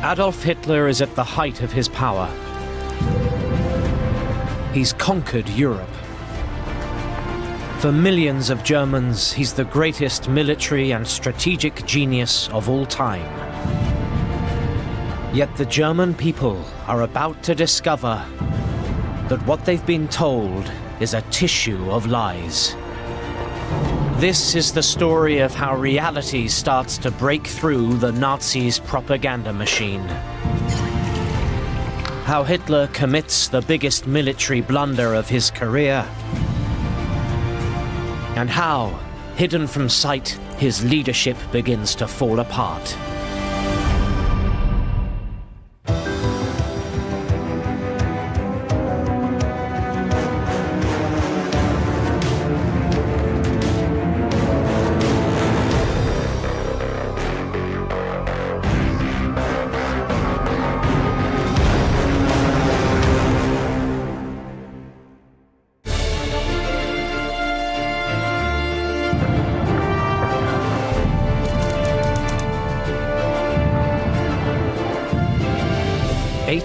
Adolf Hitler is at the height of his power. He's conquered Europe. For millions of Germans, he's the greatest military and strategic genius of all time. Yet the German people are about to discover that what they've been told is a tissue of lies. This is the story of how reality starts to break through the Nazis' propaganda machine. How Hitler commits the biggest military blunder of his career. And how, hidden from sight, his leadership begins to fall apart.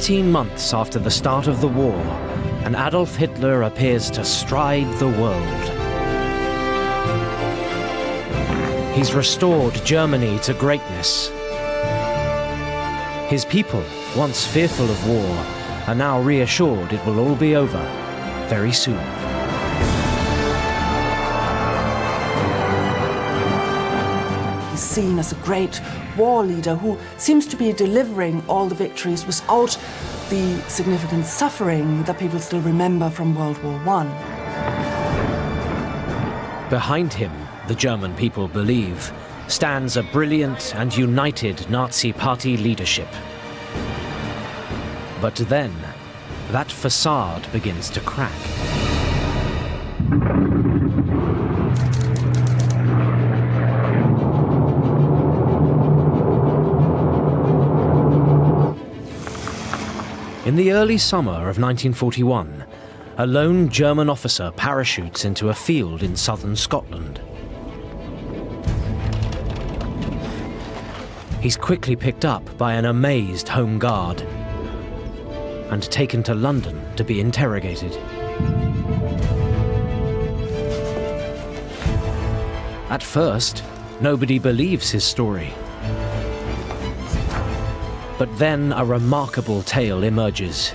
Months after the start of the war, and Adolf Hitler appears to stride the world. He's restored Germany to greatness. His people, once fearful of war, are now reassured it will all be over very soon. He's seen as a great war leader who seems to be delivering all the victories without the significant suffering that people still remember from World War I. Behind him, the German people believe, stands a brilliant and united Nazi Party leadership. But then, that facade begins to crack. In the early summer of 1941, a lone German officer parachutes into a field in southern Scotland. He's quickly picked up by an amazed Home Guard and taken to London to be interrogated. At first, nobody believes his story. But then a remarkable tale emerges.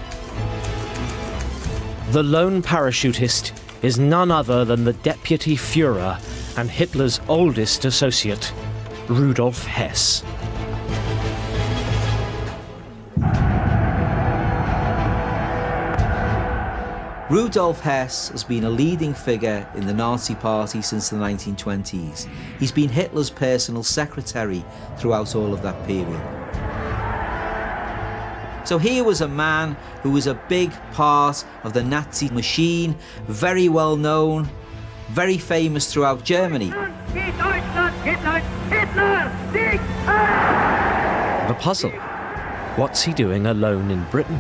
The lone parachutist is none other than the Deputy Führer and Hitler's oldest associate, Rudolf Hess. Rudolf Hess has been a leading figure in the Nazi Party since the 1920s. He's been Hitler's personal secretary throughout all of that period. So here was a man who was a big part of the Nazi machine, very well known, very famous throughout Germany. The puzzle: what's he doing alone in Britain?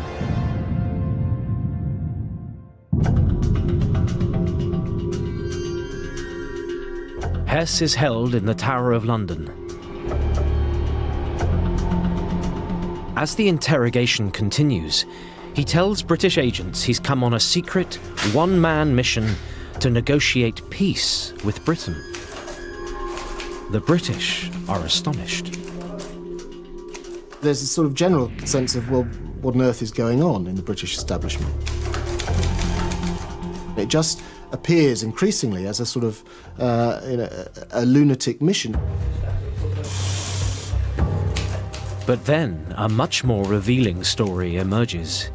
Hess is held in the Tower of London. As the interrogation continues, he tells British agents he's come on a secret, one-man mission to negotiate peace with Britain. The British are astonished. There's a sort of general sense of, well, what on earth is going on in the British establishment? It just appears increasingly as a sort of a lunatic mission. But then a much more revealing story emerges.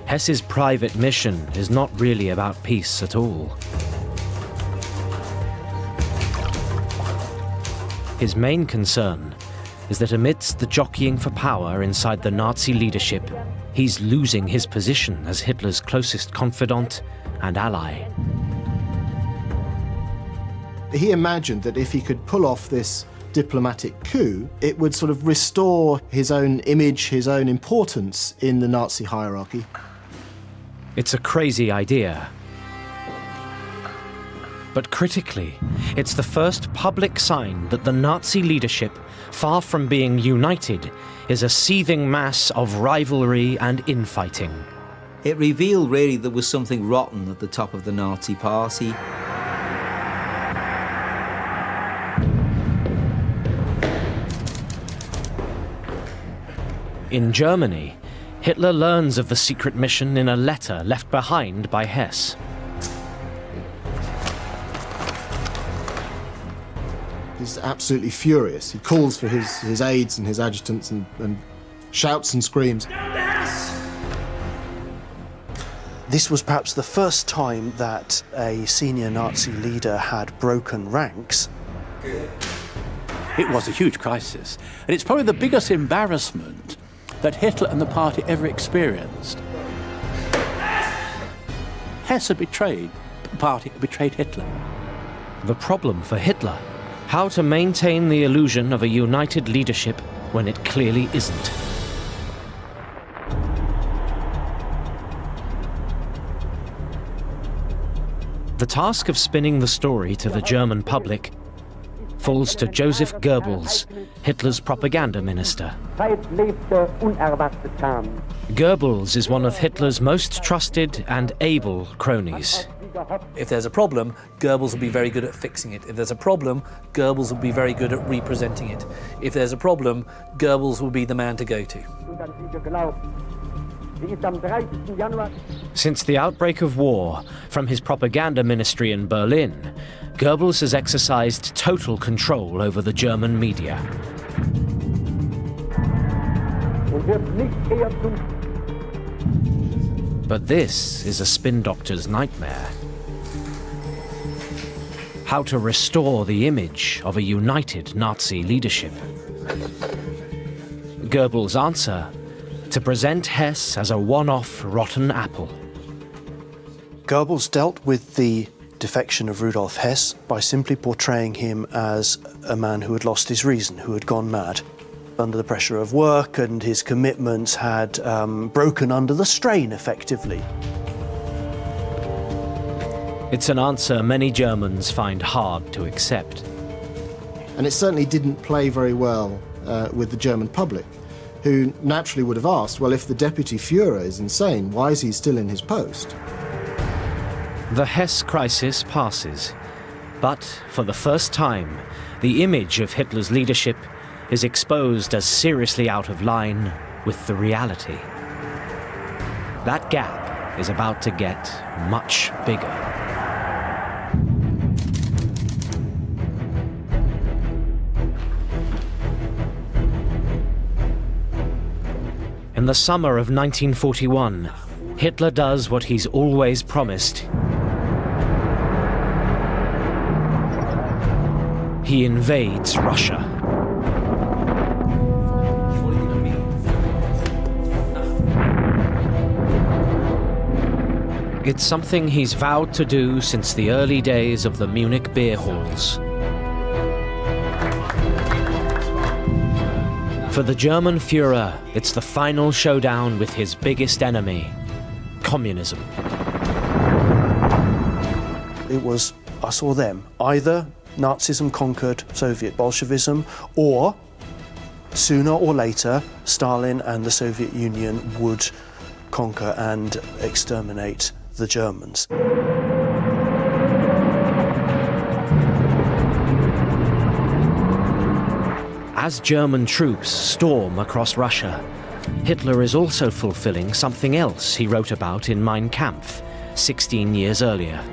Hess's private mission is not really about peace at all. His main concern is that amidst the jockeying for power inside the Nazi leadership, he's losing his position as Hitler's closest confidant and ally. He imagined that if he could pull off this diplomatic coup, it would sort of restore his own image, his own importance in the Nazi hierarchy. It's a crazy idea. But critically, it's the first public sign that the Nazi leadership, far from being united, is a seething mass of rivalry and infighting. It revealed really there was something rotten at the top of the Nazi party. In Germany, Hitler learns of the secret mission in a letter left behind by Hess. He's absolutely furious. He calls for his aides and his adjutants and shouts and screams. This was perhaps the first time that a senior Nazi leader had broken ranks. It was a huge crisis, and it's probably the biggest embarrassment that Hitler and the party ever experienced. Hess had betrayed the party, had betrayed Hitler. The problem for Hitler: how to maintain the illusion of a united leadership when it clearly isn't. The task of spinning the story to the German public falls to Joseph Goebbels, Hitler's propaganda minister. Goebbels is one of Hitler's most trusted and able cronies. If there's a problem, Goebbels will be very good at fixing it. If there's a problem, Goebbels will be very good at representing it. If there's a problem, Goebbels will be the man to go to. Since the outbreak of war, from his propaganda ministry in Berlin, Goebbels has exercised total control over the German media. But this is a spin doctor's nightmare. How to restore the image of a united Nazi leadership. Goebbels' answer: to present Hess as a one-off rotten apple. Goebbels dealt with the defection of Rudolf Hess by simply portraying him as a man who had lost his reason, who had gone mad. Under the pressure of work, and his commitments had broken under the strain, effectively. It's an answer many Germans find hard to accept. And it certainly didn't play very well with the German public, who naturally would have asked, well, if the deputy Führer is insane, why is he still in his post? The Hess crisis passes, but for the first time, the image of Hitler's leadership is exposed as seriously out of line with the reality. That gap is about to get much bigger. In the summer of 1941, Hitler does what he's always promised. He invades Russia. It's something he's vowed to do since the early days of the Munich beer halls. For the German Führer, it's the final showdown with his biggest enemy, communism. It was us or them. Either Nazism conquered Soviet Bolshevism, or sooner or later, Stalin and the Soviet Union would conquer and exterminate the Germans. As German troops storm across Russia, Hitler is also fulfilling something else he wrote about in Mein Kampf 16 years earlier.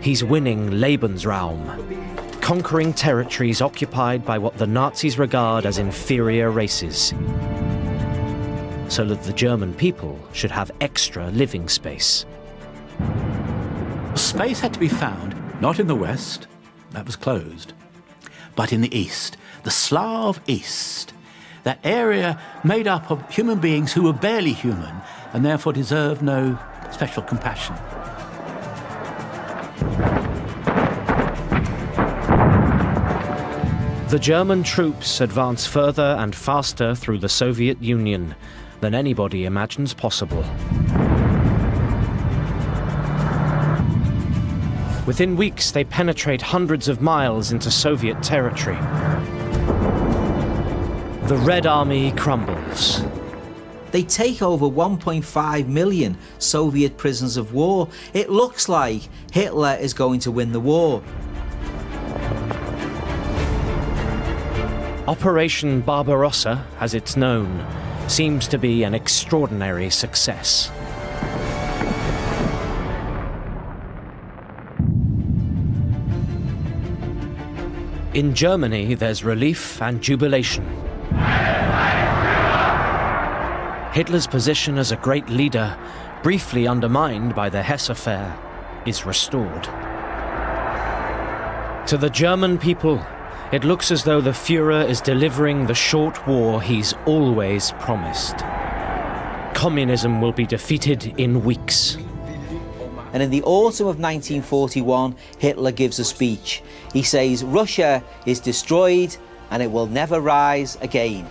He's winning Lebensraum, conquering territories occupied by what the Nazis regard as inferior races, so that the German people should have extra living space. Space had to be found, not in the West, that was closed, but in the East, the Slav East, that area made up of human beings who were barely human and therefore deserved no special compassion. The German troops advance further and faster through the Soviet Union than anybody imagines possible. Within weeks, they penetrate hundreds of miles into Soviet territory. The Red Army crumbles. They take over 1.5 million Soviet prisoners of war. It looks like Hitler is going to win the war. Operation Barbarossa, as it's known, seems to be an extraordinary success. In Germany, there's relief and jubilation. Hitler's position as a great leader, briefly undermined by the Hesse affair, is restored. To the German people, it looks as though the Führer is delivering the short war he's always promised. Communism will be defeated in weeks. And in the autumn of 1941, Hitler gives a speech. He says Russia is destroyed and it will never rise again.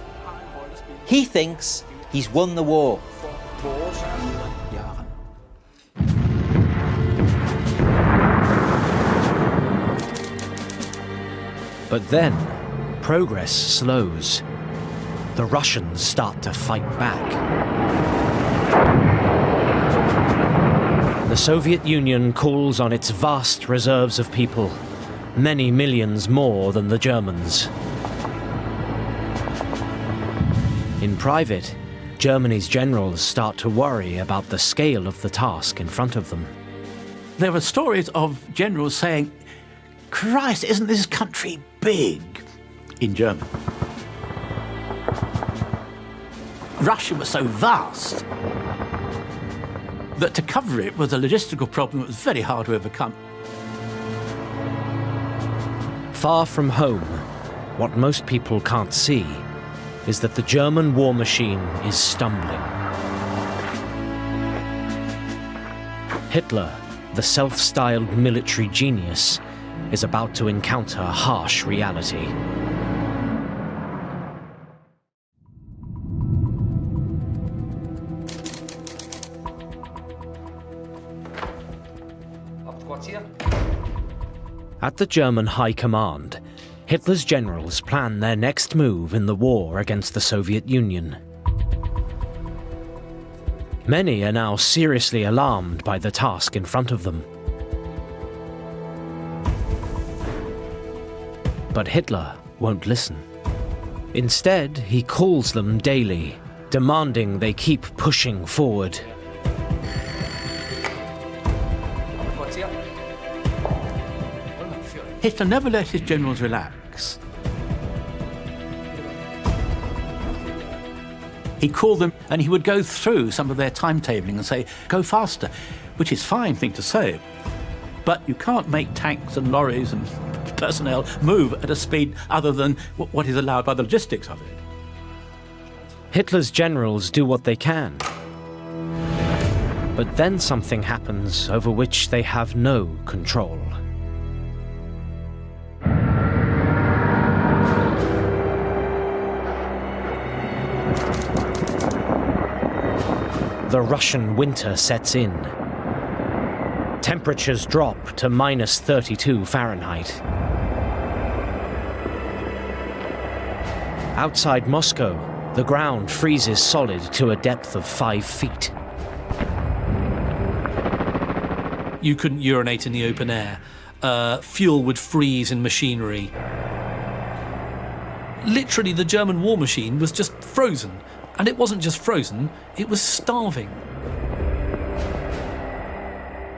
He thinks he's won the war. But then, progress slows. The Russians start to fight back. The Soviet Union calls on its vast reserves of people, many millions more than the Germans. In private, Germany's generals start to worry about the scale of the task in front of them. There are stories of generals saying, "Christ, isn't this country big?" in German. Russia was so vast that to cover it was a logistical problem that was very hard to overcome. Far from home, what most people can't see is that the German war machine is stumbling. Hitler, the self-styled military genius, is about to encounter harsh reality. At the German High Command, Hitler's generals plan their next move in the war against the Soviet Union. Many are now seriously alarmed by the task in front of them. But Hitler won't listen. Instead, he calls them daily, demanding they keep pushing forward. Hitler never let his generals relax. He called them and he would go through some of their timetabling and say, "Go faster," which is a fine thing to say. But you can't make tanks and lorries and personnel move at a speed other than what is allowed by the logistics of it. Hitler's generals do what they can. But then something happens over which they have no control. The Russian winter sets in. Temperatures drop to -32 Fahrenheit. Outside Moscow, the ground freezes solid to a depth of 5 feet. You couldn't urinate in the open air. Fuel would freeze in machinery. Literally, the German war machine was just frozen. And it wasn't just frozen, it was starving.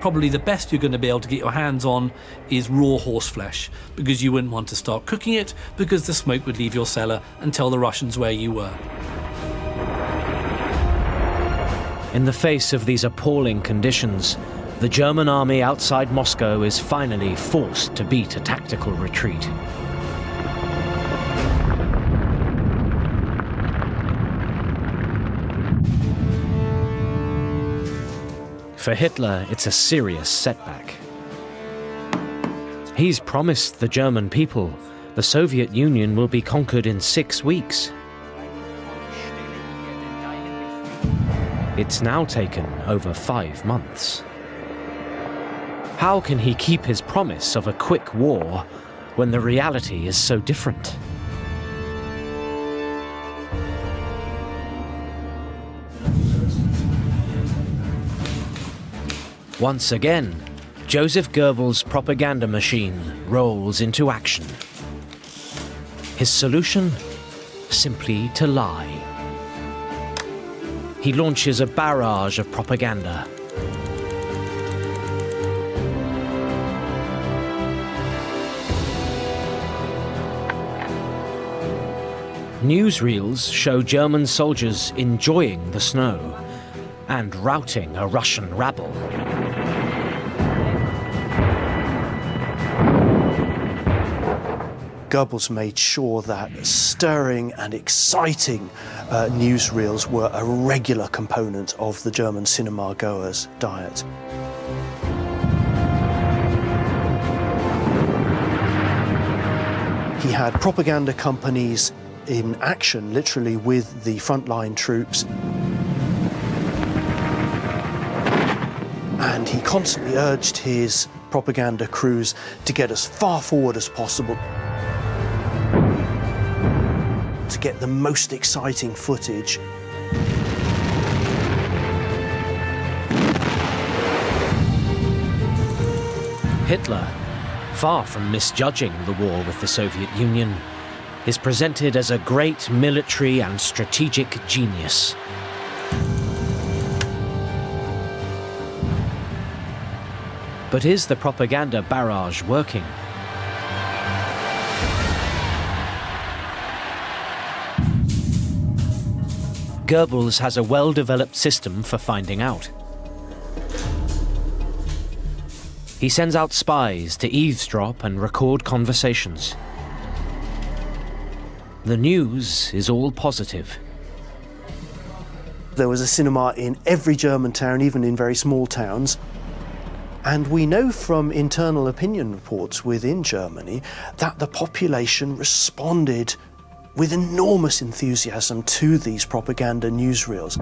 Probably the best you're going to be able to get your hands on is raw horse flesh, because you wouldn't want to start cooking it, because the smoke would leave your cellar and tell the Russians where you were. In the face of these appalling conditions, the German army outside Moscow is finally forced to beat a tactical retreat. For Hitler, it's a serious setback. He's promised the German people the Soviet Union will be conquered in 6 weeks. It's now taken over 5 months. How can he keep his promise of a quick war when the reality is so different? Once again, Joseph Goebbels' propaganda machine rolls into action. His solution? Simply to lie. He launches a barrage of propaganda. Newsreels show German soldiers enjoying the snow and routing a Russian rabble. Goebbels made sure that stirring and exciting newsreels were a regular component of the German cinema goers' diet. He had propaganda companies in action, literally, with the frontline troops. And he constantly urged his propaganda crews to get as far forward as possible, to get the most exciting footage. Hitler, far from misjudging the war with the Soviet Union, is presented as a great military and strategic genius. But is the propaganda barrage working? Goebbels has a well-developed system for finding out. He sends out spies to eavesdrop and record conversations. The news is all positive. There was a cinema in every German town, even in very small towns. And we know from internal opinion reports within Germany that the population responded with enormous enthusiasm to these propaganda newsreels.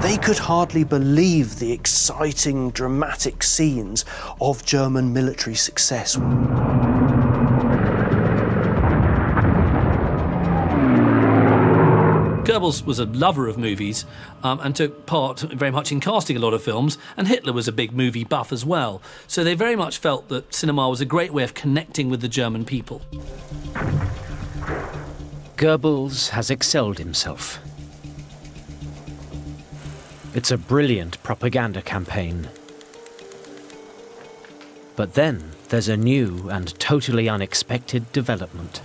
They could hardly believe the exciting, dramatic scenes of German military success. Goebbels was a lover of movies and took part very much in casting a lot of films, and Hitler was a big movie buff as well. So they very much felt that cinema was a great way of connecting with the German people. Goebbels has excelled himself. It's a brilliant propaganda campaign. But then there's a new and totally unexpected development.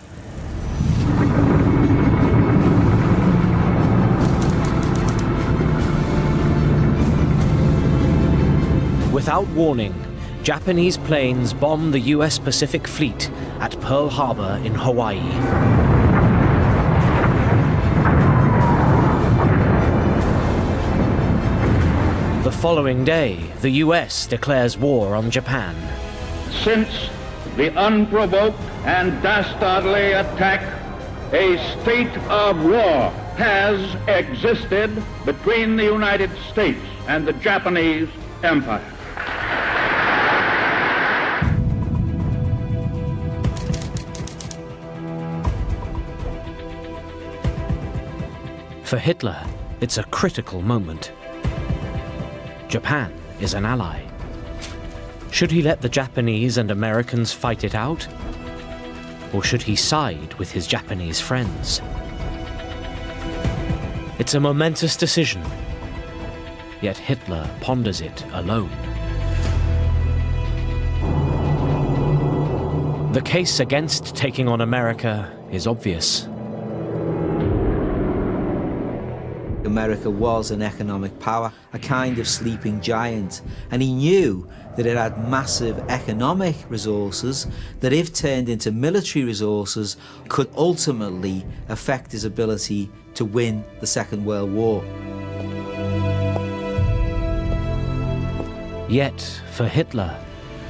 Without warning, Japanese planes bomb the US Pacific Fleet at Pearl Harbor in Hawaii. The following day, the US declares war on Japan. Since the unprovoked and dastardly attack, a state of war has existed between the United States and the Japanese Empire. For Hitler, it's a critical moment. Japan is an ally. Should he let the Japanese and Americans fight it out? Or should he side with his Japanese friends? It's a momentous decision, yet Hitler ponders it alone. The case against taking on America is obvious. America was an economic power, a kind of sleeping giant, and he knew that it had massive economic resources that, if turned into military resources, could ultimately affect his ability to win the Second World War. Yet, for Hitler,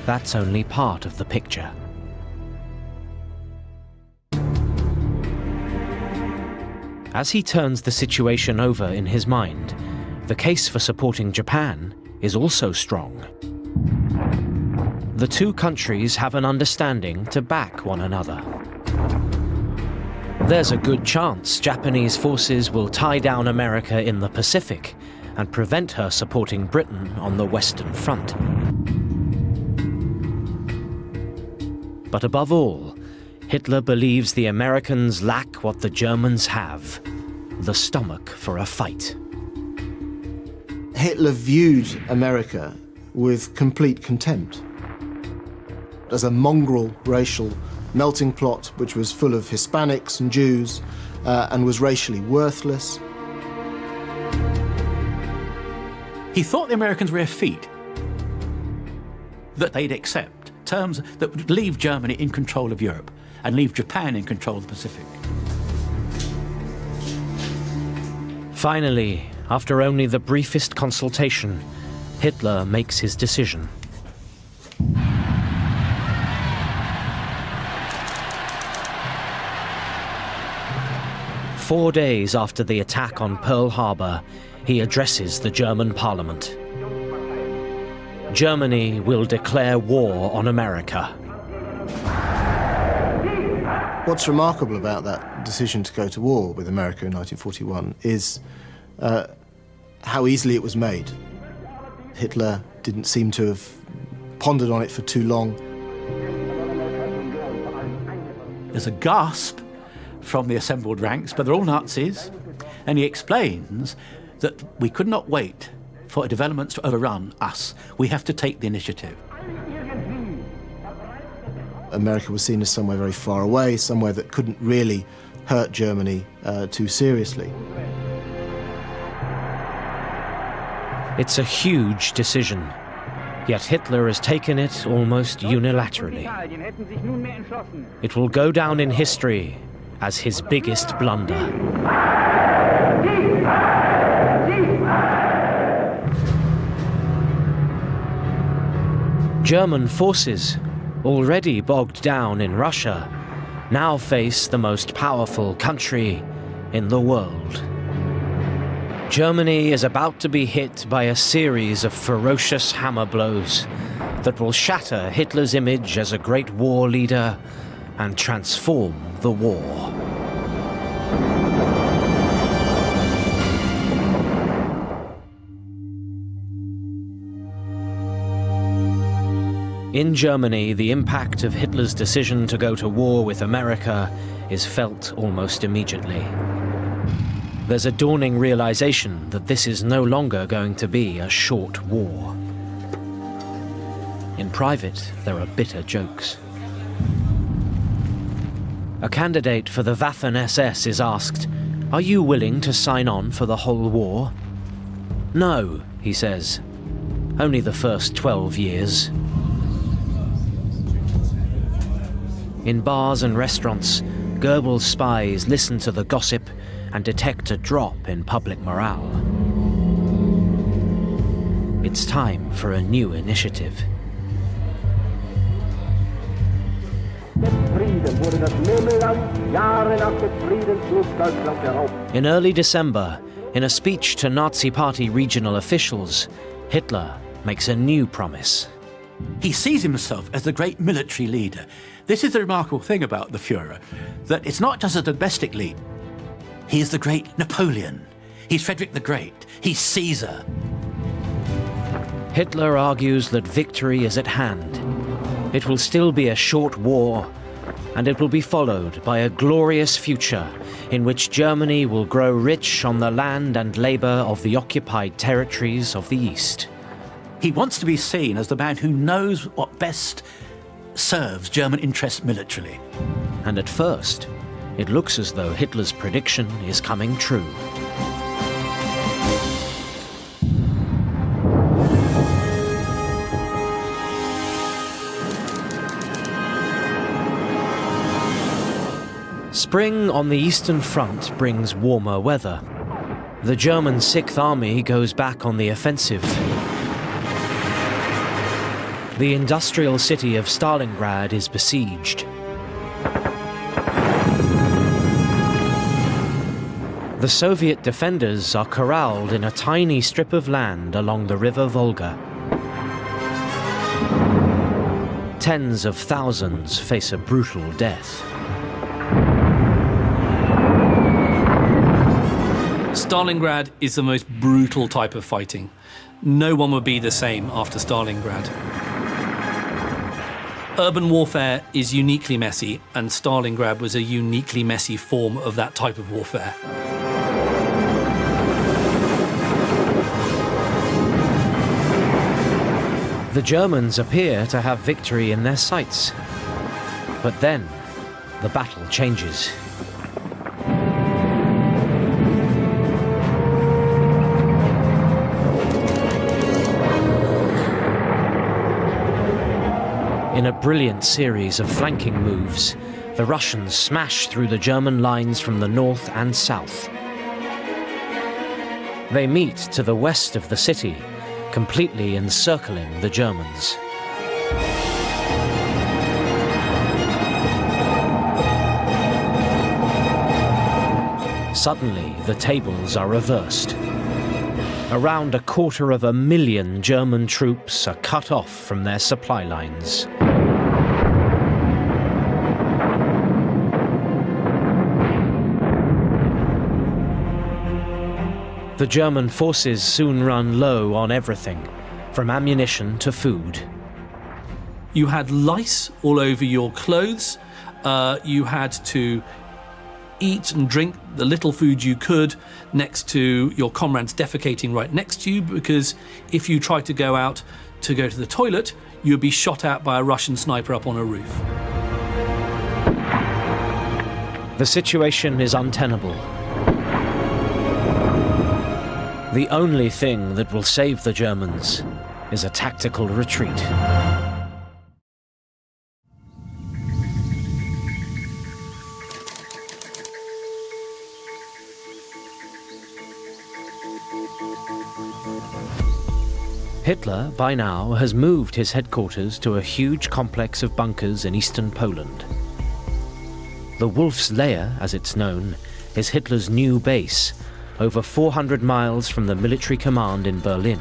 that's only part of the picture. As he turns the situation over in his mind, The case for supporting Japan is also strong. The two countries have an understanding to back one another. There's a good chance Japanese forces will tie down America in the Pacific and prevent her supporting Britain on the Western Front. But above all, Hitler believes the Americans lack what the Germans have: the stomach for a fight. Hitler viewed America with complete contempt as a mongrel racial melting pot which was full of Hispanics and Jews and was racially worthless. He thought the Americans were effete, that they'd accept terms that would leave Germany in control of Europe and leave Japan in control of the Pacific. Finally, after only the briefest consultation, Hitler makes his decision. Four days after the attack on Pearl Harbor, he addresses the German parliament. Germany will declare war on America. What's remarkable about that decision to go to war with America in 1941 is how easily it was made. Hitler didn't seem to have pondered on it for too long. There's a gasp from the assembled ranks, but they're all Nazis, and he explains that we could not wait for developments to overrun us. We have to take the initiative. America was seen as somewhere very far away, somewhere that couldn't really hurt Germany too seriously. It's a huge decision, yet Hitler has taken it almost unilaterally. It will go down in history as his biggest blunder. German forces, already bogged down in Russia, now face the most powerful country in the world. Germany is about to be hit by a series of ferocious hammer blows that will shatter Hitler's image as a great war leader and transform the war. In Germany, the impact of Hitler's decision to go to war with America is felt almost immediately. There's a dawning realization that this is no longer going to be a short war. In private, there are bitter jokes. A candidate for the Waffen-SS is asked, "Are you willing to sign on for the whole war?" "No," he says, "only the first 12 years." In bars and restaurants, Goebbels' spies listen to the gossip and detect a drop in public morale. It's time for a new initiative. In early December, in a speech to Nazi Party regional officials, Hitler makes a new promise. He sees himself as the great military leader. This is the remarkable thing about the Führer, that it's not just a domestic leader. He is the great Napoleon. He's Frederick the Great. He's Caesar. Hitler argues that victory is at hand. It will still be a short war, and it will be followed by a glorious future in which Germany will grow rich on the land and labor of the occupied territories of the East. He wants to be seen as the man who knows what best serves German interests militarily. And at first, it looks as though Hitler's prediction is coming true. Spring on the Eastern Front brings warmer weather. The German 6th Army goes back on the offensive. The industrial city of Stalingrad is besieged. The Soviet defenders are corralled in a tiny strip of land along the river Volga. Tens of thousands face a brutal death. Stalingrad is the most brutal type of fighting. No one would be the same after Stalingrad. Urban warfare is uniquely messy, and Stalingrad was a uniquely messy form of that type of warfare. The Germans appear to have victory in their sights. But then, the battle changes. In a brilliant series of flanking moves, the Russians smash through the German lines from the north and south. They meet to the west of the city, completely encircling the Germans. Suddenly, the tables are reversed. Around 250,000 German troops are cut off from their supply lines. The German forces soon run low on everything, from ammunition to food. You had lice all over your clothes. You had to eat and drink the little food you could next to your comrades defecating right next to you, because if you tried to go out to go to the toilet, you'd be shot at by a Russian sniper up on a roof. The situation is untenable. The only thing that will save the Germans is a tactical retreat. Hitler, by now, has moved his headquarters to a huge complex of bunkers in eastern Poland. The Wolf's Lair, as it's known, is Hitler's new base, over 400 miles from the military command in Berlin.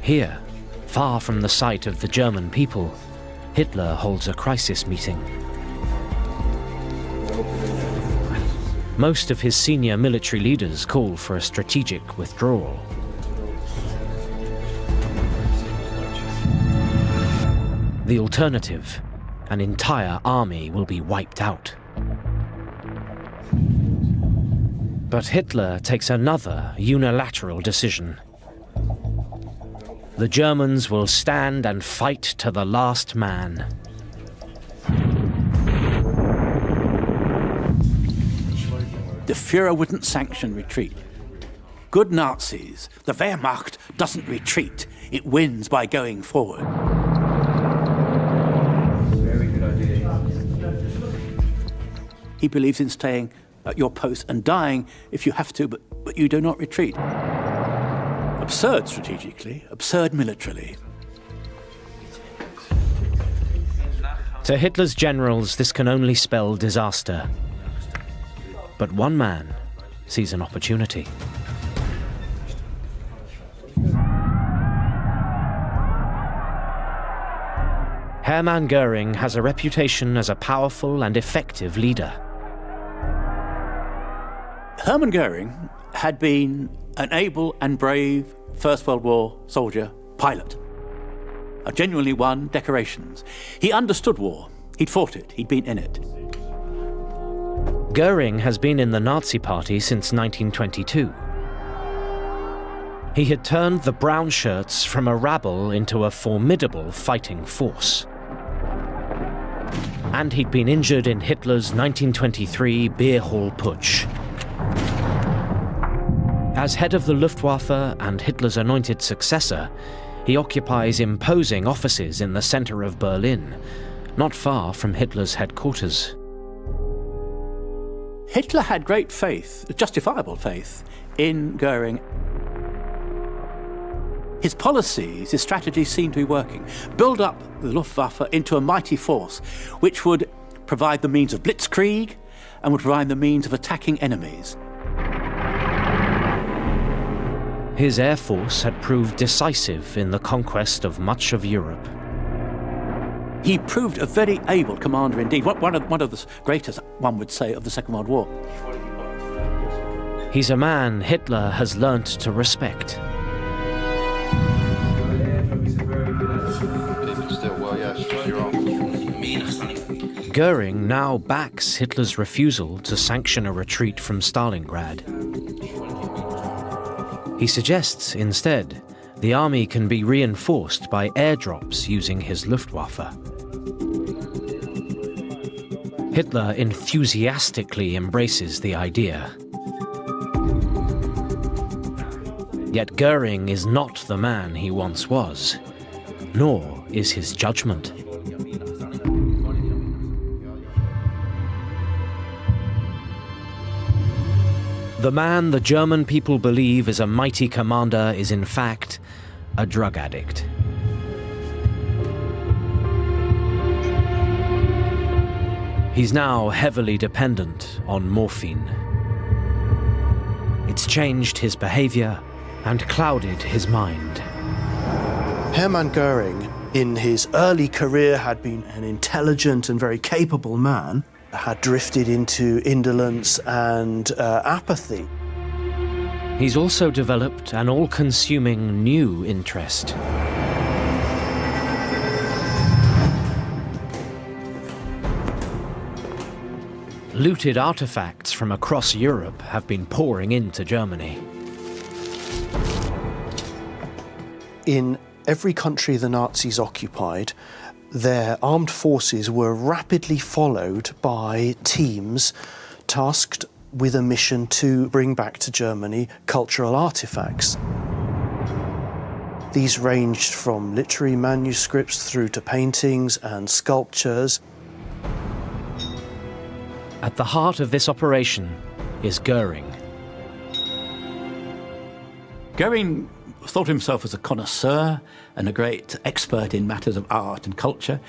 Here, far from the sight of the German people, Hitler holds a crisis meeting. Most of his senior military leaders call for a strategic withdrawal. The alternative, an entire army will be wiped out. But Hitler takes another unilateral decision. The Germans will stand and fight to the last man. The Führer wouldn't sanction retreat. Good Nazis, the Wehrmacht doesn't retreat, it wins by going forward. Very good idea. He believes in staying at your post and dying if you have to, but you do not retreat. Absurd strategically, absurd militarily. To Hitler's generals, this can only spell disaster. But one man sees an opportunity. Hermann Goering has a reputation as a powerful and effective leader. Hermann Goering had been an able and brave First World War soldier pilot. Genuinely won decorations. He understood war. He'd fought it. He'd been in it. Goering has been in the Nazi Party since 1922. He had turned the brown shirts from a rabble into a formidable fighting force. And he'd been injured in Hitler's 1923 beer hall putsch. As head of the Luftwaffe and Hitler's anointed successor, he occupies imposing offices in the center of Berlin, not far from Hitler's headquarters. Hitler had great faith, justifiable faith, in Goering. His policies, his strategies seemed to be working. Build up the Luftwaffe into a mighty force, which would provide the means of blitzkrieg and would provide the means of attacking enemies. His air force had proved decisive in the conquest of much of Europe. He proved a very able commander indeed, one of the greatest, one would say, of the Second World War. He's a man Hitler has learnt to respect. Goering now backs Hitler's refusal to sanction a retreat from Stalingrad. He suggests, instead, the army can be reinforced by airdrops using his Luftwaffe. Hitler enthusiastically embraces the idea. Yet Goering is not the man he once was, nor is his judgment. The man the German people believe is a mighty commander is in fact a drug addict. He's now heavily dependent on morphine. It's changed his behavior and clouded his mind. Hermann Goering, in his early career, had been an intelligent and very capable man, had drifted into indolence and apathy. He's also developed an all-consuming new interest. Looted artifacts from across Europe have been pouring into Germany. In every country the Nazis occupied, their armed forces were rapidly followed by teams tasked with a mission to bring back to Germany cultural artifacts. These ranged from literary manuscripts through to paintings and sculptures. At the heart of this operation is Goering. Goering thought of himself as a connoisseur and a great expert in matters of art and culture,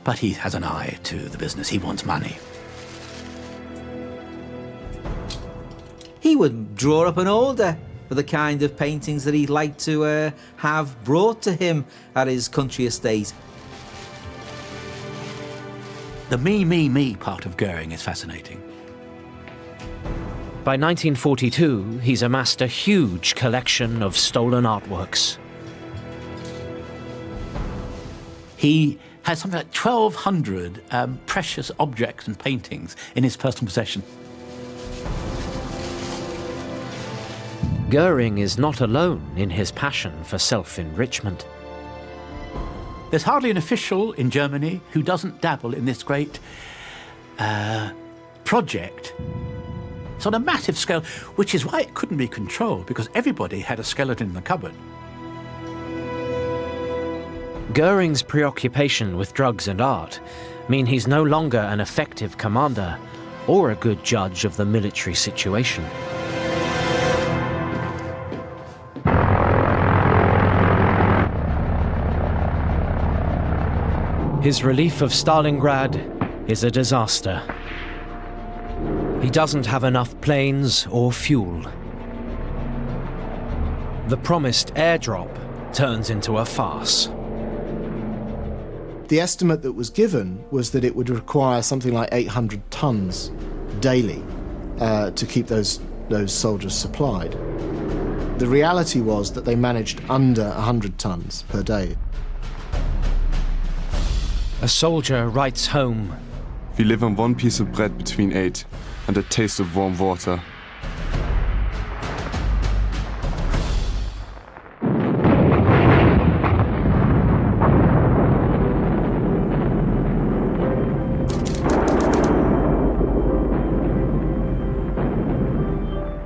but he has an eye to the business. He wants money. He would draw up an order for the kind of paintings that he'd like to have brought to him at his country estate. The me part of Goering is fascinating. By 1942, he's amassed a huge collection of stolen artworks. He has something like 1,200 precious objects and paintings in his personal possession. Goering is not alone in his passion for self-enrichment. There's hardly an official in Germany who doesn't dabble in this great project. It's on a massive scale, which is why it couldn't be controlled, because everybody had a skeleton in the cupboard. Goering's preoccupation with drugs and art mean he's no longer an effective commander or a good judge of the military situation. His relief of Stalingrad is a disaster. He doesn't have enough planes or fuel. The promised airdrop turns into a farce. The estimate that was given was that it would require something like 800 tons daily to keep those soldiers supplied. The reality was that they managed under 100 tons per day. A soldier writes home, "We live on one piece of bread between 8 and a taste of warm water."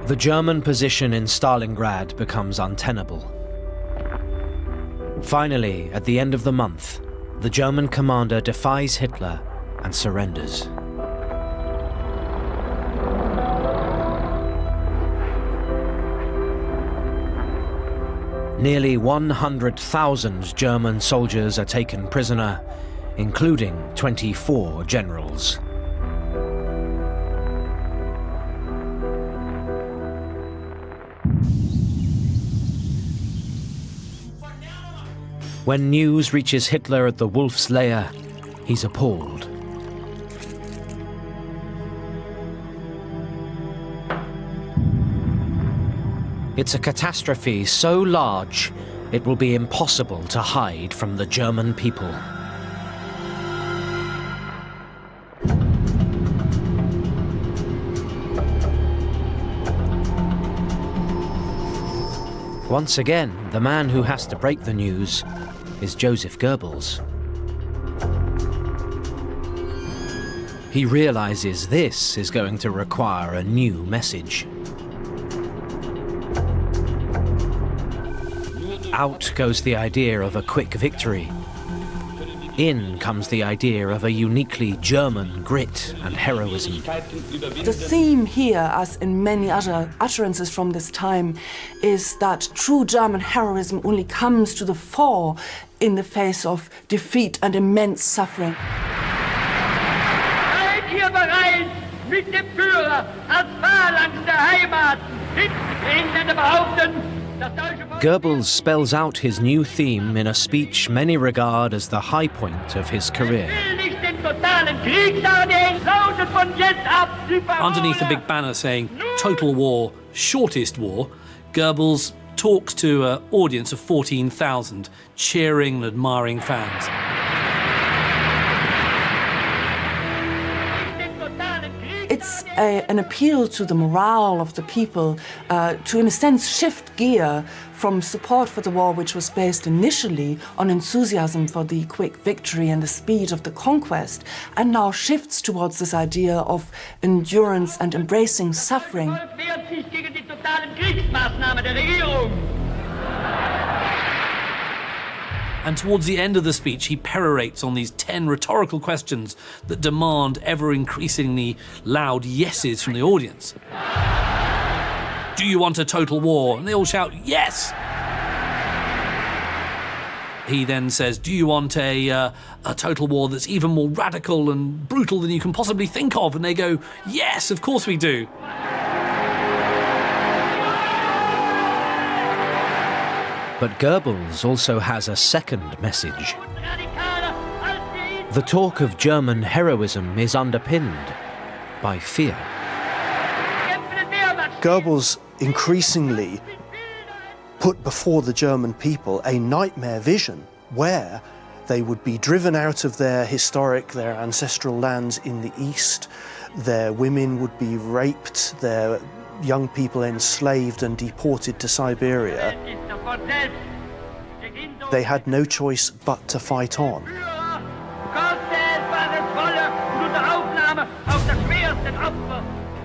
The German position in Stalingrad becomes untenable. Finally, at the end of the month, the German commander defies Hitler and surrenders. Nearly 100,000 German soldiers are taken prisoner, including 24 generals. When news reaches Hitler at the Wolf's Lair, he's appalled. It's a catastrophe so large, it will be impossible to hide from the German people. Once again, the man who has to break the news is Joseph Goebbels. He realizes this is going to require a new message. Out goes the idea of a quick victory. In comes the idea of a uniquely German grit and heroism. The theme here, as in many other utterances from this time, is that true German heroism only comes to the fore in the face of defeat and immense suffering. Seid ihr bereit, mit dem Führer als Phalanx der Heimat hinten behaupten, das deutsche Volk... Goebbels spells out his new theme in a speech many regard as the high point of his career. Underneath a big banner saying "Total War, Shortest War," Goebbels talks to an audience of 14,000 cheering and admiring fans. It's an appeal to the morale of the people to, in a sense, shift gear from support for the war, which was based initially on enthusiasm for the quick victory and the speed of the conquest, and now shifts towards this idea of endurance and embracing suffering. And towards the end of the speech, he perorates on these 10 rhetorical questions that demand ever-increasingly loud yeses from the audience. Do you want a total war? And they all shout, yes! He then says, do you want a total war that's even more radical and brutal than you can possibly think of? And they go, yes, of course we do. But Goebbels also has a second message. The talk of German heroism is underpinned by fear. Goebbels increasingly put before the German people a nightmare vision where they would be driven out of their historic, their ancestral lands in the East, their women would be raped, their young people enslaved and deported to Siberia. They had no choice but to fight on.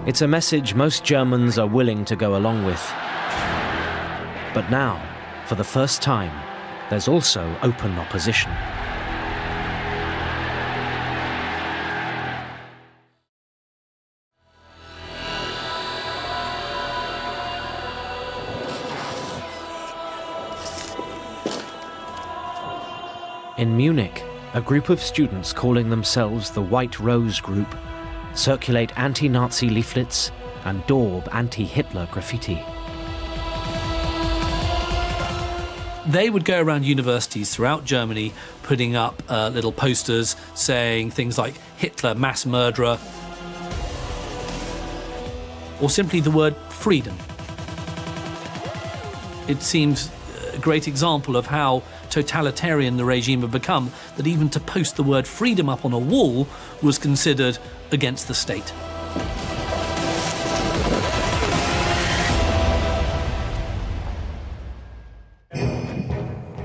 It's a message most Germans are willing to go along with. But now, for the first time, there's also open opposition. In Munich, a group of students calling themselves the White Rose Group circulate anti-Nazi leaflets and daub anti-Hitler graffiti. They would go around universities throughout Germany putting up little posters saying things like Hitler, mass murderer, or simply the word freedom. It seems a great example of how totalitarian the regime had become, that even to post the word freedom up on a wall was considered against the state.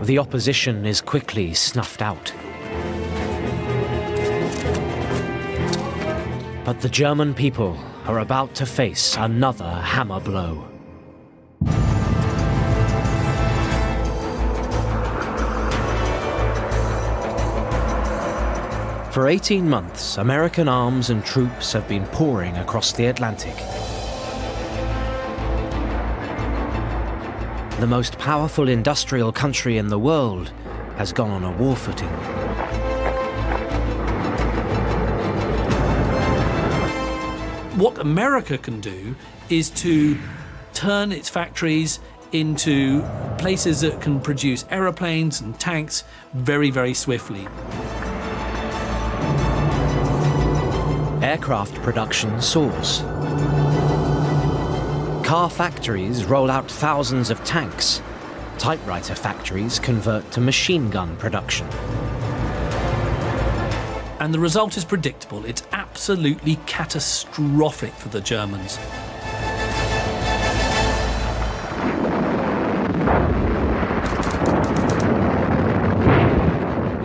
The opposition is quickly snuffed out. But the German people are about to face another hammer blow. For 18 months, American arms and troops have been pouring across the Atlantic. The most powerful industrial country in the world has gone on a war footing. What America can do is to turn its factories into places that can produce aeroplanes and tanks very, very swiftly. Aircraft production soars. Car factories roll out thousands of tanks. Typewriter factories convert to machine gun production. And the result is predictable. It's absolutely catastrophic for the Germans.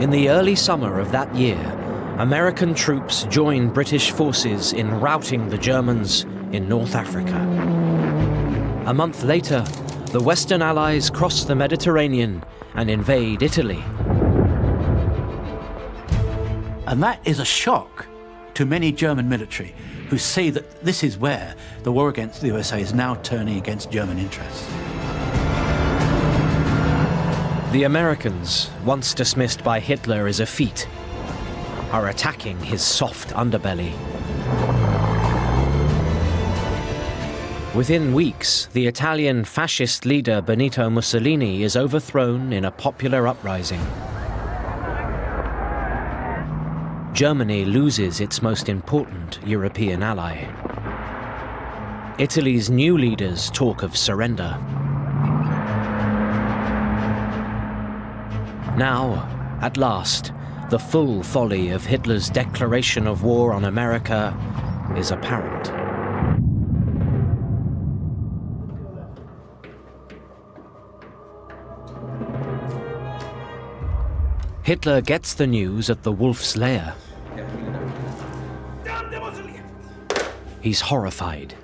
In the early summer of that year, American troops joined British forces in routing the Germans in North Africa. A month later, the Western Allies cross the Mediterranean and invade Italy. And that is a shock to many German military who see that this is where the war against the USA is now turning against German interests. The Americans, once dismissed by Hitler as a feat, are attacking his soft underbelly. Within weeks, the Italian fascist leader Benito Mussolini is overthrown in a popular uprising. Germany loses its most important European ally. Italy's new leaders talk of surrender. Now, at last, the full folly of Hitler's declaration of war on America is apparent. Hitler gets the news at the Wolf's Lair. He's horrified.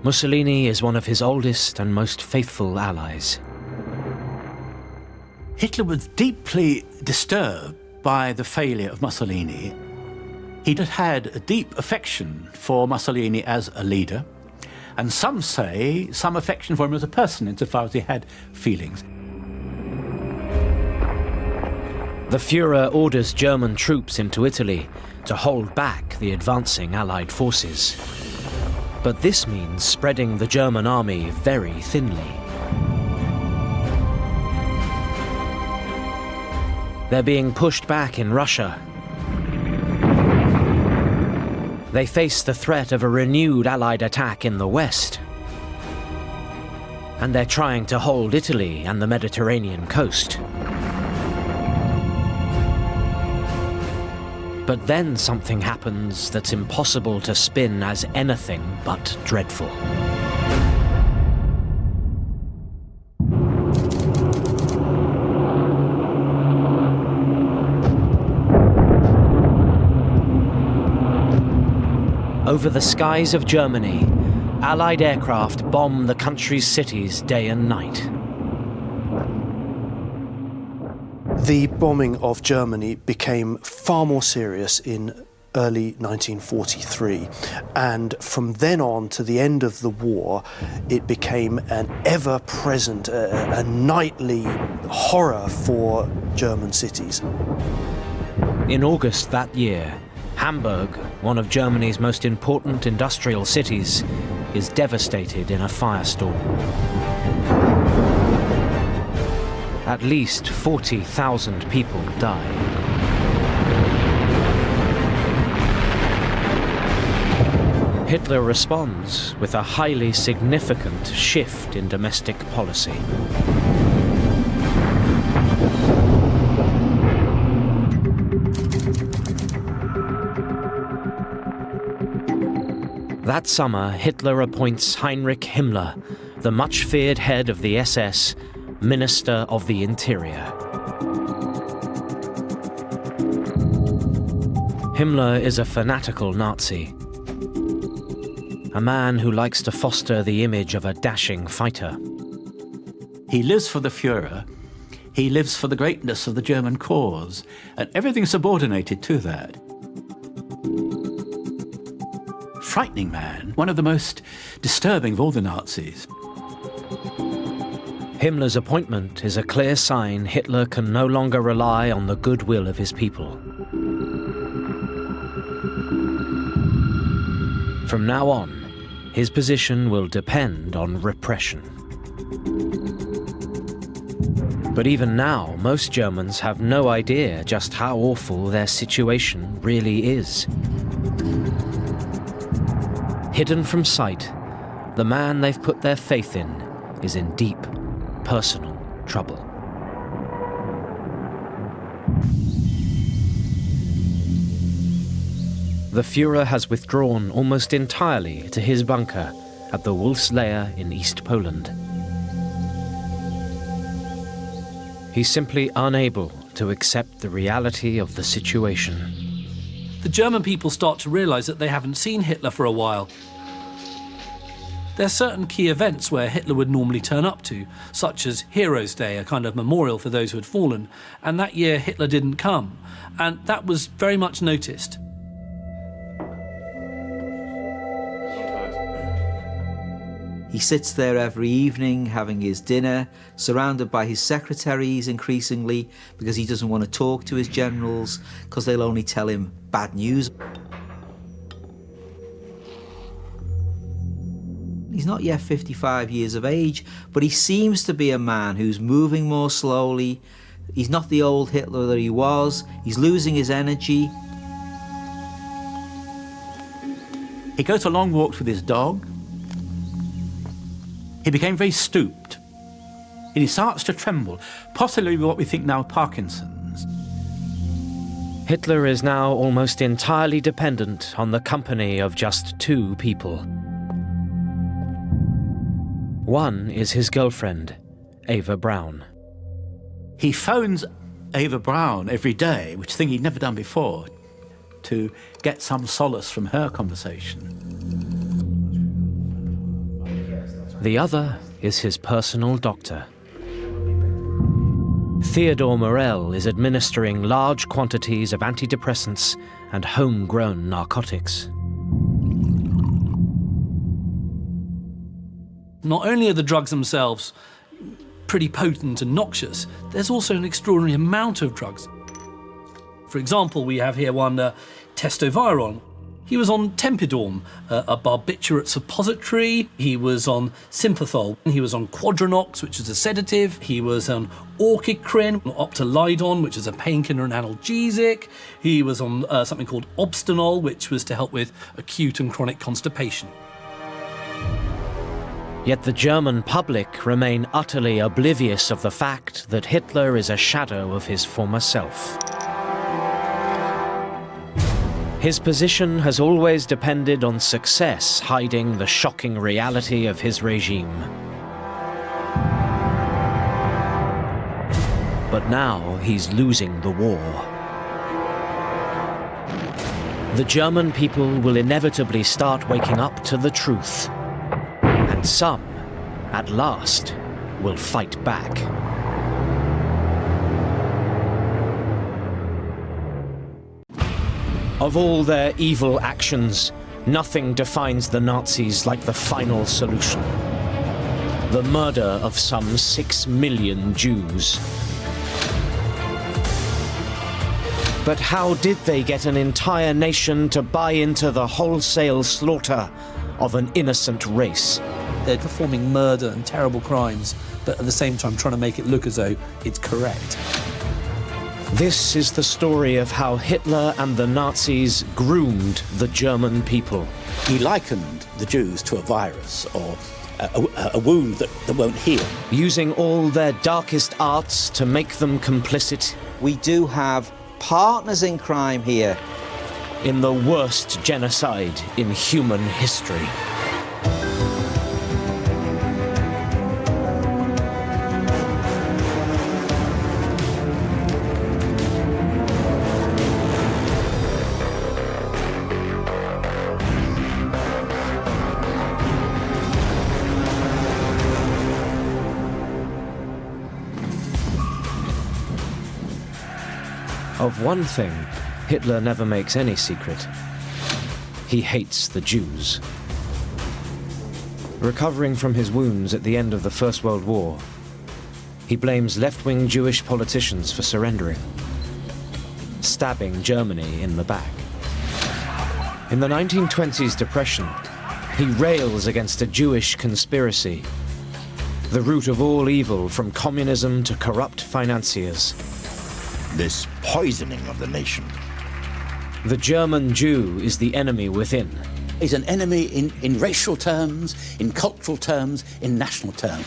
Mussolini is one of his oldest and most faithful allies. Hitler was deeply disturbed by the failure of Mussolini. He'd had a deep affection for Mussolini as a leader, and some say some affection for him as a person, insofar as he had feelings. The Führer orders German troops into Italy to hold back the advancing Allied forces. But this means spreading the German army very thinly. They're being pushed back in Russia. They face the threat of a renewed Allied attack in the West. And they're trying to hold Italy and the Mediterranean coast. But then something happens that's impossible to spin as anything but dreadful. Over the skies of Germany, Allied aircraft bomb the country's cities day and night. The bombing of Germany became far more serious in early 1943, and from then on to the end of the war, it became an ever-present, a nightly horror for German cities. In August that year, Hamburg, one of Germany's most important industrial cities, is devastated in a firestorm. At least 40,000 people die. Hitler responds with a highly significant shift in domestic policy. That summer, Hitler appoints Heinrich Himmler, the much-feared head of the SS, Minister of the Interior. Himmler is a fanatical Nazi, a man who likes to foster the image of a dashing fighter. He lives for the Führer, he lives for the greatness of the German cause, and everything subordinated to that. Frightening man, one of the most disturbing of all the Nazis. Himmler's appointment is a clear sign Hitler can no longer rely on the goodwill of his people. From now on, his position will depend on repression. But even now, most Germans have no idea just how awful their situation really is. Hidden from sight, the man they've put their faith in is in deep, personal trouble. The Führer has withdrawn almost entirely to his bunker at the Wolf's Lair in East Poland. He's simply unable to accept the reality of the situation. The German people start to realise that they haven't seen Hitler for a while. There are certain key events where Hitler would normally turn up to, such as Heroes' Day, a kind of memorial for those who had fallen, and that year Hitler didn't come, and that was very much noticed. He sits there every evening having his dinner, surrounded by his secretaries increasingly, because he doesn't want to talk to his generals, because they'll only tell him bad news. He's not yet 55 years of age, but he seems to be a man who's moving more slowly. He's not the old Hitler that he was. He's losing his energy. He goes for long walks with his dog. He became very stooped. And he starts to tremble, possibly what we think now Parkinson's. Hitler is now almost entirely dependent on the company of just two people. One is his girlfriend, Eva Braun. He phones Eva Braun every day, which is a thing he'd never done before, to get some solace from her conversation. The other is his personal doctor. Theodor Morell is administering large quantities of antidepressants and homegrown narcotics. Not only are the drugs themselves pretty potent and noxious, there's also an extraordinary amount of drugs. For example, we have here one testoviron. He was on Tempidorm, a barbiturate suppository. He was on Sympathol. He was on Quadranox, which is a sedative. He was on Orchicrin, Optolidon, which is a painkiller and analgesic. He was on something called Obstanol, which was to help with acute and chronic constipation. Yet the German public remain utterly oblivious of the fact that Hitler is a shadow of his former self. His position has always depended on success hiding the shocking reality of his regime. But now he's losing the war. The German people will inevitably start waking up to the truth. And some, at last, will fight back. Of all their evil actions, nothing defines the Nazis like the final solution: the murder of some 6 million Jews. But how did they get an entire nation to buy into the wholesale slaughter of an innocent race? They're performing murder and terrible crimes, but at the same time trying to make it look as though it's correct. This is the story of how Hitler and the Nazis groomed the German people. He likened the Jews to a virus or a wound that won't heal. Using all their darkest arts to make them complicit. We do have partners in crime here. In the worst genocide in human history. Of one thing, Hitler never makes any secret. He hates the Jews. Recovering from his wounds at the end of the First World War, he blames left-wing Jewish politicians for surrendering, stabbing Germany in the back. In the 1920s depression, He rails against a Jewish conspiracy, the root of all evil from communism to corrupt financiers. This poisoning of the nation. The German Jew is the enemy within. He's an enemy in racial terms, in cultural terms, in national terms.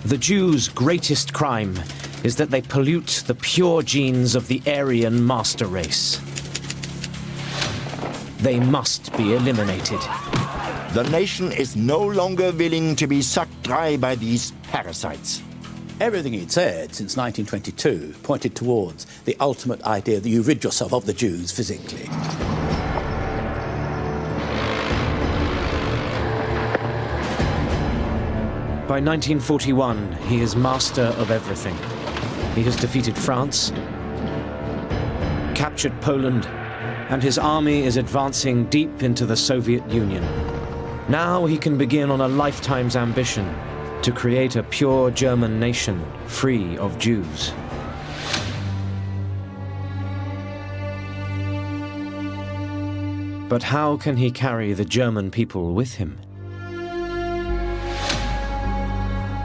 The Jews' greatest crime is that they pollute the pure genes of the Aryan master race. They must be eliminated. The nation is no longer willing to be sucked dry by these parasites. Everything he'd said since 1922 pointed towards the ultimate idea that you rid yourself of the Jews physically. By 1941, he is master of everything. He has defeated France, captured Poland, and his army is advancing deep into the Soviet Union. Now he can begin on a lifetime's ambition to create a pure German nation free of Jews. But how can he carry the German people with him?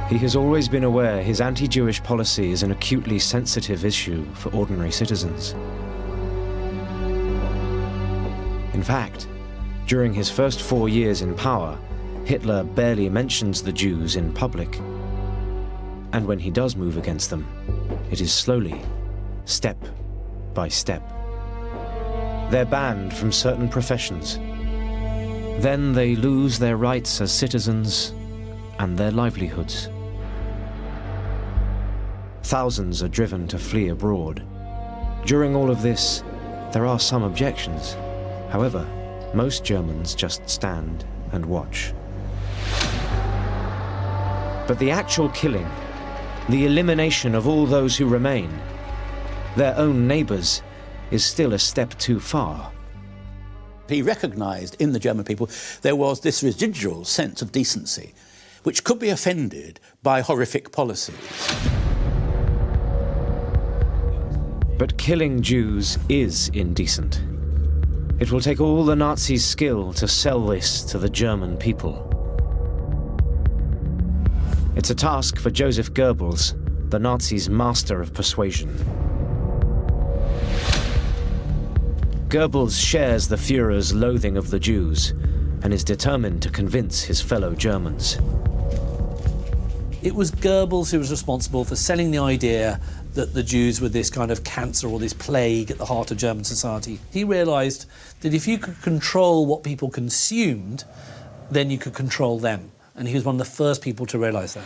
He has always been aware his anti-Jewish policy is an acutely sensitive issue for ordinary citizens. In fact, during his first 4 years in power, Hitler barely mentions the Jews in public. And when he does move against them, it is slowly, step by step. They're banned from certain professions. Then they lose their rights as citizens and their livelihoods. Thousands are driven to flee abroad. During all of this, there are some objections. However, most Germans just stand and watch. But the actual killing, the elimination of all those who remain, their own neighbors, is still a step too far. He recognized in the German people there was this residual sense of decency, which could be offended by horrific policies. But killing Jews is indecent. It will take all the Nazis' skill to sell this to the German people. It's a task for Joseph Goebbels, the Nazis' master of persuasion. Goebbels shares the Führer's loathing of the Jews and is determined to convince his fellow Germans. It was Goebbels who was responsible for selling the idea that the Jews were this kind of cancer or this plague at the heart of German society. He realised that if you could control what people consumed, then you could control them. And he was one of the first people to realise that.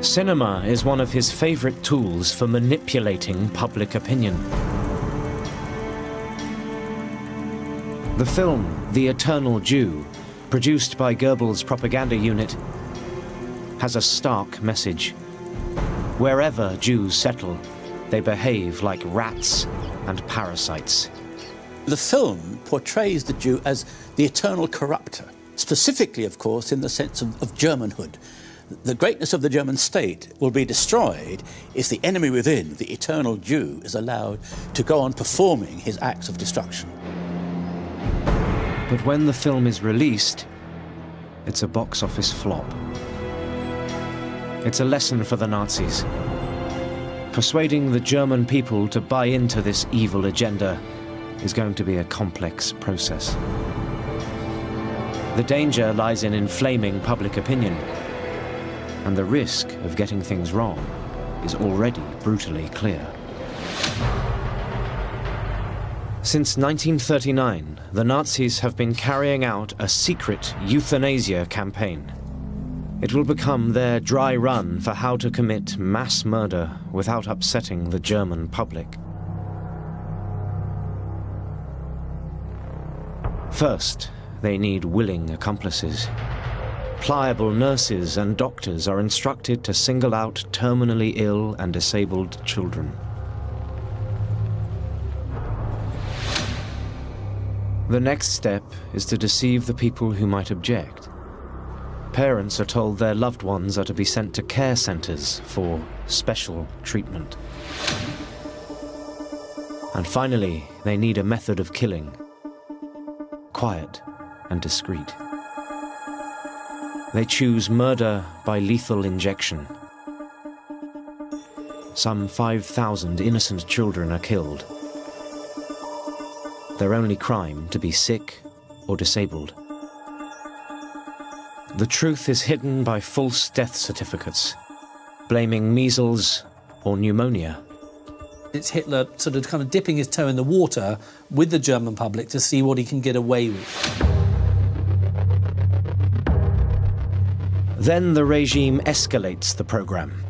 Cinema is one of his favourite tools for manipulating public opinion. The film The Eternal Jew, produced by Goebbels' propaganda unit, has a stark message. Wherever Jews settle, they behave like rats and parasites. The film portrays the Jew as the eternal corrupter, specifically, of course, in the sense of Germanhood. The greatness of the German state will be destroyed if the enemy within, the eternal Jew, is allowed to go on performing his acts of destruction. But when the film is released, it's a box office flop. It's a lesson for the Nazis. Persuading the German people to buy into this evil agenda is going to be a complex process. The danger lies in inflaming public opinion, and the risk of getting things wrong is already brutally clear. Since 1939, the Nazis have been carrying out a secret euthanasia campaign. It will become their dry run for how to commit mass murder without upsetting the German public. First, they need willing accomplices. Pliable nurses and doctors are instructed to single out terminally ill and disabled children. The next step is to deceive the people who might object. Parents are told their loved ones are to be sent to care centers for special treatment. And finally, they need a method of killing quiet and discreet. They choose murder by lethal injection. Some 5,000 innocent children are killed. Their only crime to be sick or disabled. The truth is hidden by false death certificates, blaming measles or pneumonia. It's Hitler sort of kind of dipping his toe in the water with the German public to see what he can get away with. Then the regime escalates the program,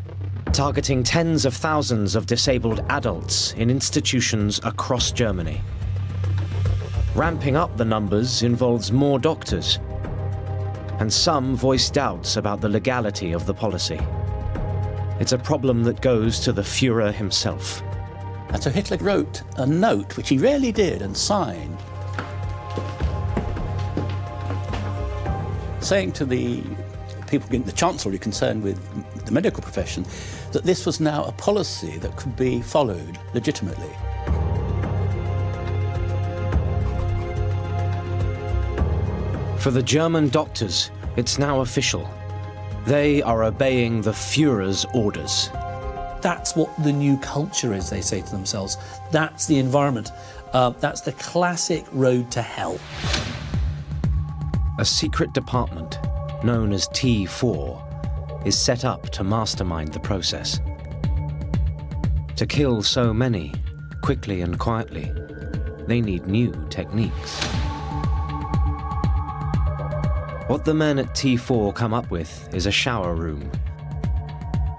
targeting tens of thousands of disabled adults in institutions across Germany. Ramping up the numbers involves more doctors, and some voice doubts about the legality of the policy. It's a problem that goes to the Führer himself. And so Hitler wrote a note, which he rarely did, and signed, saying to the people, the Chancellery concerned with the medical profession, that this was now a policy that could be followed legitimately. For the German doctors, it's now official. They are obeying the Führer's orders. That's what the new culture is, they say to themselves. That's the environment. That's the classic road to hell. A secret department, known as T4, is set up to mastermind the process. To kill so many, quickly and quietly, they need new techniques. What the men at T4 come up with is a shower room.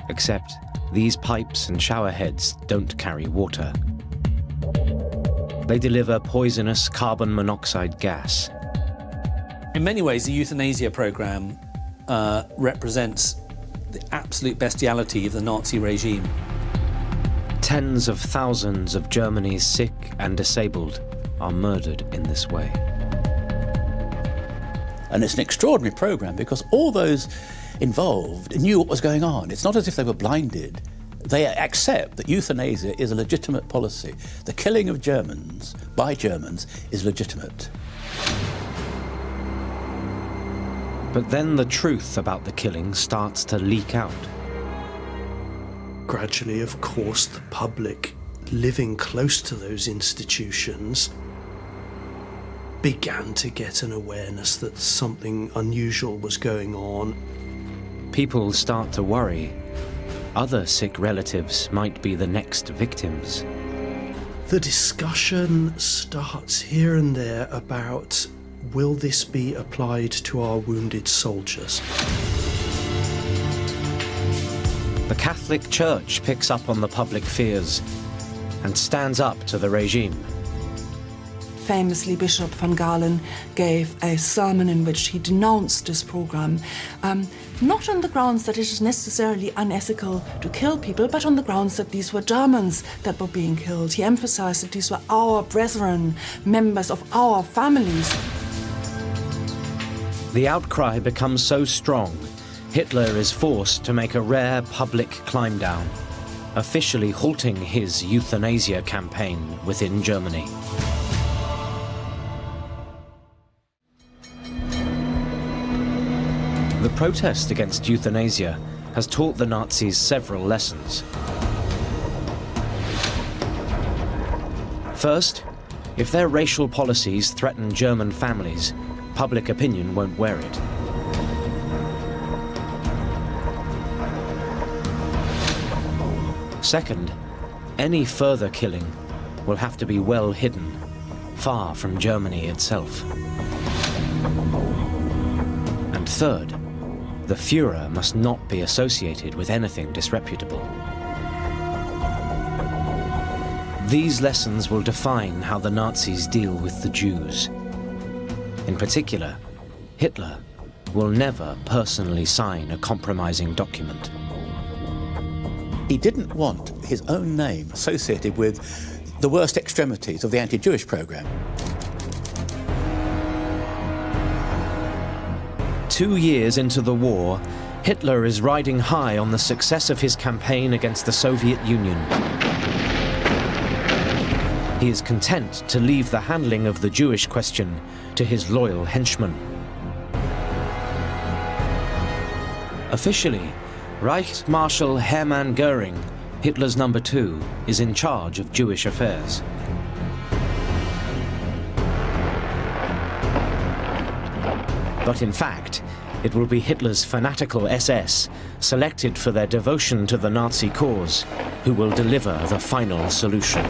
Except these pipes and shower heads don't carry water. They deliver poisonous carbon monoxide gas. In many ways, the euthanasia program represents the absolute bestiality of the Nazi regime. Tens of thousands of Germany's sick and disabled are murdered in this way. And it's an extraordinary program because all those involved knew what was going on. It's not as if they were blinded. They accept that euthanasia is a legitimate policy. The killing of Germans by Germans is legitimate. But then the truth about the killing starts to leak out. Gradually, of course, the public living close to those institutions began to get an awareness that something unusual was going on. People start to worry. Other sick relatives might be the next victims. The discussion starts here and there about, will this be applied to our wounded soldiers? The Catholic Church picks up on the public fears and stands up to the regime. Famously, Bishop van Galen gave a sermon in which he denounced this program, not on the grounds that it is necessarily unethical to kill people, but on the grounds that these were Germans that were being killed. He emphasized that these were our brethren, members of our families. The outcry becomes so strong, Hitler is forced to make a rare public climb down, officially halting his euthanasia campaign within Germany. The protest against euthanasia has taught the Nazis several lessons. First, if their racial policies threaten German families, public opinion won't wear it. Second, any further killing will have to be well hidden, far from Germany itself. And third, the Führer must not be associated with anything disreputable. These lessons will define how the Nazis deal with the Jews. In particular, Hitler will never personally sign a compromising document. He didn't want his own name associated with the worst extremities of the anti-Jewish program. 2 years into the war, Hitler is riding high on the success of his campaign against the Soviet Union. He is content to leave the handling of the Jewish question to his loyal henchmen. Officially, Reichsmarschall Hermann Göring, Hitler's number 2, is in charge of Jewish affairs. But in fact, it will be Hitler's fanatical SS, selected for their devotion to the Nazi cause, who will deliver the final solution.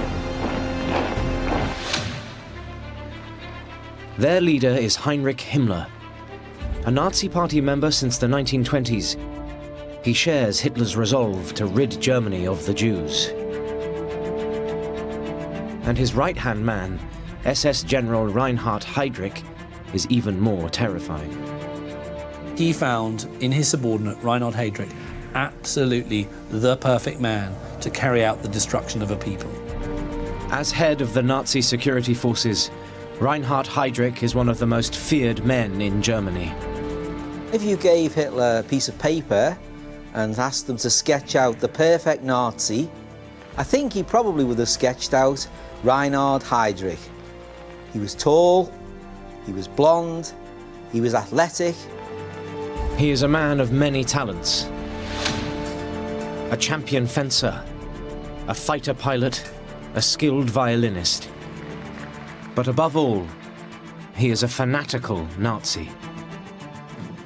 Their leader is Heinrich Himmler, a Nazi Party member since the 1920s. He shares Hitler's resolve to rid Germany of the Jews. And his right-hand man, SS General Reinhard Heydrich, is even more terrifying. He found in his subordinate, Reinhard Heydrich, absolutely the perfect man to carry out the destruction of a people. As head of the Nazi security forces, Reinhard Heydrich is one of the most feared men in Germany. If you gave Hitler a piece of paper and asked them to sketch out the perfect Nazi, I think he probably would have sketched out Reinhard Heydrich. He was tall, he was blonde, he was athletic. He is a man of many talents. A champion fencer, a fighter pilot, a skilled violinist. But above all, he is a fanatical Nazi.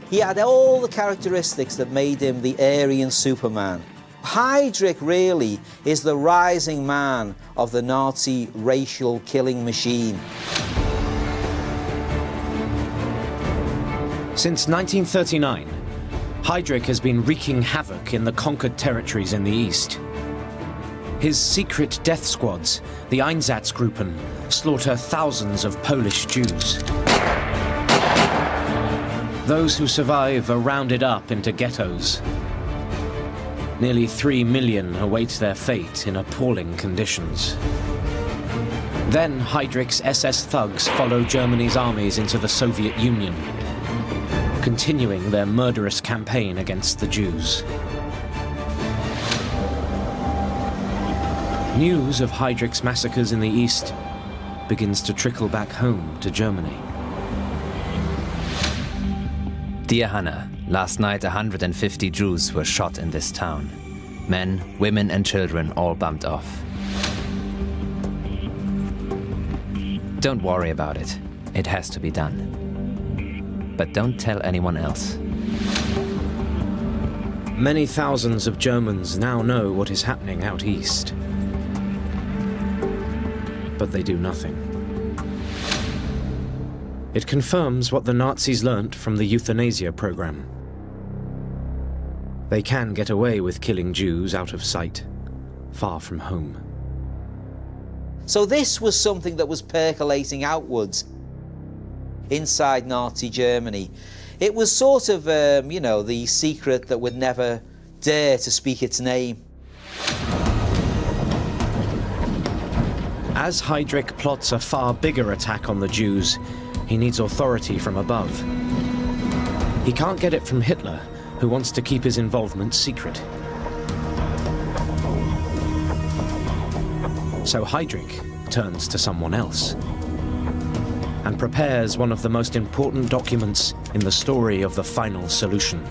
He had all the characteristics that made him the Aryan Superman. Heydrich really is the rising man of the Nazi racial killing machine. Since 1939, Heydrich has been wreaking havoc in the conquered territories in the east. His secret death squads, the Einsatzgruppen, slaughter thousands of Polish Jews. Those who survive are rounded up into ghettos. Nearly 3 million await their fate in appalling conditions. Then Heydrich's SS thugs follow Germany's armies into the Soviet Union, continuing their murderous campaign against the Jews. News of Heydrich's massacres in the East begins to trickle back home to Germany. Dear Hannah, last night 150 Jews were shot in this town. Men, women and children all bumped off. Don't worry about it. It has to be done. But don't tell anyone else. Many thousands of Germans now know what is happening out east. But they do nothing. It confirms what the Nazis learnt from the euthanasia program. They can get away with killing Jews out of sight, far from home. So this was something that was percolating outwards inside Nazi Germany. It was sort of, the secret that would never dare to speak its name. As Heydrich plots a far bigger attack on the Jews, he needs authority from above. He can't get it from Hitler, who wants to keep his involvement secret. So Heydrich turns to someone else and prepares one of the most important documents in the story of the final solution.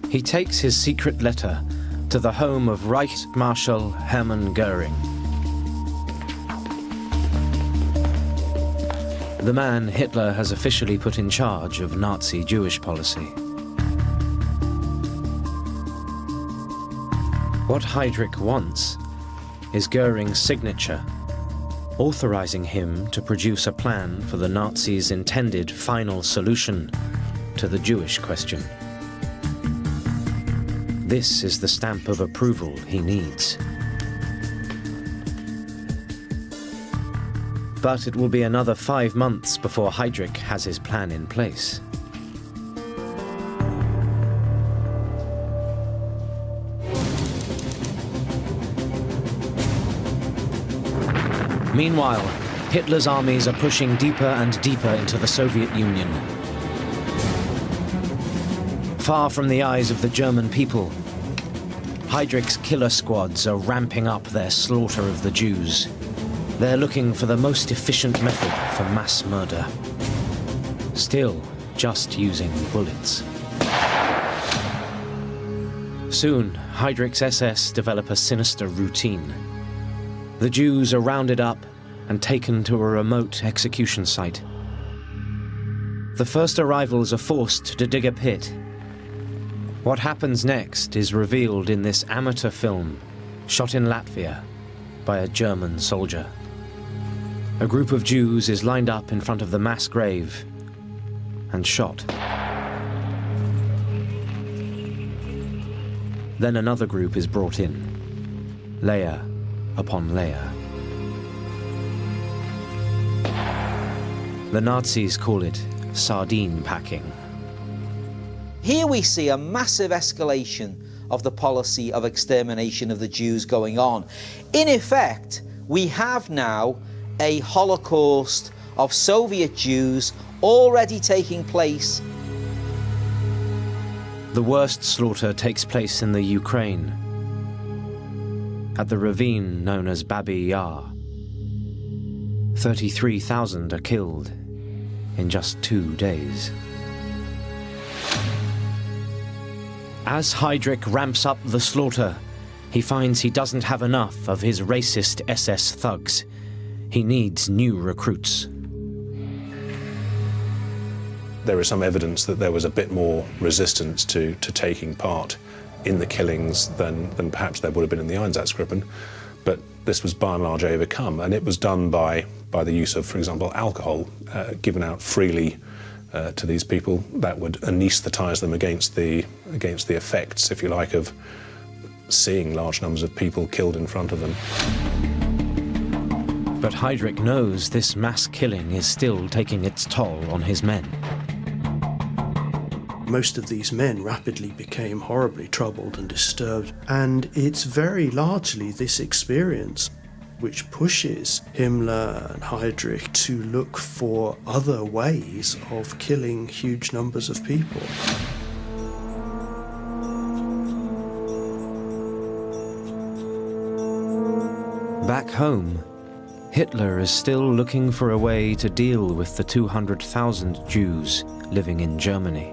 He takes his secret letter to the home of Reichsmarschall Hermann Göring. The man Hitler has officially put in charge of Nazi Jewish policy. What Heydrich wants is Göring's signature, authorizing him to produce a plan for the Nazis' intended final solution to the Jewish question. This is the stamp of approval he needs. But it will be another 5 months before Heydrich has his plan in place. Meanwhile, Hitler's armies are pushing deeper and deeper into the Soviet Union. Far from the eyes of the German people, Heydrich's killer squads are ramping up their slaughter of the Jews. They're looking for the most efficient method for mass murder. Still, just using bullets. Soon, Heydrich's SS develop a sinister routine. The Jews are rounded up and taken to a remote execution site. The first arrivals are forced to dig a pit. What happens next is revealed in this amateur film, shot in Latvia by a German soldier. A group of Jews is lined up in front of the mass grave and shot. Then another group is brought in, layer upon layer. The Nazis call it sardine packing. Here we see a massive escalation of the policy of extermination of the Jews going on. In effect, we have now a Holocaust of Soviet Jews already taking place. The worst slaughter takes place in the Ukraine, at the ravine known as Babi Yar. 33,000 are killed in just 2 days. As Heydrich ramps up the slaughter, he finds he doesn't have enough of his racist SS thugs. He needs new recruits. There is some evidence that there was a bit more resistance to taking part in the killings than perhaps there would have been in the Einsatzgruppen, but this was by and large overcome, and it was done by the use of, for example, alcohol given out freely to these people that would anaesthetise them against the effects, if you like, of seeing large numbers of people killed in front of them. But Heydrich knows this mass killing is still taking its toll on his men. Most of these men rapidly became horribly troubled and disturbed, and it's very largely this experience which pushes Himmler and Heydrich to look for other ways of killing huge numbers of people. Back home, Hitler is still looking for a way to deal with the 200,000 Jews living in Germany.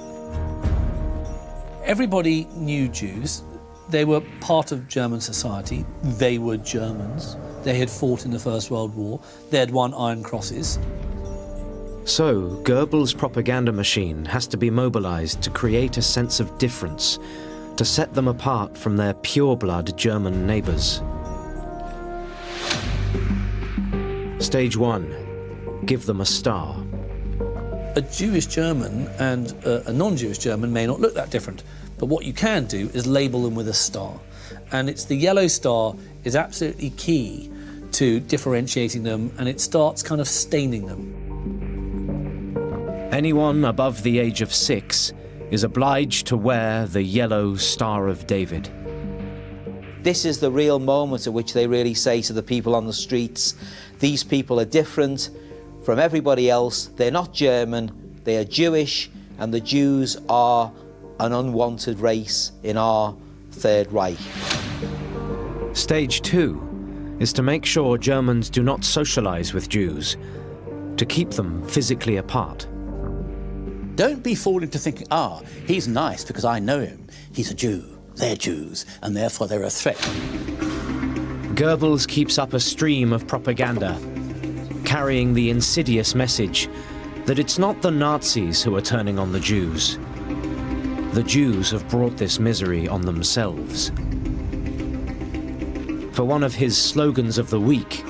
Everybody knew Jews. They were part of German society. They were Germans. They had fought in the First World War. They had won Iron Crosses. So, Goebbels' propaganda machine has to be mobilized to create a sense of difference, to set them apart from their pure-blood German neighbors. Stage 1. Give them a star. A Jewish German and a non-Jewish German may not look that different, but what you can do is label them with a star. And it's the yellow star is absolutely key to differentiating them, and it starts kind of staining them. Anyone above the age of 6 is obliged to wear the yellow Star of David. This is the real moment at which they really say to the people on the streets, these people are different from everybody else. They're not German, they are Jewish, and the Jews are an unwanted race in our Third Reich. Stage 2 is to make sure Germans do not socialize with Jews, to keep them physically apart. Don't be fooled into thinking, he's nice because I know him. He's a Jew. They're Jews, and therefore they're a threat. Goebbels keeps up a stream of propaganda, carrying the insidious message that it's not the Nazis who are turning on the Jews. The Jews have brought this misery on themselves. For one of his slogans of the week,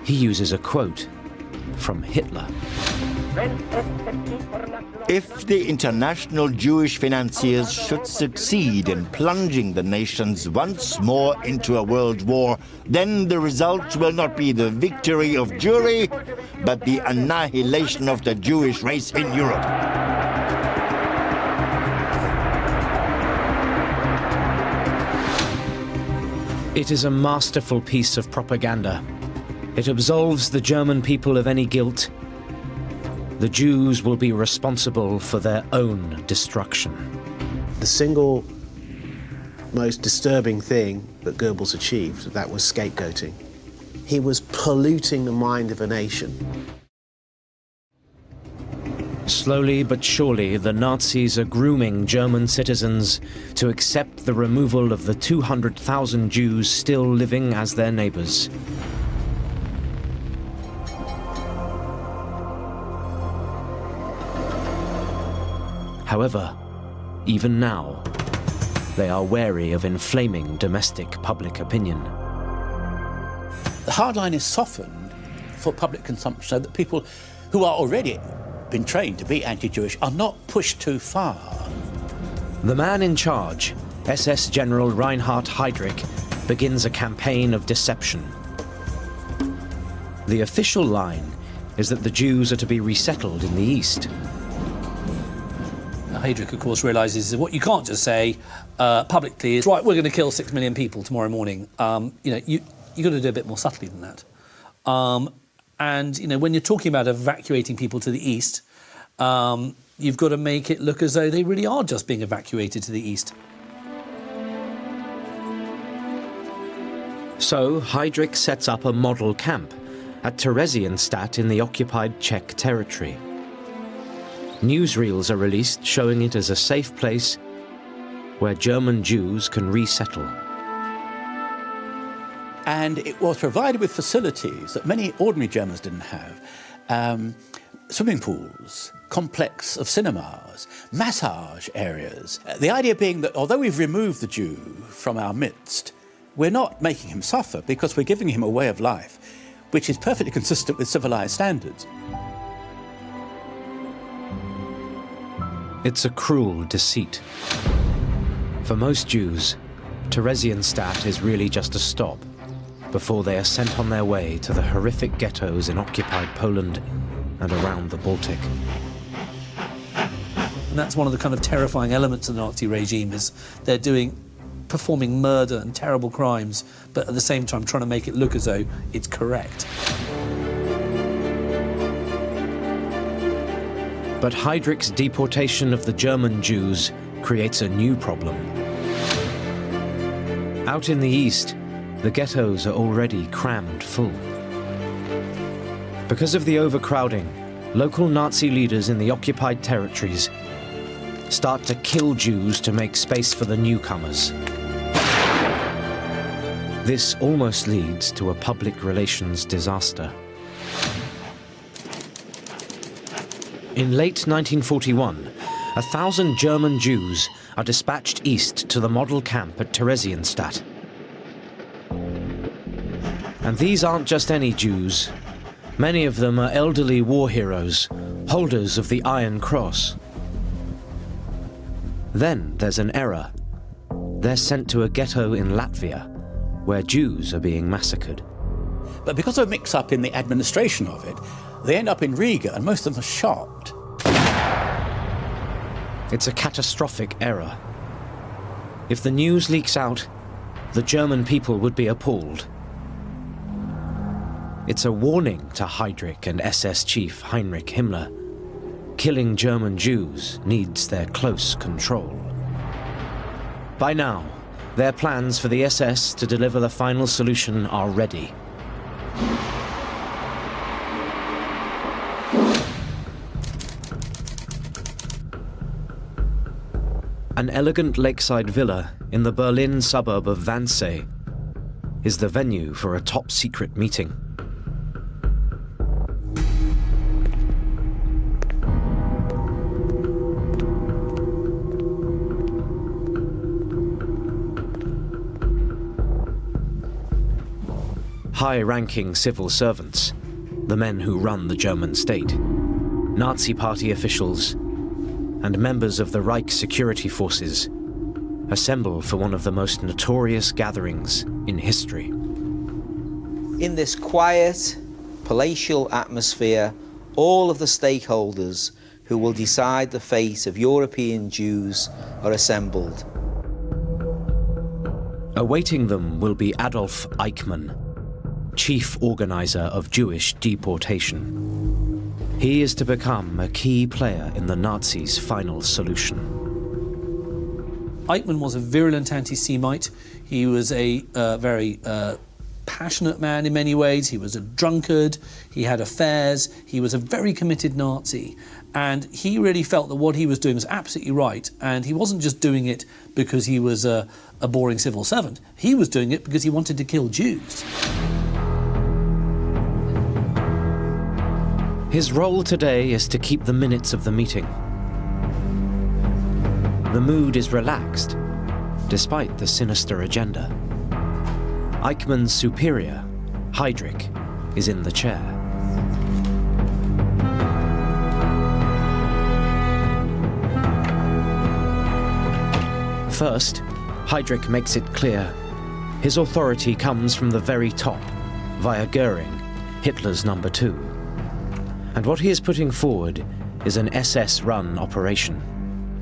he uses a quote from Hitler. If the international Jewish financiers should succeed in plunging the nations once more into a world war, then the result will not be the victory of Jewry, but the annihilation of the Jewish race in Europe. It is a masterful piece of propaganda. It absolves the German people of any guilt. The Jews will be responsible for their own destruction. The single most disturbing thing that Goebbels achieved, that was scapegoating. He was polluting the mind of a nation. Slowly but surely, the Nazis are grooming German citizens to accept the removal of the 200,000 Jews still living as their neighbors. However, even now, they are wary of inflaming domestic public opinion. The hard line is softened for public consumption so that people who are already been trained to be anti-Jewish are not pushed too far. The man in charge, SS General Reinhard Heydrich, begins a campaign of deception. The official line is that the Jews are to be resettled in the East. Heydrich, of course, realises that what you can't just say publicly is, right, we're going to kill 6 million people tomorrow morning. You've got to do a bit more subtly than that. And, when you're talking about evacuating people to the east, you've got to make it look as though they really are just being evacuated to the east. So, Heydrich sets up a model camp at Theresienstadt in the occupied Czech territory. Newsreels are released showing it as a safe place where German Jews can resettle. And it was provided with facilities that many ordinary Germans didn't have. Swimming pools, complex of cinemas, massage areas. The idea being that although we've removed the Jew from our midst, we're not making him suffer because we're giving him a way of life which is perfectly consistent with civilized standards. It's a cruel deceit. For most Jews, Theresienstadt is really just a stop before they are sent on their way to the horrific ghettos in occupied Poland and around the Baltic. And that's one of the kind of terrifying elements of the Nazi regime, is they're performing murder and terrible crimes, but at the same time trying to make it look as though it's correct. But Heydrich's deportation of the German Jews creates a new problem. Out in the east, the ghettos are already crammed full. Because of the overcrowding, local Nazi leaders in the occupied territories start to kill Jews to make space for the newcomers. This almost leads to a public relations disaster. In late 1941, 1,000 German Jews are dispatched east to the model camp at Theresienstadt. And these aren't just any Jews. Many of them are elderly war heroes, holders of the Iron Cross. Then there's an error. They're sent to a ghetto in Latvia, where Jews are being massacred. But because of a mix-up in the administration of it, they end up in Riga, and most of them are shot. It's a catastrophic error. If the news leaks out, the German people would be appalled. It's a warning to Heydrich and SS chief Heinrich Himmler. Killing German Jews needs their close control. By now, their plans for the SS to deliver the final solution are ready. An elegant lakeside villa in the Berlin suburb of Wannsee is the venue for a top-secret meeting. High-ranking civil servants, the men who run the German state, Nazi party officials, and members of the Reich security forces assemble for one of the most notorious gatherings in history. In this quiet, palatial atmosphere, all of the stakeholders who will decide the fate of European Jews are assembled. Awaiting them will be Adolf Eichmann, chief organizer of Jewish deportation. He is to become a key player in the Nazis' final solution. Eichmann was a virulent anti-Semite. He was a very passionate man in many ways. He was a drunkard, he had affairs, he was a very committed Nazi, and he really felt that what he was doing was absolutely right, and he wasn't just doing it because he was a boring civil servant. He was doing it because he wanted to kill Jews. His role today is to keep the minutes of the meeting. The mood is relaxed, despite the sinister agenda. Eichmann's superior, Heydrich, is in the chair. First, Heydrich makes it clear his authority comes from the very top, via Goering, Hitler's number 2. And what he is putting forward is an SS-run operation.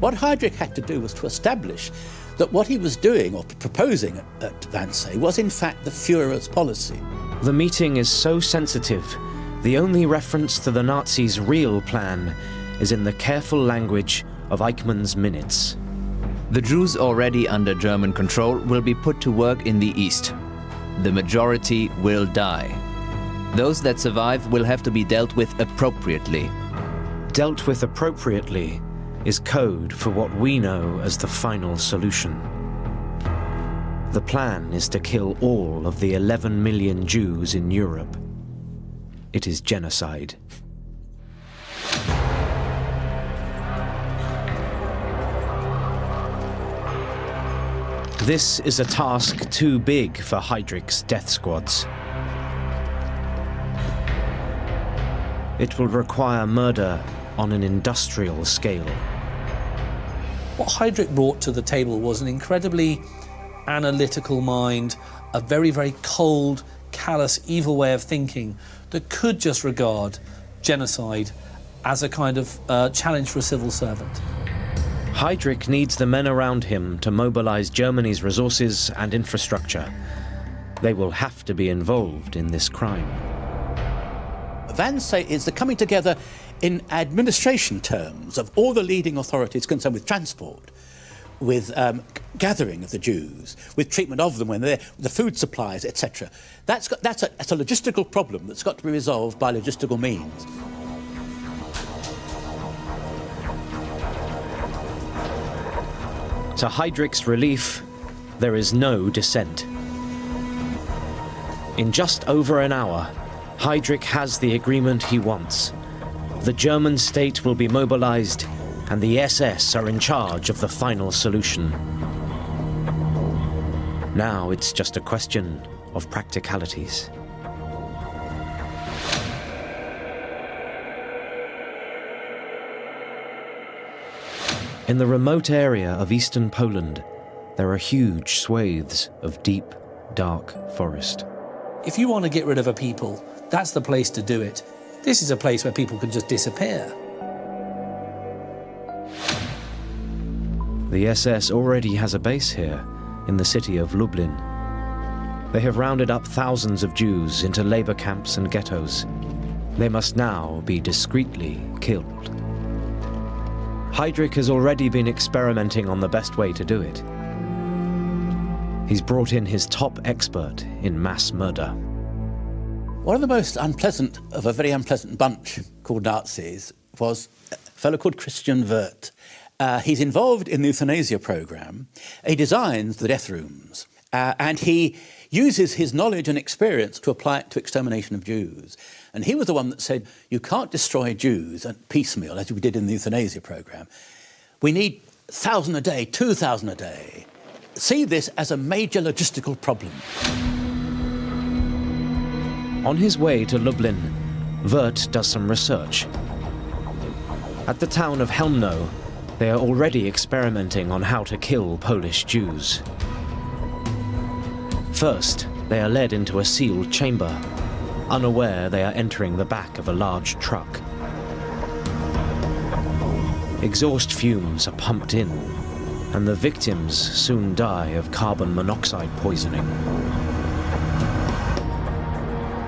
What Heydrich had to do was to establish that what he was doing, or proposing at Wannsee, was in fact the Führer's policy. The meeting is so sensitive, the only reference to the Nazis' real plan is in the careful language of Eichmann's minutes. The Jews already under German control will be put to work in the east. The majority will die. Those that survive will have to be dealt with appropriately. Dealt with appropriately is code for what we know as the final solution. The plan is to kill all of the 11 million Jews in Europe. It is genocide. This is a task too big for Heydrich's death squads. It will require murder on an industrial scale. What Heydrich brought to the table was an incredibly analytical mind, a very, very cold, callous, evil way of thinking that could just regard genocide as a kind of challenge for a civil servant. Heydrich needs the men around him to mobilize Germany's resources and infrastructure. They will have to be involved in this crime. Wannsee is the coming together in administration terms of all the leading authorities concerned with transport, with gathering of the Jews, with treatment of them when they're there, the food supplies, etc. That's a logistical problem that's got to be resolved by logistical means. To Heydrich's relief, there is no dissent. In just over an hour, Heydrich has the agreement he wants. The German state will be mobilized, and the SS are in charge of the final solution. Now it's just a question of practicalities. In the remote area of eastern Poland, there are huge swathes of deep, dark forest. If you want to get rid of a people, that's the place to do it. This is a place where people can just disappear. The SS already has a base here, in the city of Lublin. They have rounded up thousands of Jews into labor camps and ghettos. They must now be discreetly killed. Heydrich has already been experimenting on the best way to do it. He's brought in his top expert in mass murder. One of the most unpleasant of a very unpleasant bunch called Nazis was a fellow called Christian Wirth. He's involved in the euthanasia program. He designs the death rooms, and he uses his knowledge and experience to apply it to extermination of Jews. And he was the one that said, you can't destroy Jews piecemeal, as we did in the euthanasia program. We need 1,000 a day, 2,000 a day. See this as a major logistical problem. On his way to Lublin, Wirth does some research. At the town of Helmno, they are already experimenting on how to kill Polish Jews. First, they are led into a sealed chamber, unaware they are entering the back of a large truck. Exhaust fumes are pumped in, and the victims soon die of carbon monoxide poisoning.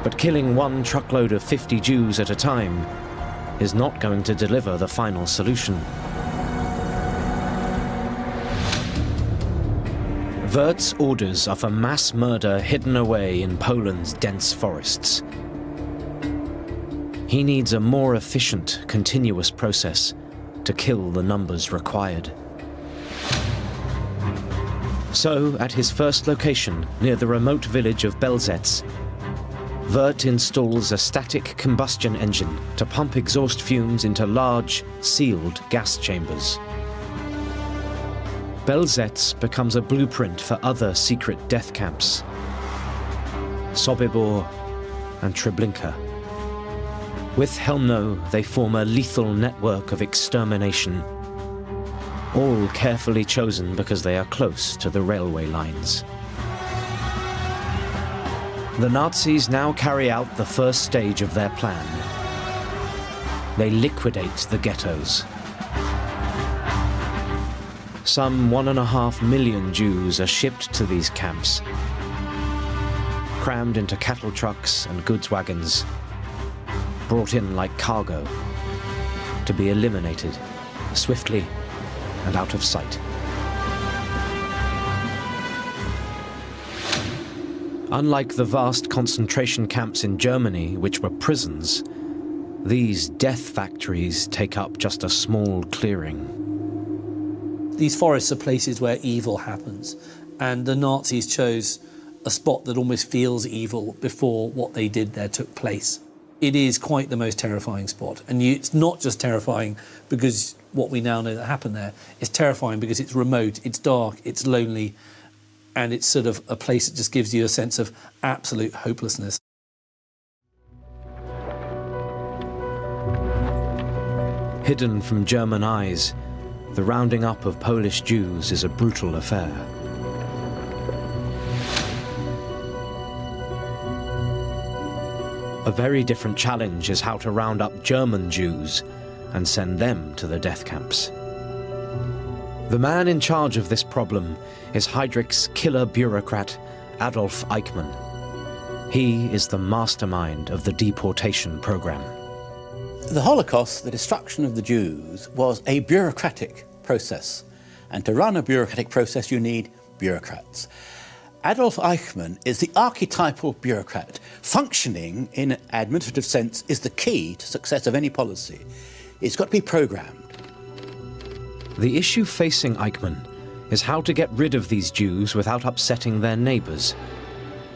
But killing one truckload of 50 Jews at a time is not going to deliver the final solution. Wirth's orders are for mass murder hidden away in Poland's dense forests. He needs a more efficient, continuous process to kill the numbers required. So, at his first location, near the remote village of Belzec, Wirth installs a static combustion engine to pump exhaust fumes into large, sealed gas chambers. Belzec becomes a blueprint for other secret death camps, Sobibor and Treblinka. With Helmno, they form a lethal network of extermination, all carefully chosen because they are close to the railway lines. The Nazis now carry out the first stage of their plan. They liquidate the ghettos. Some 1.5 million Jews are shipped to these camps, crammed into cattle trucks and goods wagons, brought in like cargo, to be eliminated swiftly and out of sight. Unlike the vast concentration camps in Germany, which were prisons, these death factories take up just a small clearing. These forests are places where evil happens, and the Nazis chose a spot that almost feels evil before what they did there took place. It is quite the most terrifying spot, and it's not just terrifying because what we now know that happened there. It's terrifying because it's remote, it's dark, it's lonely, and it's sort of a place that just gives you a sense of absolute hopelessness. Hidden from German eyes, the rounding up of Polish Jews is a brutal affair. A very different challenge is how to round up German Jews and send them to the death camps. The man in charge of this problem is Heydrich's killer bureaucrat, Adolf Eichmann. He is the mastermind of the deportation program. The Holocaust, the destruction of the Jews, was a bureaucratic process. And to run a bureaucratic process, you need bureaucrats. Adolf Eichmann is the archetypal bureaucrat. Functioning in an administrative sense is the key to success of any policy. It's got to be programmed. The issue facing Eichmann is how to get rid of these Jews without upsetting their neighbors,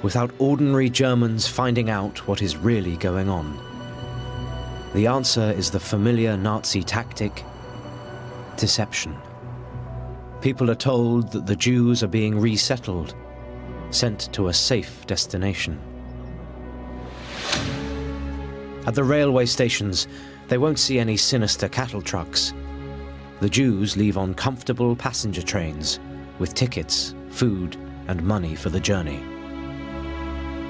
without ordinary Germans finding out what is really going on. The answer is the familiar Nazi tactic: deception. People are told that the Jews are being resettled, sent to a safe destination. At the railway stations, they won't see any sinister cattle trucks. The Jews leave on comfortable passenger trains with tickets, food, and money for the journey.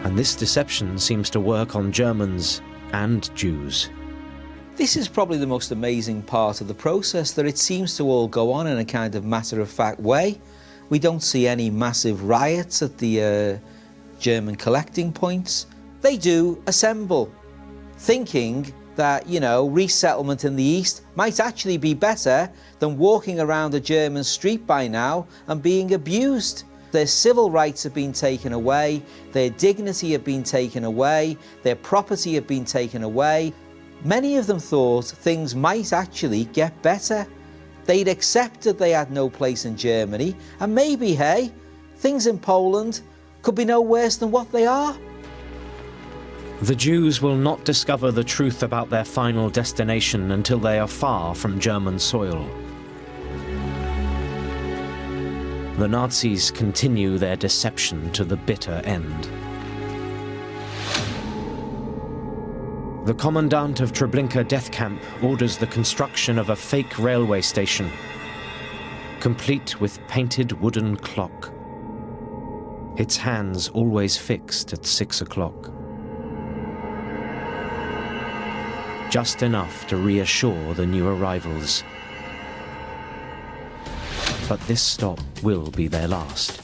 And this deception seems to work on Germans and Jews. This is probably the most amazing part of the process, that it seems to all go on in a kind of matter-of-fact way. We don't see any massive riots at the German collecting points. They do assemble, thinking that, you know, resettlement in the East might actually be better than walking around a German street by now and being abused. Their civil rights have been taken away, their dignity have been taken away, their property have been taken away. Many of them thought things might actually get better. They'd accepted they had no place in Germany, and maybe, hey, things in Poland could be no worse than what they are. The Jews will not discover the truth about their final destination until they are far from German soil. The Nazis continue their deception to the bitter end. The commandant of Treblinka death camp orders the construction of a fake railway station, complete with painted wooden clock. Its hands always fixed at 6 o'clock. Just enough to reassure the new arrivals. But this stop will be their last.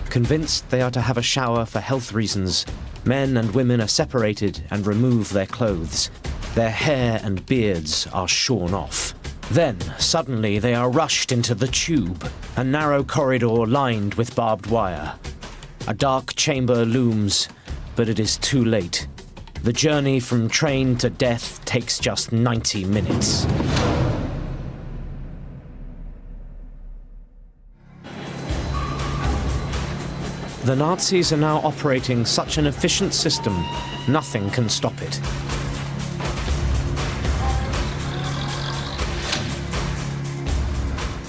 Convinced they are to have a shower for health reasons, men and women are separated and remove their clothes. Their hair and beards are shorn off. Then, suddenly, they are rushed into the tube, a narrow corridor lined with barbed wire. A dark chamber looms, but it is too late. The journey from train to death takes just 90 minutes. The Nazis are now operating such an efficient system, nothing can stop it.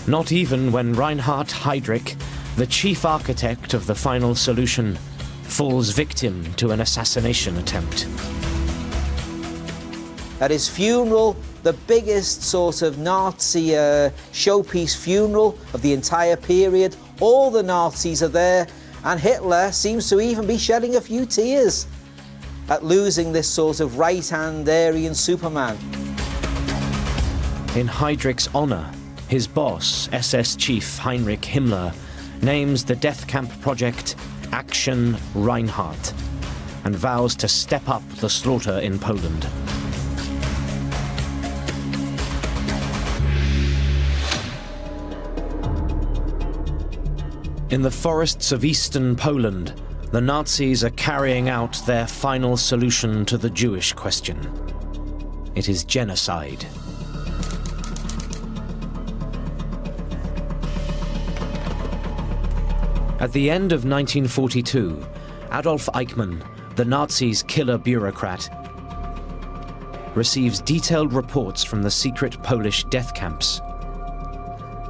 Not even when Reinhard Heydrich, the chief architect of the final solution, falls victim to an assassination attempt. At his funeral, the biggest sort of Nazi showpiece funeral of the entire period, all the Nazis are there, and Hitler seems to even be shedding a few tears at losing this sort of right-hand Aryan Superman. In Heydrich's honor, his boss, SS Chief Heinrich Himmler, names the death camp project Action Reinhardt and vows to step up the slaughter in Poland. In the forests of eastern Poland, the Nazis are carrying out their final solution to the Jewish question. It is genocide. At the end of 1942, Adolf Eichmann, the Nazis' killer bureaucrat, receives detailed reports from the secret Polish death camps.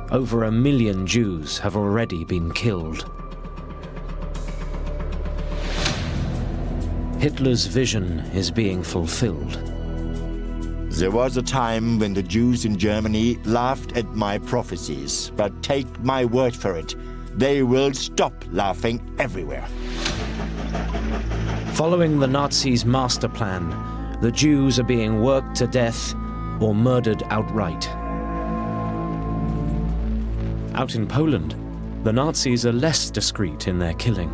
Over 1 million Jews have already been killed. Hitler's vision is being fulfilled. There was a time when the Jews in Germany laughed at my prophecies, but take my word for it, they will stop laughing everywhere. Following the Nazis' master plan, the Jews are being worked to death or murdered outright. Out in Poland, the Nazis are less discreet in their killing.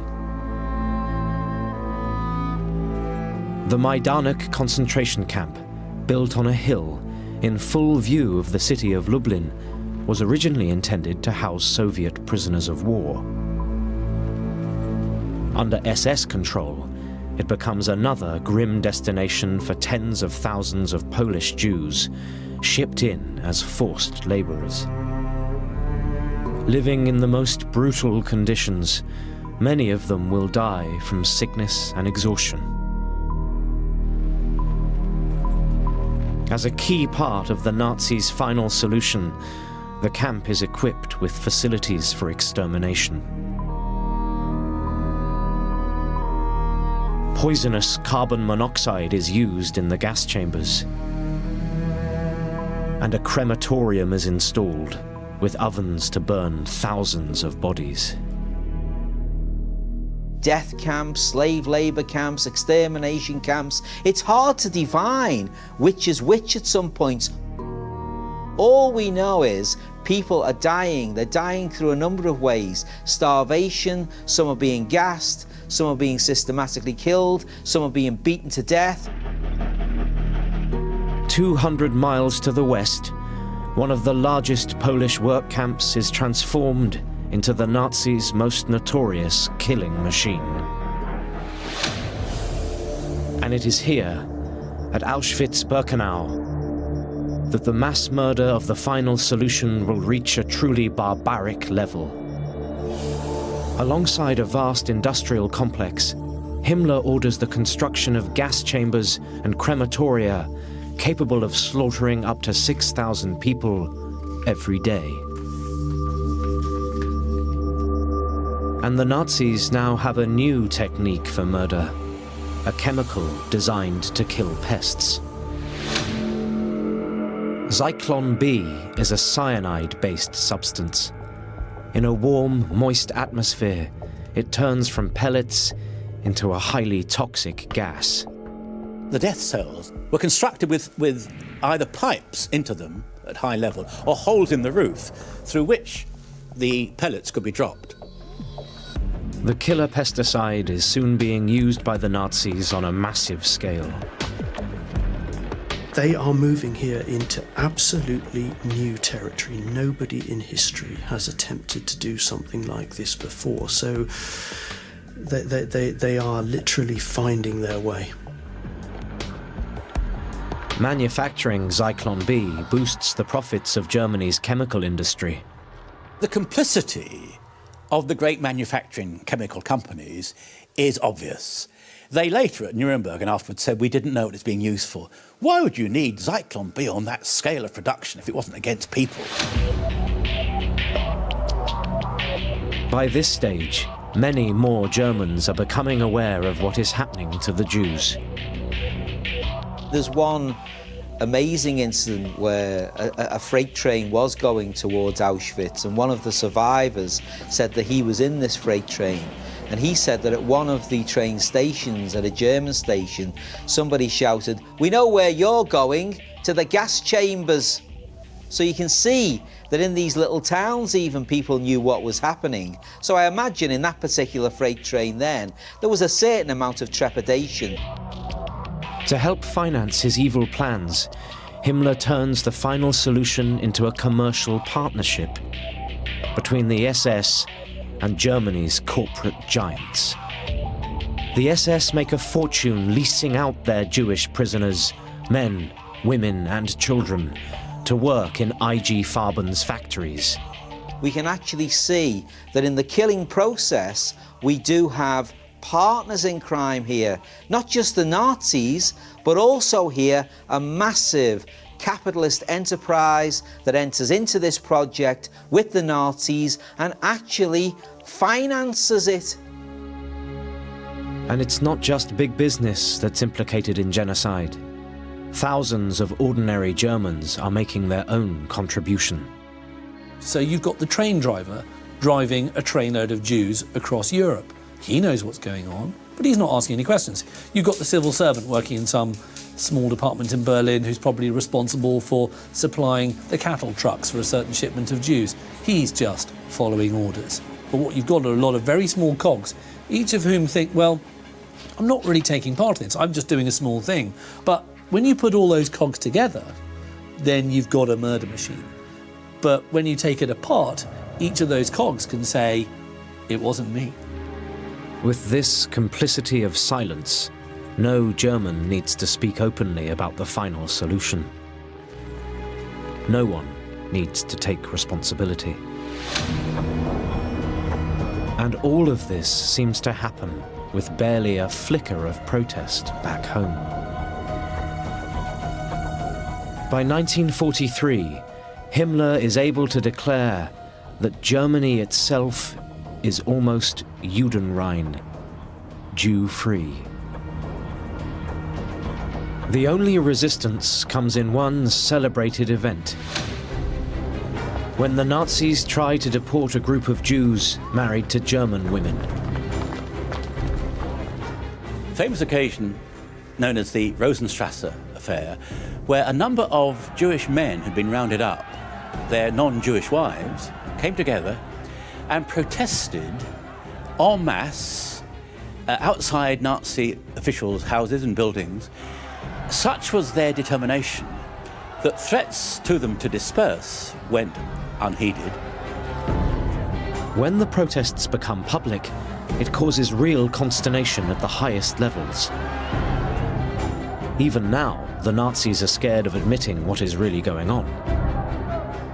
The Majdanek concentration camp, built on a hill in full view of the city of Lublin, was originally intended to house Soviet prisoners of war. Under SS control, it becomes another grim destination for tens of thousands of Polish Jews, shipped in as forced laborers. Living in the most brutal conditions, many of them will die from sickness and exhaustion. As a key part of the Nazis' final solution, the camp is equipped with facilities for extermination. Poisonous carbon monoxide is used in the gas chambers, and a crematorium is installed, with ovens to burn thousands of bodies. Death camps, slave labor camps, extermination camps. It's hard to divine which is which at some points. All we know is people are dying. They're dying through a number of ways. Starvation, some are being gassed, some are being systematically killed, some are being beaten to death. 200 miles to the west, one of the largest Polish work camps is transformed into the Nazis' most notorious killing machine. And it is here, at Auschwitz-Birkenau, that the mass murder of the final solution will reach a truly barbaric level. Alongside a vast industrial complex, Himmler orders the construction of gas chambers and crematoria capable of slaughtering up to 6,000 people every day. And the Nazis now have a new technique for murder, a chemical designed to kill pests. Zyklon B is a cyanide-based substance. In a warm, moist atmosphere, it turns from pellets into a highly toxic gas. The death cells were constructed with either pipes into them at high level or holes in the roof through which the pellets could be dropped. The killer pesticide is soon being used by the Nazis on a massive scale. They are moving here into absolutely new territory. Nobody in history has attempted to do something like this before. So they are literally finding their way. Manufacturing Zyklon B boosts the profits of Germany's chemical industry. The complicity of the great manufacturing chemical companies is obvious. They later at Nuremberg and afterwards said, we didn't know what it's being used for. Why would you need Zyklon B on that scale of production if it wasn't against people? By this stage, many more Germans are becoming aware of what is happening to the Jews. There's one amazing incident where a freight train was going towards Auschwitz, and one of the survivors said that he was in this freight train. And he said that at one of the train stations, at a German station, somebody shouted, "We know where you're going, to the gas chambers." So you can see that in these little towns even people knew what was happening. So I imagine in that particular freight train then, there was a certain amount of trepidation. To help finance his evil plans, Himmler turns the final solution into a commercial partnership between the SS and Germany's corporate giants. The SS make a fortune leasing out their Jewish prisoners, men, women and children, to work in IG Farben's factories. We can actually see that in the killing process, we do have partners in crime here. Not just the Nazis, but also here a massive capitalist enterprise that enters into this project with the Nazis and actually finances it. And it's not just big business that's implicated in genocide. Thousands of ordinary Germans are making their own contribution. So you've got the train driver driving a trainload of Jews across Europe. He knows what's going on, but he's not asking any questions. You've got the civil servant working in some small department in Berlin who's probably responsible for supplying the cattle trucks for a certain shipment of Jews. He's just following orders. But what you've got are a lot of very small cogs, each of whom think, well, I'm not really taking part in this, I'm just doing a small thing. But when you put all those cogs together, then you've got a murder machine. But when you take it apart, each of those cogs can say, it wasn't me. With this complicity of silence, no German needs to speak openly about the final solution. No one needs to take responsibility. And all of this seems to happen with barely a flicker of protest back home. By 1943, Himmler is able to declare that Germany itself is almost Judenrein, Jew-free. The only resistance comes in one celebrated event. When the Nazis try to deport a group of Jews married to German women. Famous occasion known as the Rosenstrasse affair, where a number of Jewish men had been rounded up. Their non-Jewish wives came together and protested en masse outside Nazi officials' houses and buildings. Such was their determination that threats to them to disperse went unheeded. When the protests become public, it causes real consternation at the highest levels. Even now, the Nazis are scared of admitting what is really going on.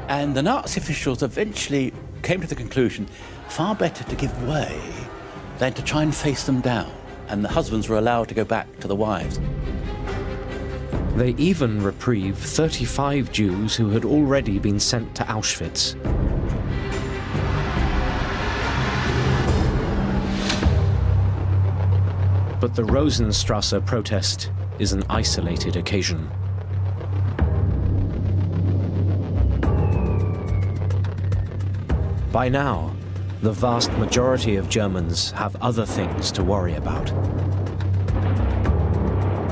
And the Nazi officials eventually came to the conclusion, far better to give way than to try and face them down. And the husbands were allowed to go back to the wives. They even reprieve 35 Jews who had already been sent to Auschwitz. But the Rosenstrasse protest is an isolated occasion. By now, the vast majority of Germans have other things to worry about.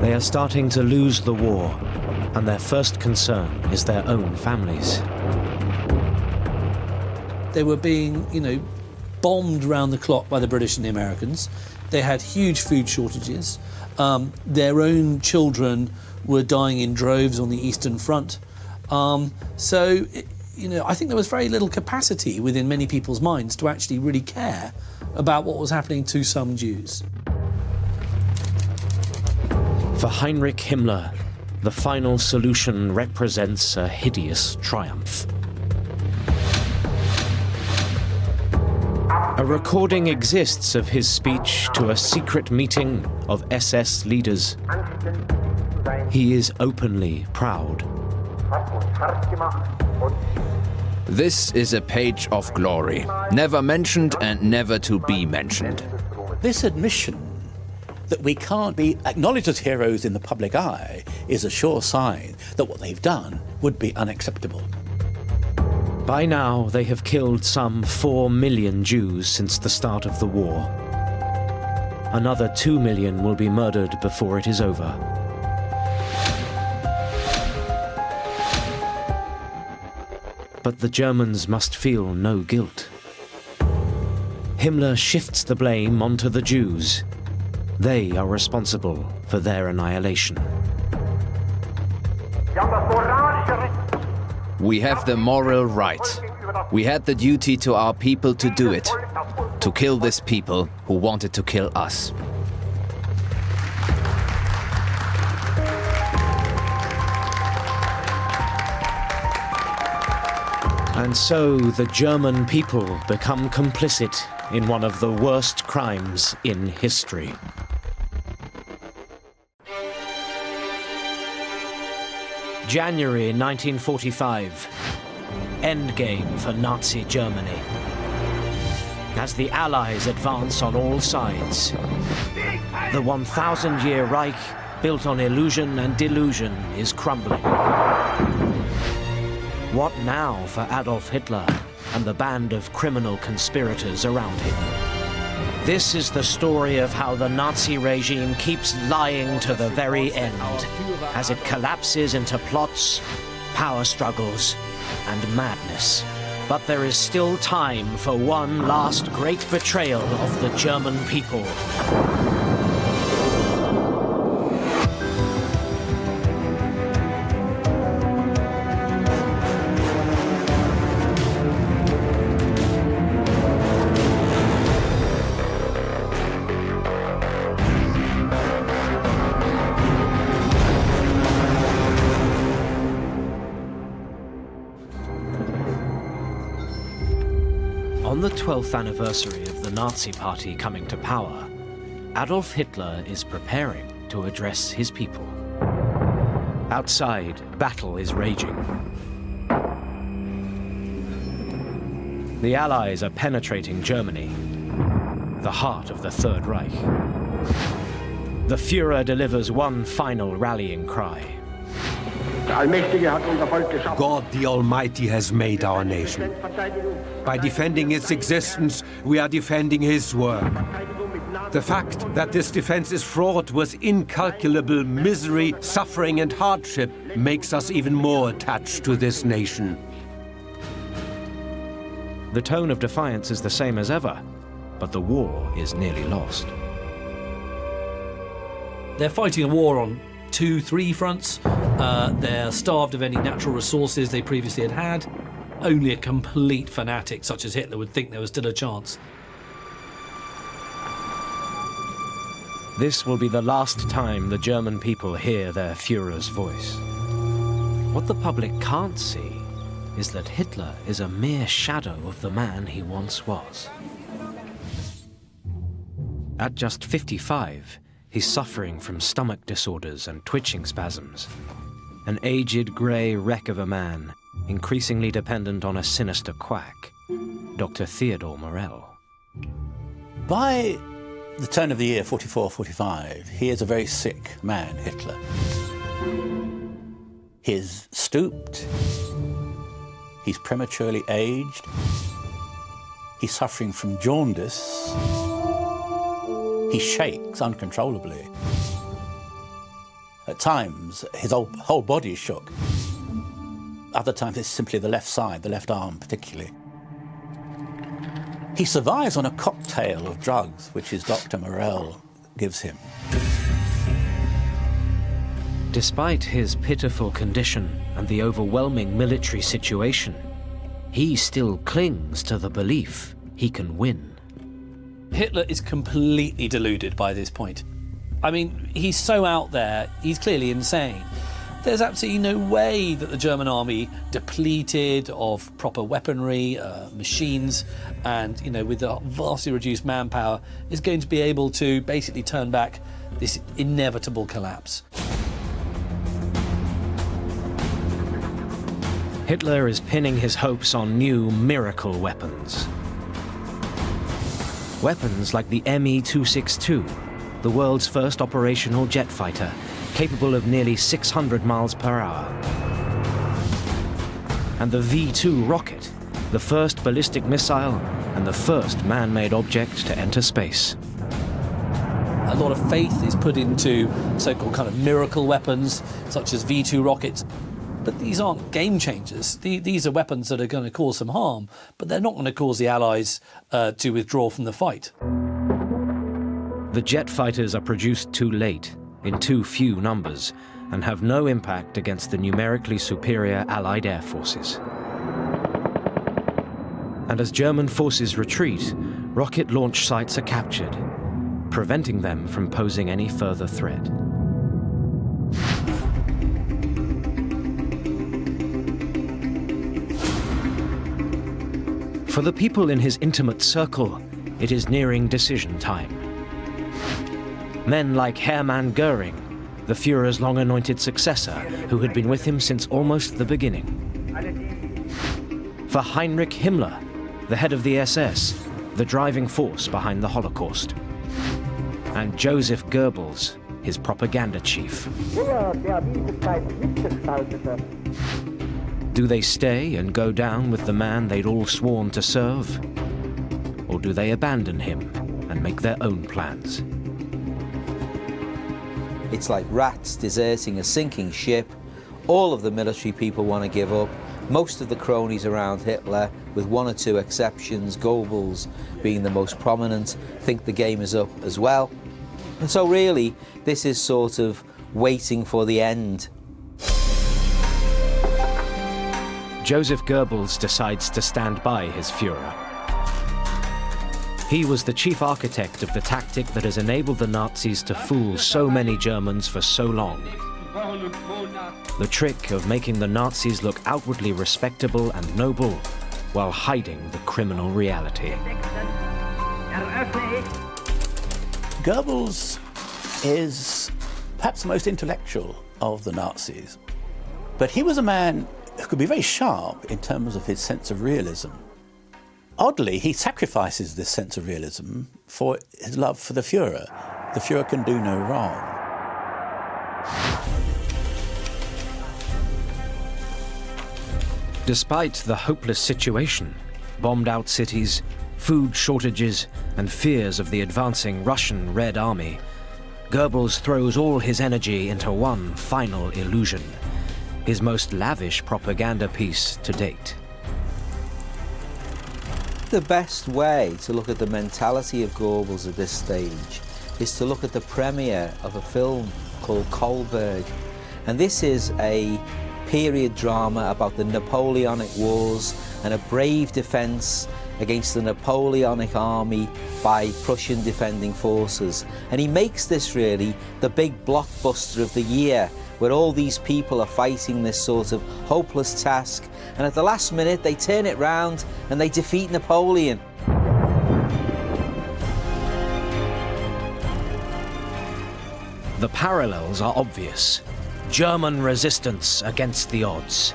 They are starting to lose the war, and their first concern is their own families. They were being, bombed round the clock by the British and the Americans. They had huge food shortages. Their own children were dying in droves on the Eastern Front. I think there was very little capacity within many people's minds to actually really care about what was happening to some Jews. For Heinrich Himmler, the final solution represents a hideous triumph. A recording exists of his speech to a secret meeting of SS leaders. He is openly proud. This is a page of glory, never mentioned and never to be mentioned. This admission that we can't be acknowledged as heroes in the public eye is a sure sign that what they've done would be unacceptable. By now, they have killed some 4 million Jews since the start of the war. Another 2 million will be murdered before it is over. But the Germans must feel no guilt. Himmler shifts the blame onto the Jews. They are responsible for their annihilation. We have the moral right. We had the duty to our people to do it, to kill this people who wanted to kill us. And so the German people become complicit in one of the worst crimes in history. January 1945. Endgame for Nazi Germany. As the Allies advance on all sides, the 1,000-year Reich, built on illusion and delusion, is crumbling. What now for Adolf Hitler and the band of criminal conspirators around him? This is the story of how the Nazi regime keeps lying to the very end, as it collapses into plots, power struggles, and madness. But there is still time for one last great betrayal of the German people. On the 12th anniversary of the Nazi Party coming to power, Adolf Hitler is preparing to address his people. Outside, battle is raging. The Allies are penetrating Germany, the heart of the Third Reich. The Führer delivers one final rallying cry. God the Almighty has made our nation. By defending its existence, we are defending His work. The fact that this defense is fraught with incalculable misery, suffering and hardship makes us even more attached to this nation. The tone of defiance is the same as ever, but the war is nearly lost. They're fighting a war on 2-3 fronts. They're starved of any natural resources they previously had. Only a complete fanatic such as Hitler would think there was still a chance. This will be the last time the German people hear their Führer's voice. What the public can't see is that Hitler is a mere shadow of the man he once was. At just 55, he's suffering from stomach disorders and twitching spasms. An aged grey wreck of a man, increasingly dependent on a sinister quack, Dr. Theodor Morell. By the turn of the year 44-45, he is a very sick man, Hitler. He's stooped, he's prematurely aged, he's suffering from jaundice, he shakes uncontrollably. At times, his whole body is shook. Other times, it's simply the left side, the left arm particularly. He survives on a cocktail of drugs, which his Dr. Morell gives him. Despite his pitiful condition and the overwhelming military situation, he still clings to the belief he can win. Hitler is completely deluded by this point. I mean, he's so out there, he's clearly insane. There's absolutely no way that the German army, depleted of proper weaponry, machines, and, with a vastly reduced manpower, is going to be able to basically turn back this inevitable collapse. Hitler is pinning his hopes on new miracle weapons. Weapons like the Me-262, the world's first operational jet fighter, capable of nearly 600 miles per hour. And the V-2 rocket, the first ballistic missile and the first man-made object to enter space. A lot of faith is put into so-called kind of miracle weapons, such as V-2 rockets. But these aren't game changers. These are weapons that are going to cause some harm, but they're not going to cause the Allies to withdraw from the fight. The jet fighters are produced too late, in too few numbers, and have no impact against the numerically superior Allied air forces. And as German forces retreat, rocket launch sites are captured, preventing them from posing any further threat. For the people in his intimate circle, it is nearing decision time. Men like Hermann Göring, the Führer's long-anointed successor, who had been with him since almost the beginning. For Heinrich Himmler, the head of the SS, the driving force behind the Holocaust. And Joseph Goebbels, his propaganda chief. Do they stay and go down with the man they'd all sworn to serve? Or do they abandon him and make their own plans? It's like rats deserting a sinking ship. All of the military people want to give up. Most of the cronies around Hitler, with one or two exceptions, Goebbels being the most prominent, think the game is up as well. And so really, this is sort of waiting for the end. Joseph Goebbels decides to stand by his Führer. He was the chief architect of the tactic that has enabled the Nazis to fool so many Germans for so long. The trick of making the Nazis look outwardly respectable and noble while hiding the criminal reality. Goebbels is perhaps the most intellectual of the Nazis, but he was a man who could be very sharp in terms of his sense of realism. Oddly, he sacrifices this sense of realism for his love for the Führer. The Führer can do no wrong. Despite the hopeless situation, bombed out cities, food shortages, and fears of the advancing Russian Red Army, Goebbels throws all his energy into one final illusion, his most lavish propaganda piece to date. The best way to look at the mentality of Goebbels at this stage is to look at the premiere of a film called Kolberg. And this is a period drama about the Napoleonic Wars and a brave defense against the Napoleonic army by Prussian defending forces. And he makes this really the big blockbuster of the year, where all these people are fighting this sort of hopeless task, and at the last minute they turn it round and they defeat Napoleon. The parallels are obvious. German resistance against the odds.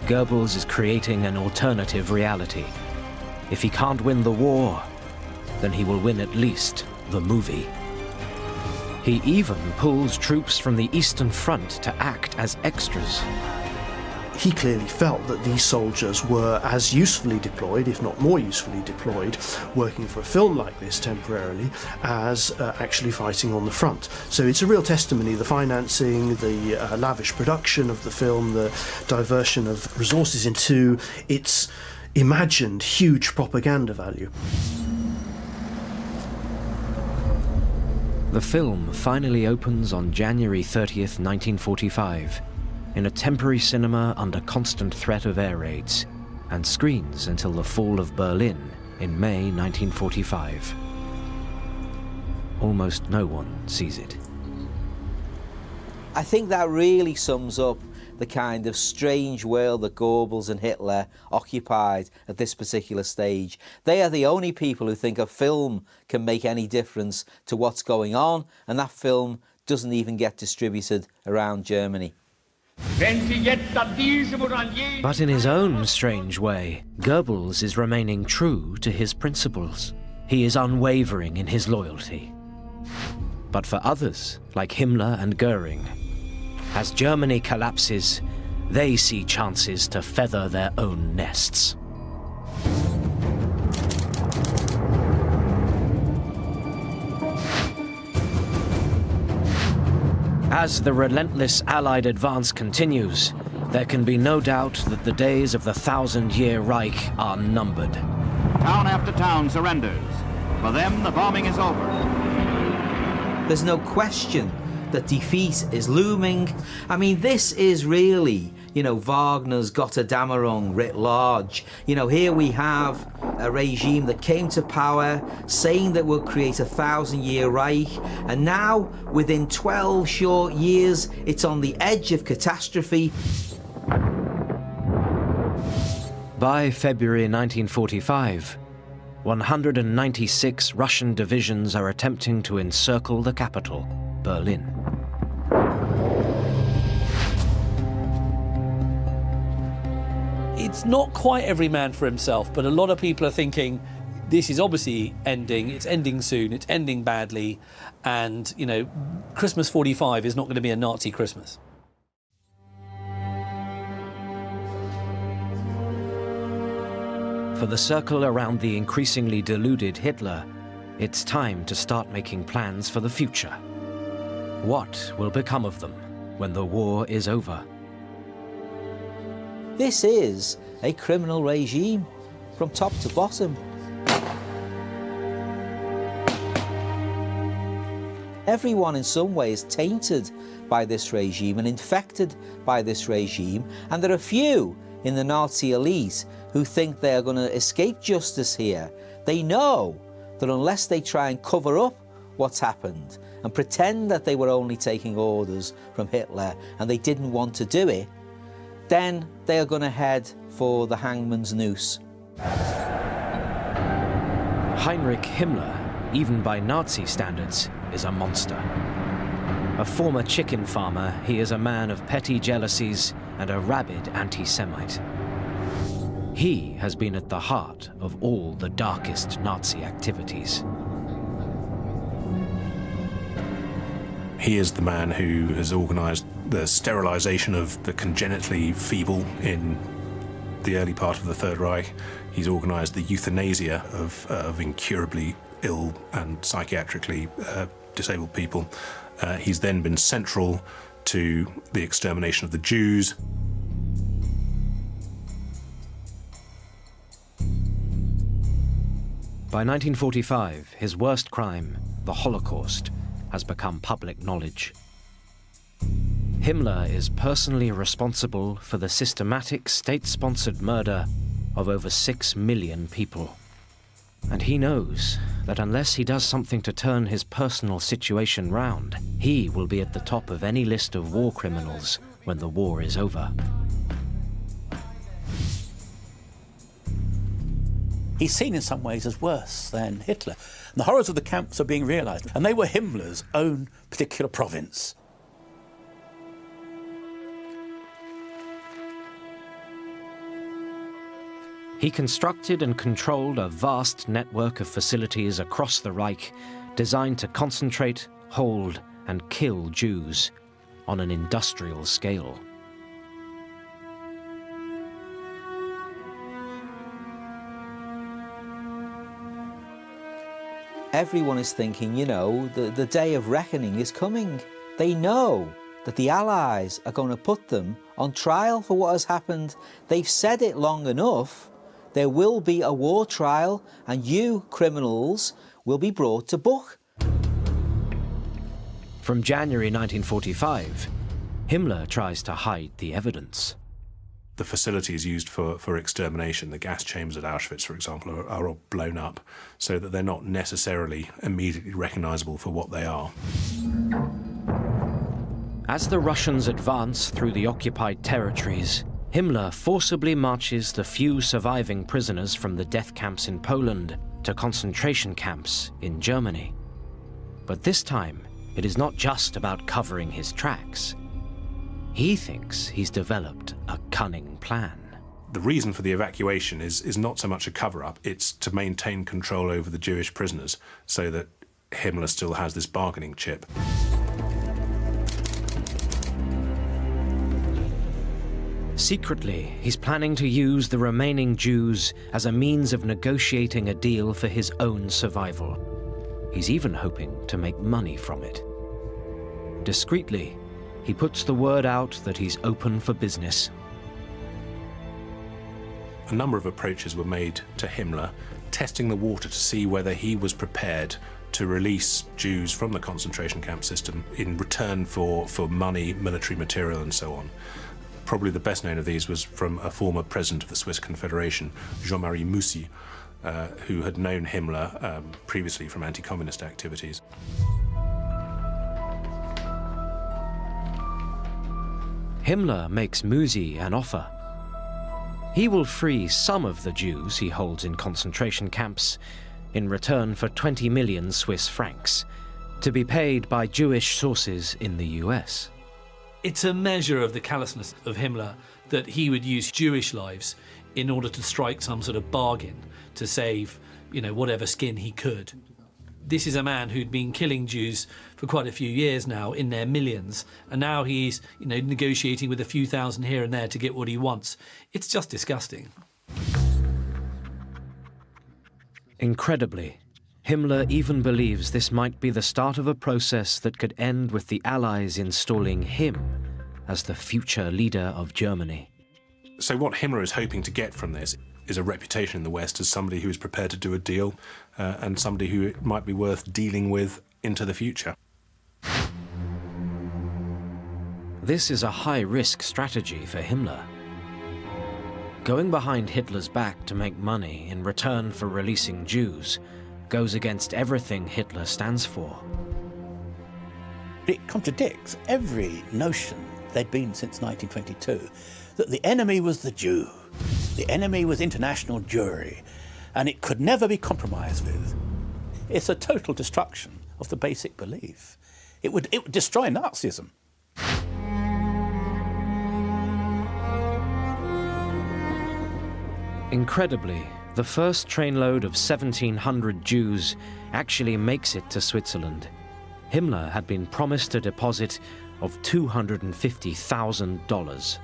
Goebbels is creating an alternative reality. If he can't win the war, then he will win at least the movie. He even pulls troops from the Eastern Front to act as extras. He clearly felt that these soldiers were as usefully deployed, if not more usefully deployed, working for a film like this temporarily, as actually fighting on the front. So it's a real testimony, the financing, the lavish production of the film, the diversion of resources into its imagined huge propaganda value. The film finally opens on January 30th, 1945, in a temporary cinema under constant threat of air raids, and screens until the fall of Berlin in May 1945. Almost no one sees it. I think that really sums up the kind of strange world that Goebbels and Hitler occupied at this particular stage. They are the only people who think a film can make any difference to what's going on, and that film doesn't even get distributed around Germany. But in his own strange way, Goebbels is remaining true to his principles. He is unwavering in his loyalty. But for others, like Himmler and Goering, as Germany collapses, they see chances to feather their own nests. As the relentless Allied advance continues, there can be no doubt that the days of the 1,000-year Reich are numbered. Town after town surrenders. For them, the bombing is over. There's no question that defeat is looming. I mean, this is really, Wagner's Gotterdammerung writ large. Here we have a regime that came to power saying that we'll create a 1,000-year Reich, and now, within 12 short years, it's on the edge of catastrophe. By February 1945, 196 Russian divisions are attempting to encircle the capital, Berlin. It's not quite every man for himself, but a lot of people are thinking this is obviously ending, it's ending soon, it's ending badly, and, Christmas 45 is not going to be a Nazi Christmas. For the circle around the increasingly deluded Hitler, it's time to start making plans for the future. What will become of them when the war is over? This is a criminal regime from top to bottom. Everyone in some way is tainted by this regime and infected by this regime, and there are few in the Nazi elite who think they are going to escape justice here. They know that unless they try and cover up what's happened and pretend that they were only taking orders from Hitler and they didn't want to do it, then they are going to head for the hangman's noose. Heinrich Himmler, even by Nazi standards, is a monster. A former chicken farmer, he is a man of petty jealousies and a rabid anti-Semite. He has been at the heart of all the darkest Nazi activities. He is the man who has organised the sterilisation of the congenitally feeble in the early part of the Third Reich. He's organised the euthanasia of incurably ill and psychiatrically disabled people. He's then been central to the extermination of the Jews. By 1945, his worst crime, the Holocaust, has become public knowledge. Himmler is personally responsible for the systematic state-sponsored murder of over 6 million people. And he knows that unless he does something to turn his personal situation round, he will be at the top of any list of war criminals when the war is over. He's seen in some ways as worse than Hitler. And the horrors of the camps are being realised, and they were Himmler's own particular province. He constructed and controlled a vast network of facilities across the Reich designed to concentrate, hold, and kill Jews on an industrial scale. Everyone is thinking, the day of reckoning is coming. They know that the Allies are going to put them on trial for what has happened. They've said it long enough. There will be a war trial, and you, criminals, will be brought to book. From January 1945, Himmler tries to hide the evidence. The facilities used for extermination, the gas chambers at Auschwitz, for example, are all blown up so that they're not necessarily immediately recognizable for what they are. As the Russians advance through the occupied territories, Himmler forcibly marches the few surviving prisoners from the death camps in Poland to concentration camps in Germany. But this time, it is not just about covering his tracks. He thinks he's developed a cunning plan. The reason for the evacuation is not so much a cover-up, it's to maintain control over the Jewish prisoners so that Himmler still has this bargaining chip. Secretly, he's planning to use the remaining Jews as a means of negotiating a deal for his own survival. He's even hoping to make money from it. Discreetly, he puts the word out that he's open for business. A number of approaches were made to Himmler, testing the water to see whether he was prepared to release Jews from the concentration camp system in return for money, military material, and so on. Probably the best known of these was from a former president of the Swiss Confederation, Jean-Marie Moussi, who had known Himmler previously from anti-communist activities. Himmler makes Moussi an offer. He will free some of the Jews he holds in concentration camps in return for 20 million Swiss francs, to be paid by Jewish sources in the US. It's a measure of the callousness of Himmler that he would use Jewish lives in order to strike some sort of bargain to save, whatever skin he could. This is a man who'd been killing Jews for quite a few years now, in their millions, and now he's, negotiating with a few thousand here and there to get what he wants. It's just disgusting. Incredibly, Himmler even believes this might be the start of a process that could end with the Allies installing him as the future leader of Germany. So what Himmler is hoping to get from this is a reputation in the West as somebody who is prepared to do a deal and somebody who it might be worth dealing with into the future. This is a high-risk strategy for Himmler. Going behind Hitler's back to make money in return for releasing Jews goes against everything Hitler stands for. It contradicts every notion there'd been since 1922, that the enemy was the Jew, the enemy was international Jewry, and it could never be compromised with. It's a total destruction of the basic belief. It would destroy Nazism. Incredibly, the first trainload of 1,700 Jews actually makes it to Switzerland. Himmler had been promised a deposit of $250,000.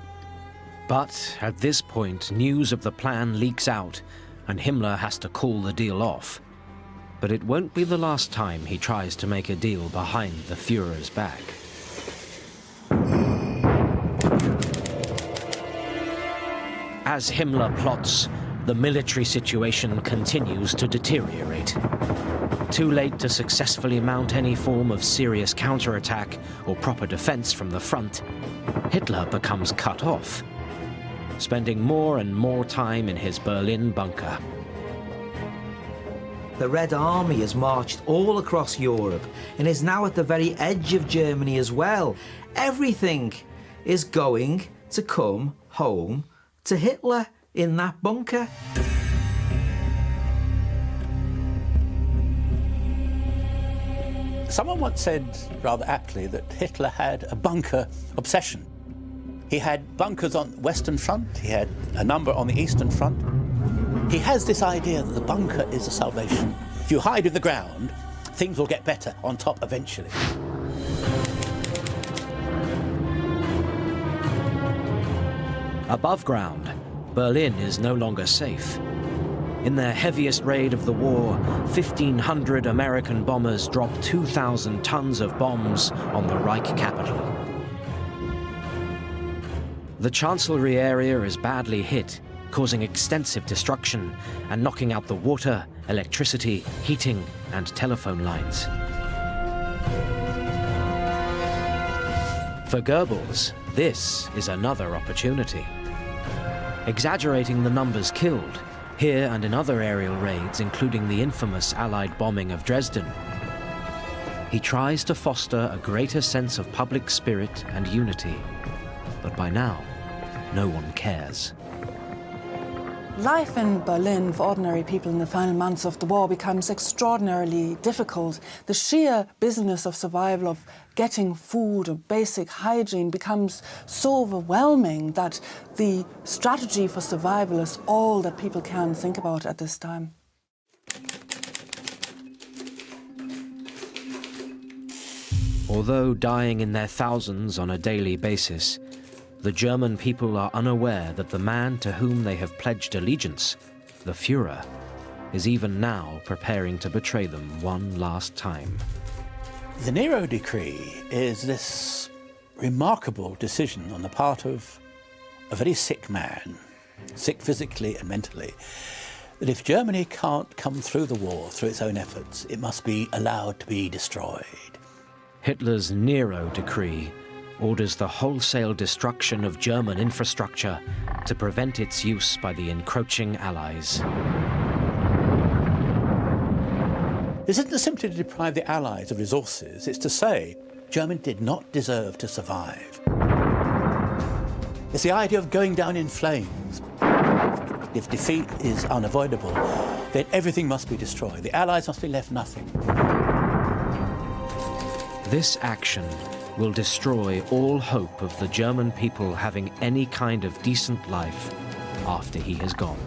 But at this point, news of the plan leaks out, and Himmler has to call the deal off. But it won't be the last time he tries to make a deal behind the Führer's back. As Himmler plots, the military situation continues to deteriorate. Too late to successfully mount any form of serious counterattack or proper defense from the front, Hitler becomes cut off, spending more and more time in his Berlin bunker. The Red Army has marched all across Europe and is now at the very edge of Germany as well. Everything is going to come home to Hitler in that bunker. Someone once said, rather aptly, that Hitler had a bunker obsession. He had bunkers on the Western Front, he had a number on the Eastern Front. He has this idea that the bunker is a salvation. If you hide in the ground, things will get better on top eventually. Above ground, Berlin is no longer safe. In their heaviest raid of the war, 1,500 American bombers dropped 2,000 tons of bombs on the Reich capital. The Chancellery area is badly hit, causing extensive destruction and knocking out the water, electricity, heating, and telephone lines. For Goebbels, this is another opportunity. Exaggerating the numbers killed, here and in other aerial raids, including the infamous Allied bombing of Dresden, he tries to foster a greater sense of public spirit and unity. But by now, no one cares. Life in Berlin for ordinary people in the final months of the war becomes extraordinarily difficult. The sheer business of survival, of getting food or basic hygiene, becomes so overwhelming that the strategy for survival is all that people can think about at this time. Although dying in their thousands on a daily basis, the German people are unaware that the man to whom they have pledged allegiance, the Führer, is even now preparing to betray them one last time. The Nero Decree is this remarkable decision on the part of a very sick man, sick physically and mentally, that if Germany can't come through the war through its own efforts, it must be allowed to be destroyed. Hitler's Nero Decree orders the wholesale destruction of German infrastructure to prevent its use by the encroaching Allies. This isn't simply to deprive the Allies of resources, it's to say Germany did not deserve to survive. It's the idea of going down in flames. If defeat is unavoidable, then everything must be destroyed. The Allies must be left nothing. This action will destroy all hope of the German people having any kind of decent life after he has gone.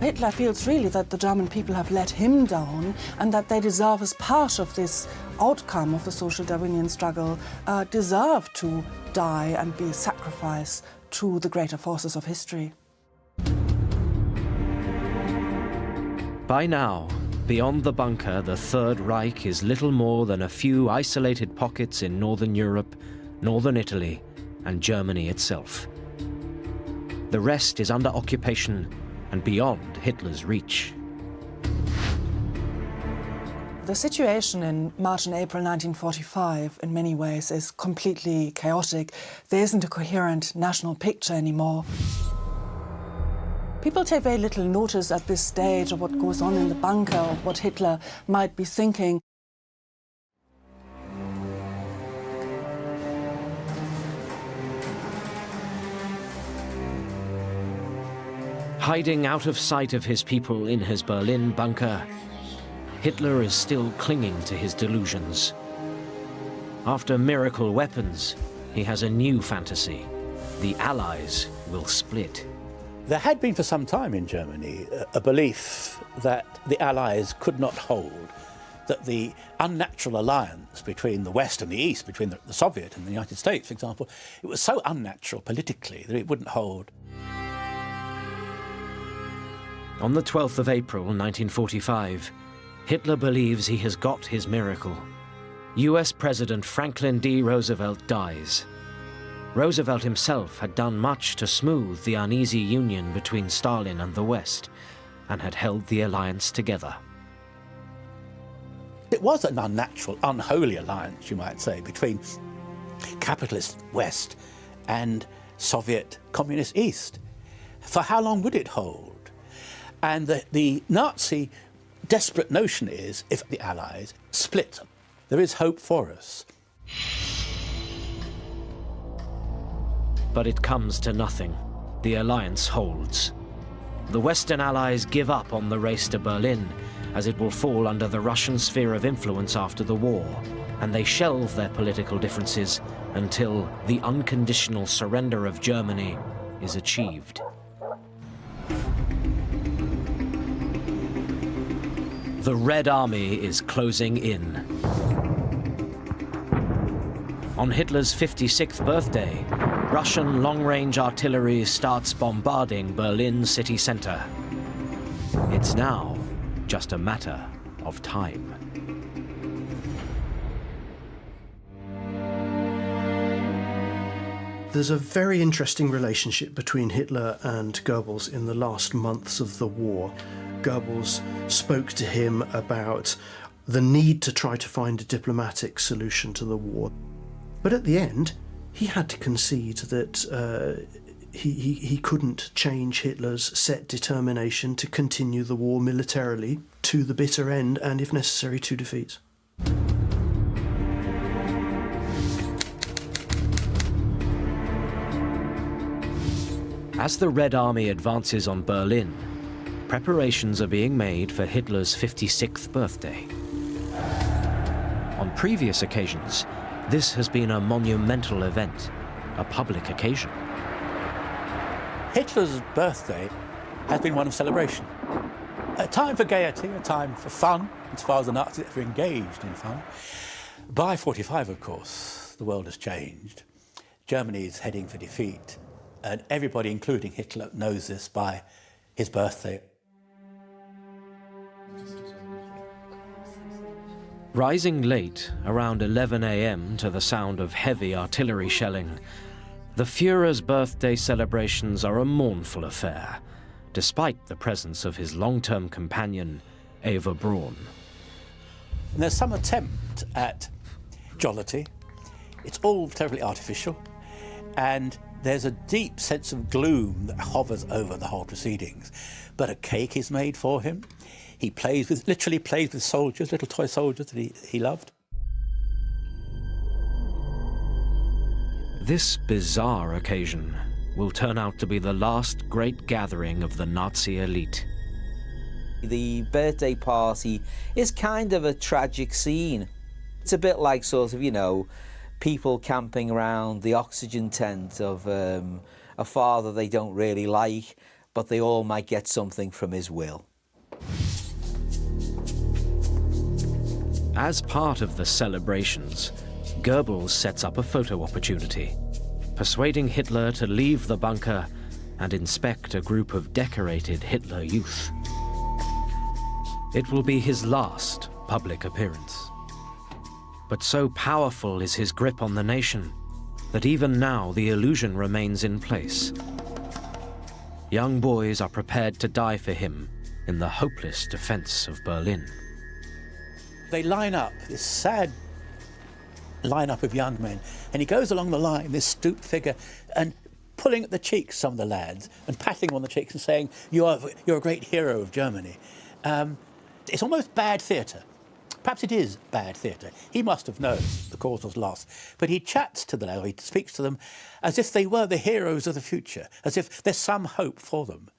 Hitler feels really that the German people have let him down and that they deserve, as part of this outcome of the social Darwinian struggle, deserve to die and be sacrificed to the greater forces of history. By now, beyond the bunker, the Third Reich is little more than a few isolated pockets in northern Europe, northern Italy, and Germany itself. The rest is under occupation and beyond Hitler's reach. The situation in March and April 1945, in many ways, is completely chaotic. There isn't a coherent national picture anymore. People take very little notice at this stage of what goes on in the bunker, of what Hitler might be thinking. Hiding out of sight of his people in his Berlin bunker, Hitler is still clinging to his delusions. After miracle weapons, he has a new fantasy. The Allies will split. There had been for some time in Germany a belief that the Allies could not hold, that the unnatural alliance between the West and the East, between the Soviet and the United States, for example, it was so unnatural politically that it wouldn't hold. On the 12th of April 1945, Hitler believes he has got his miracle. US President Franklin D. Roosevelt dies. Roosevelt himself had done much to smooth the uneasy union between Stalin and the West, and had held the alliance together. It was an unnatural, unholy alliance, you might say, between capitalist West and Soviet Communist East. For how long would it hold? And the Nazi desperate notion is, if the Allies split, there is hope for us. But it comes to nothing. The alliance holds. The Western Allies give up on the race to Berlin, as it will fall under the Russian sphere of influence after the war, and they shelve their political differences until the unconditional surrender of Germany is achieved. The Red Army is closing in. On Hitler's 56th birthday, Russian long-range artillery starts bombarding Berlin city center. It's now just a matter of time. There's a very interesting relationship between Hitler and Goebbels in the last months of the war. Goebbels spoke to him about the need to try to find a diplomatic solution to the war. But at the end, he had to concede that he couldn't change Hitler's set determination to continue the war militarily to the bitter end and, if necessary, to defeat. As the Red Army advances on Berlin, preparations are being made for Hitler's 56th birthday. On previous occasions, this has been a monumental event, a public occasion. Hitler's birthday has been one of celebration. A time for gaiety, a time for fun, as far as the Nazis ever engaged in fun. By 45, of course, the world has changed. Germany is heading for defeat, and everybody, including Hitler, knows this by his birthday. Rising late, around 11 a.m. to the sound of heavy artillery shelling, the Führer's birthday celebrations are a mournful affair, despite the presence of his long-term companion, Eva Braun. And there's some attempt at jollity. It's all terribly artificial, and there's a deep sense of gloom that hovers over the whole proceedings. But a cake is made for him. He literally plays with soldiers, little toy soldiers that he loved. This bizarre occasion will turn out to be the last great gathering of the Nazi elite. The birthday party is kind of a tragic scene. It's a bit like sort of, you know, people camping around the oxygen tent of a father they don't really like, but they all might get something from his will. As part of the celebrations, Goebbels sets up a photo opportunity, persuading Hitler to leave the bunker and inspect a group of decorated Hitler youth. It will be his last public appearance. But so powerful is his grip on the nation that even now the illusion remains in place. Young boys are prepared to die for him in the hopeless defense of Berlin. They line up, this sad line-up of young men, and he goes along the line, this stooped figure, and pulling at the cheeks some of the lads and patting them on the cheeks and saying, you're a great hero of Germany. It's almost bad theatre. Perhaps it is bad theatre. He must have known the cause was lost. But he chats to the lads, he speaks to them as if they were the heroes of the future, as if there's some hope for them.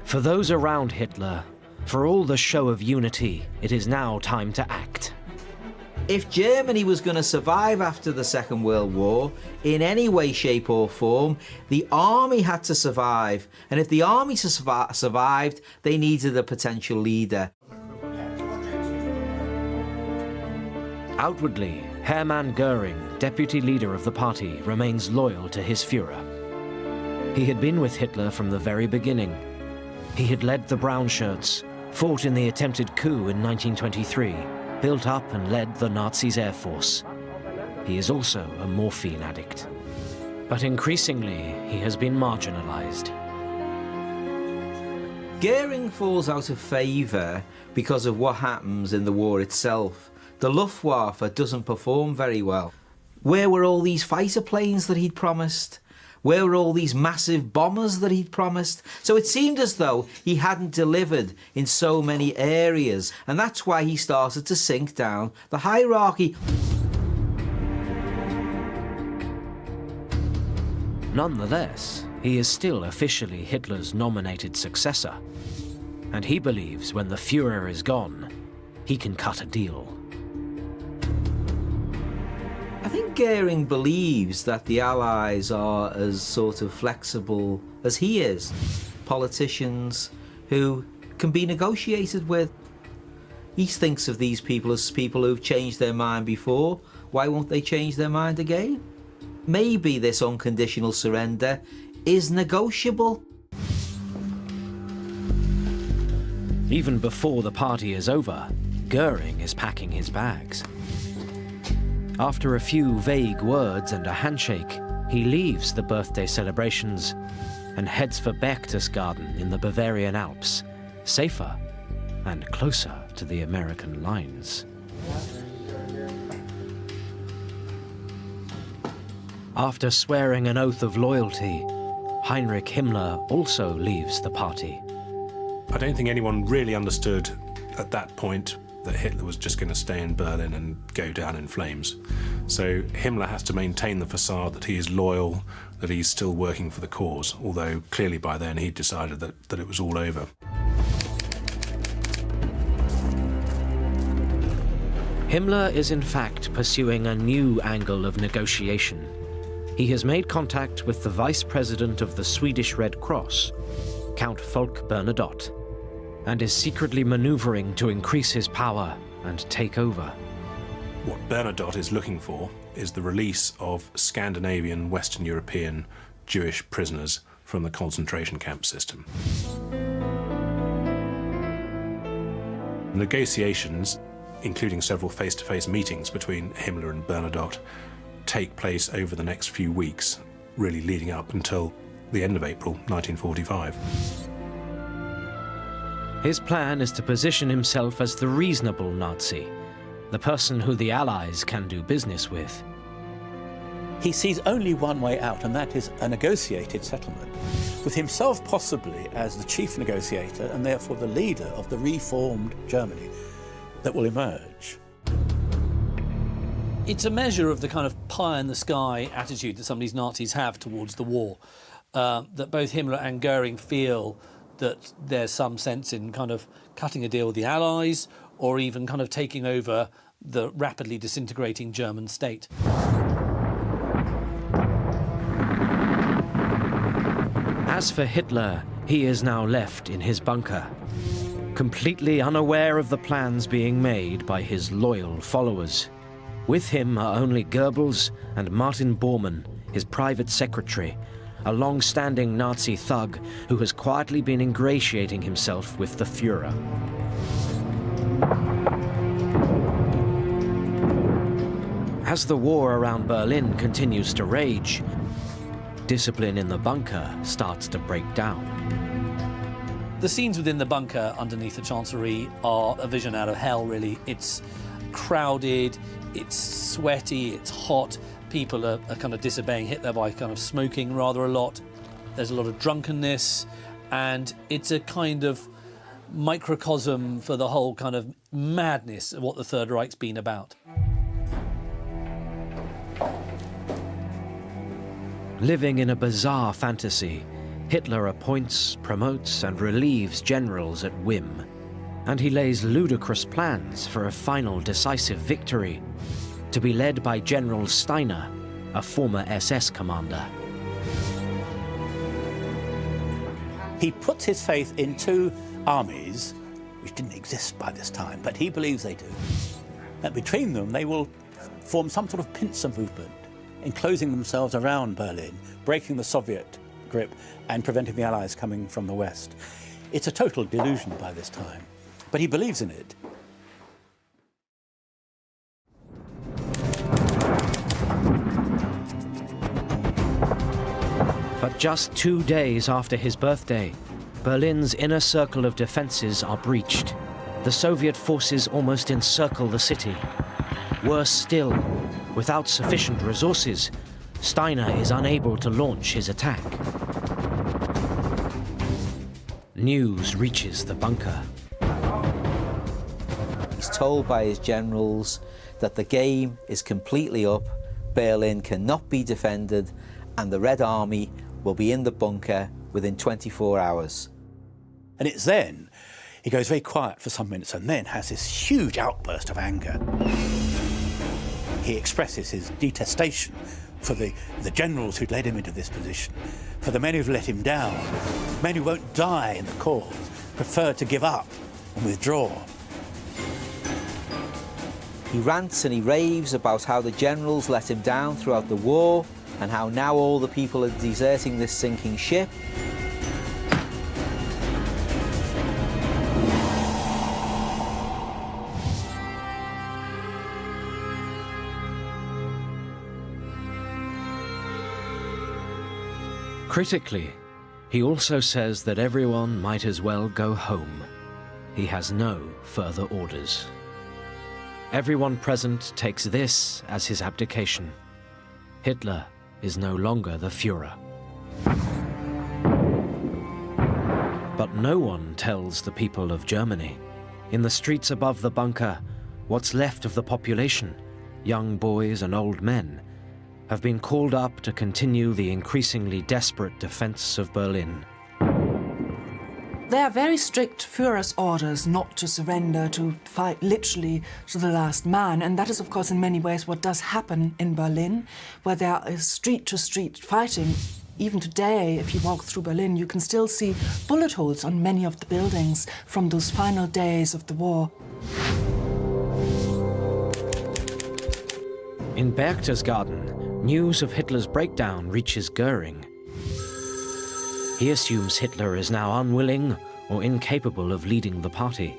For those around Hitler, for all the show of unity, it is now time to act. If Germany was going to survive after the Second World War, in any way, shape or form, the army had to survive. And if the army survived, they needed a potential leader. Outwardly, Hermann Göring, deputy leader of the party, remains loyal to his Führer. He had been with Hitler from the very beginning. He had led the brown shirts, fought in the attempted coup in 1923, built up and led the Nazis' air force. He is also a morphine addict. But increasingly, he has been marginalized. Göring falls out of favour because of what happens in the war itself. The Luftwaffe doesn't perform very well. Where were all these fighter planes that he'd promised? Where were all these massive bombers that he'd promised? So it seemed as though he hadn't delivered in so many areas, and that's why he started to sink down the hierarchy. Nonetheless, he is still officially Hitler's nominated successor, and he believes when the Führer is gone, he can cut a deal. I think Göring believes that the Allies are as sort of flexible as he is. Politicians who can be negotiated with. He thinks of these people as people who've changed their mind before. Why won't they change their mind again? Maybe this unconditional surrender is negotiable. Even before the party is over, Göring is packing his bags. After a few vague words and a handshake, he leaves the birthday celebrations and heads for Berchtesgaden in the Bavarian Alps, safer and closer to the American lines. After swearing an oath of loyalty, Heinrich Himmler also leaves the party. I don't think anyone really understood at that point that Hitler was just going to stay in Berlin and go down in flames. So Himmler has to maintain the facade that he is loyal, that he's still working for the cause, although clearly by then he'd decided that it was all over. Himmler is in fact pursuing a new angle of negotiation. He has made contact with the vice president of the Swedish Red Cross, Count Folke Bernadotte, and is secretly maneuvering to increase his power and take over. What Bernadotte is looking for is the release of Scandinavian, Western European Jewish prisoners from the concentration camp system. Negotiations, including several face-to-face meetings between Himmler and Bernadotte, take place over the next few weeks, really leading up until the end of April 1945. His plan is to position himself as the reasonable Nazi, the person who the Allies can do business with. He sees only one way out, and that is a negotiated settlement, with himself possibly as the chief negotiator and therefore the leader of the reformed Germany that will emerge. It's a measure of the kind of pie-in-the-sky attitude that some of these Nazis have towards the war, that both Himmler and Goering feel that there's some sense in kind of cutting a deal with the Allies or even kind of taking over the rapidly disintegrating German state. As for Hitler, he is now left in his bunker, completely unaware of the plans being made by his loyal followers. With him are only Goebbels and Martin Bormann, his private secretary, a long-standing Nazi thug who has quietly been ingratiating himself with the Führer. As the war around Berlin continues to rage, discipline in the bunker starts to break down. The scenes within the bunker underneath the Chancellery are a vision out of hell, really. It's crowded, it's sweaty, it's hot. People are kind of disobeying Hitler by kind of smoking rather a lot. There's a lot of drunkenness, and it's a kind of microcosm for the whole kind of madness of what the Third Reich's been about. Living in a bizarre fantasy, Hitler appoints, promotes, and relieves generals at whim. And he lays ludicrous plans for a final decisive victory, to be led by General Steiner, a former SS commander. He puts his faith in two armies, which didn't exist by this time, but he believes they do. And between them, they will form some sort of pincer movement, enclosing themselves around Berlin, breaking the Soviet grip and preventing the Allies coming from the West. It's a total delusion by this time, but he believes in it. But just 2 days after his birthday, Berlin's inner circle of defenses are breached. The Soviet forces almost encircle the city. Worse still, without sufficient resources, Steiner is unable to launch his attack. News reaches the bunker. He's told by his generals that the game is completely up, Berlin cannot be defended, and the Red Army will be in the bunker within 24 hours. And it's then he goes very quiet for some minutes and then has this huge outburst of anger. He expresses his detestation for the generals who'd led him into this position, for the men who've let him down, men who won't die in the cause, prefer to give up and withdraw. He rants and he raves about how the generals let him down throughout the war and how now all the people are deserting this sinking ship. Critically, he also says that everyone might as well go home. he has no further orders. Everyone present takes this as his abdication. Hitler is no longer the Führer. But no one tells the people of Germany. In the streets above the bunker, what's left of the population, young boys and old men, have been called up to continue the increasingly desperate defense of Berlin. There are very strict Führer's orders not to surrender, to fight literally to the last man. And that is, of course, in many ways what does happen in Berlin, where there is street-to-street fighting. Even today, if you walk through Berlin, you can still see bullet holes on many of the buildings from those final days of the war. In Berchtesgaden, news of Hitler's breakdown reaches Goering. He assumes Hitler is now unwilling or incapable of leading the party.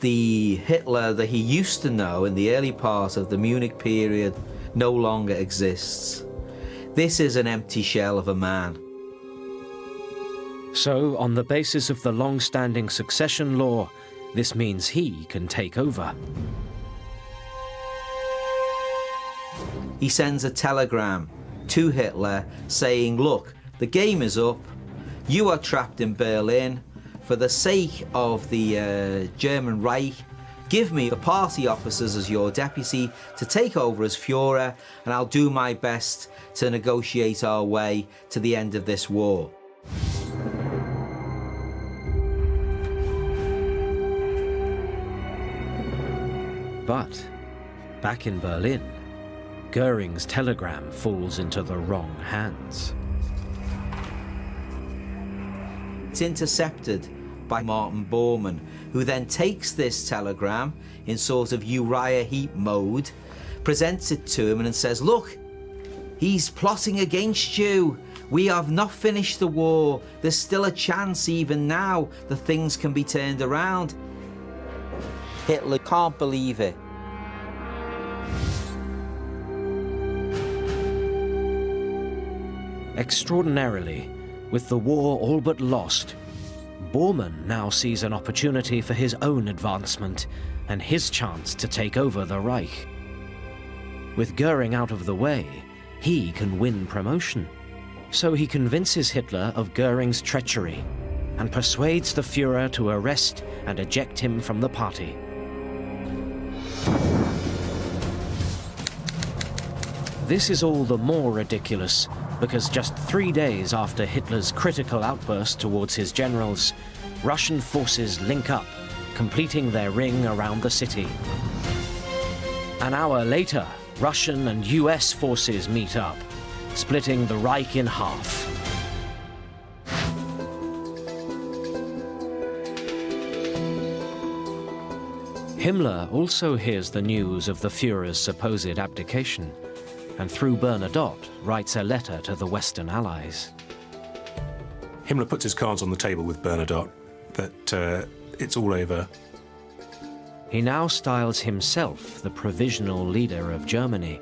The Hitler that he used to know in the early part of the Munich period no longer exists. This is an empty shell of a man. So, on the basis of the long-standing succession law, this means he can take over. He sends a telegram to Hitler saying, look, the game is up, you are trapped in Berlin, for the sake of the German Reich, give me the party officers as your deputy to take over as Führer, and I'll do my best to negotiate our way to the end of this war. But, back in Berlin, Goering's telegram falls into the wrong hands. It's intercepted by Martin Bormann, who then takes this telegram in sort of Uriah Heep mode, presents it to him and says, look, he's plotting against you. We have not finished the war. There's still a chance even now that things can be turned around. Hitler can't believe it. Extraordinarily, with the war all but lost, Bormann now sees an opportunity for his own advancement and his chance to take over the Reich. With Goering out of the way, he can win promotion. So he convinces Hitler of Goering's treachery and persuades the Führer to arrest and eject him from the party. This is all the more ridiculous because just 3 days after Hitler's critical outburst towards his generals, Russian forces link up, completing their ring around the city. An hour later, Russian and US forces meet up, splitting the Reich in half. Himmler also hears the news of the Führer's supposed abdication, and through Bernadotte writes a letter to the Western Allies. Himmler puts his cards on the table with Bernadotte that it's all over. He now styles himself the provisional leader of Germany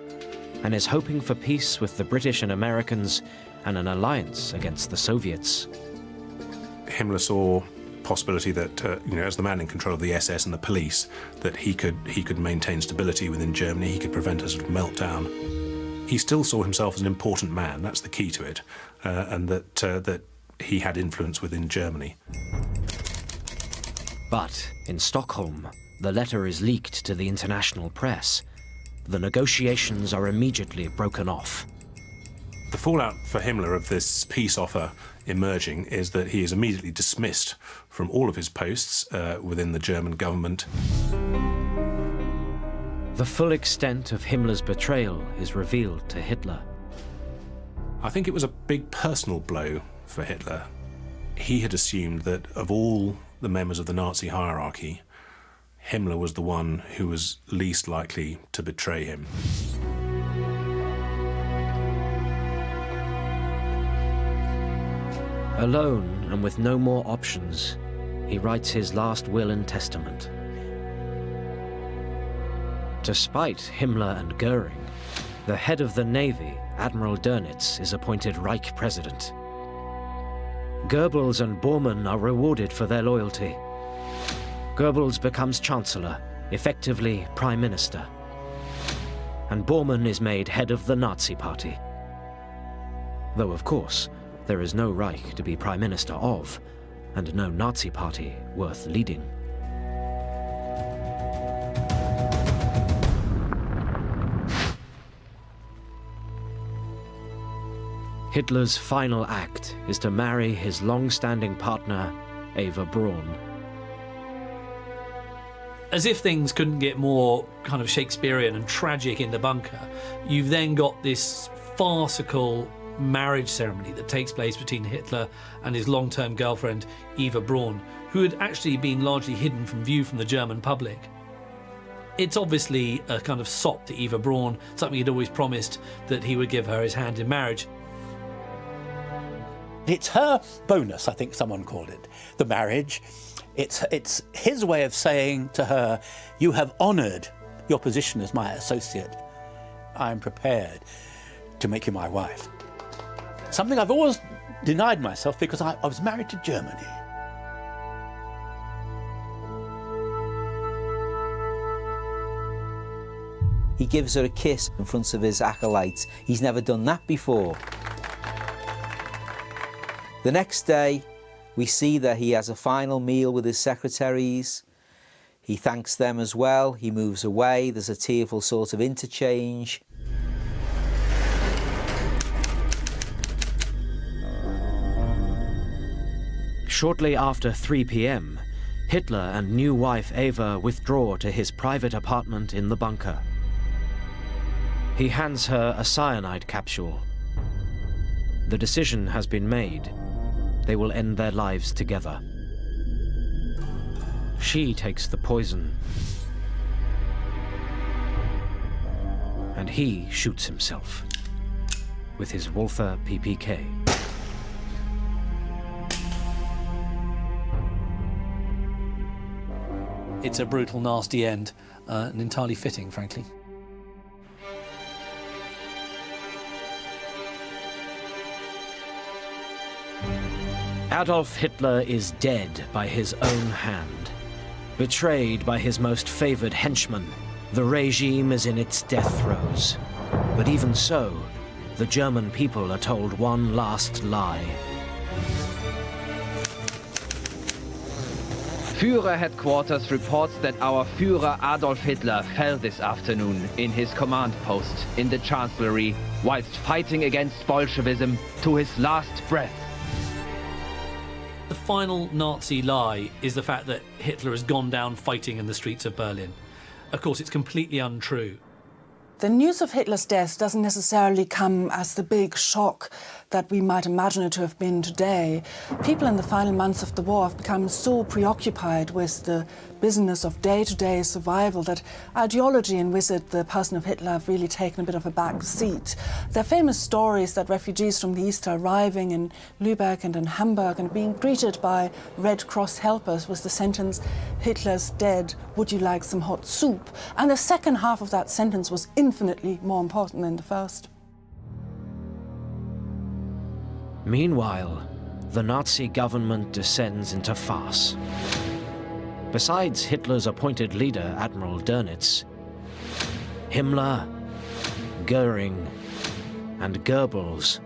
and is hoping for peace with the British and Americans and an alliance against the Soviets. Himmler saw possibility that, as the man in control of the SS and the police, that he could maintain stability within Germany, he could prevent a sort of meltdown. He still saw himself as an important man, that's the key to it, and that he had influence within Germany. But in Stockholm, the letter is leaked to the international press. The negotiations are immediately broken off. The fallout for Himmler of this peace offer emerging is that he is immediately dismissed from all of his posts within the German government. The full extent of Himmler's betrayal is revealed to Hitler. I think it was a big personal blow for Hitler. He had assumed that of all the members of the Nazi hierarchy, Himmler was the one who was least likely to betray him. Alone and with no more options, he writes his last will and testament. Despite Himmler and Goering, the head of the Navy, Admiral Dönitz, is appointed Reich president. Goebbels and Bormann are rewarded for their loyalty. Goebbels becomes Chancellor, effectively Prime Minister. And Bormann is made head of the Nazi Party. Though, of course, there is no Reich to be Prime Minister of, and no Nazi Party worth leading. Hitler's final act is to marry his long-standing partner, Eva Braun. As if things couldn't get more kind of Shakespearean and tragic in the bunker, you've then got this farcical marriage ceremony that takes place between Hitler and his long-term girlfriend, Eva Braun, who had actually been largely hidden from view from the German public. It's obviously a kind of sop to Eva Braun, something he'd always promised that he would give her his hand in marriage. It's her bonus, I think someone called it, the marriage. It's his way of saying to her, you have honoured your position as my associate. I'm prepared to make you my wife. Something I've always denied myself because I was married to Germany. He gives her a kiss in front of his acolytes. He's never done that before. The next day, we see that he has a final meal with his secretaries. He thanks them as well. He moves away. There's a tearful sort of interchange. Shortly after 3 p.m., Hitler and new wife Eva withdraw to his private apartment in the bunker. He hands her a cyanide capsule. The decision has been made. They will end their lives together. She takes the poison, and he shoots himself with his Walther PPK. It's a brutal, nasty end, and entirely fitting, frankly. Adolf Hitler is dead by his own hand. Betrayed by his most favored henchman, the regime is in its death throes. But even so, the German people are told one last lie. Führer headquarters reports that our Führer Adolf Hitler fell this afternoon in his command post in the Chancellery whilst fighting against Bolshevism to his last breath. The final Nazi lie is the fact that Hitler has gone down fighting in the streets of Berlin. Of course, it's completely untrue. The news of Hitler's death doesn't necessarily come as the big shock that we might imagine it to have been today. People in the final months of the war have become so preoccupied with the business of day-to-day survival that ideology and with it the person of Hitler have really taken a bit of a back seat. There are famous stories that refugees from the East are arriving in Lübeck and in Hamburg and being greeted by Red Cross helpers with the sentence, "Hitler's dead, would you like some hot soup?" And the second half of that sentence was infinitely more important than the first. Meanwhile, the Nazi government descends into farce. Besides Hitler's appointed leader, Admiral Dönitz, Himmler, Goering, and Goebbels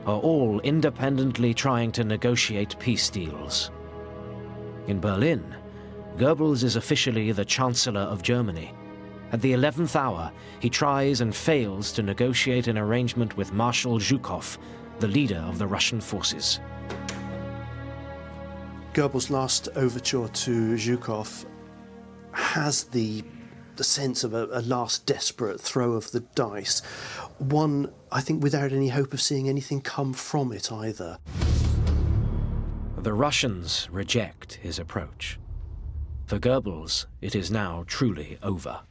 are all independently trying to negotiate peace deals. In Berlin, Goebbels is officially the Chancellor of Germany. At the 11th hour, he tries and fails to negotiate an arrangement with Marshal Zhukov, the leader of the Russian forces. Goebbels' last overture to Zhukov has the sense of a last desperate throw of the dice. One, I think, without any hope of seeing anything come from it either. The Russians reject his approach. For Goebbels, it is now truly over.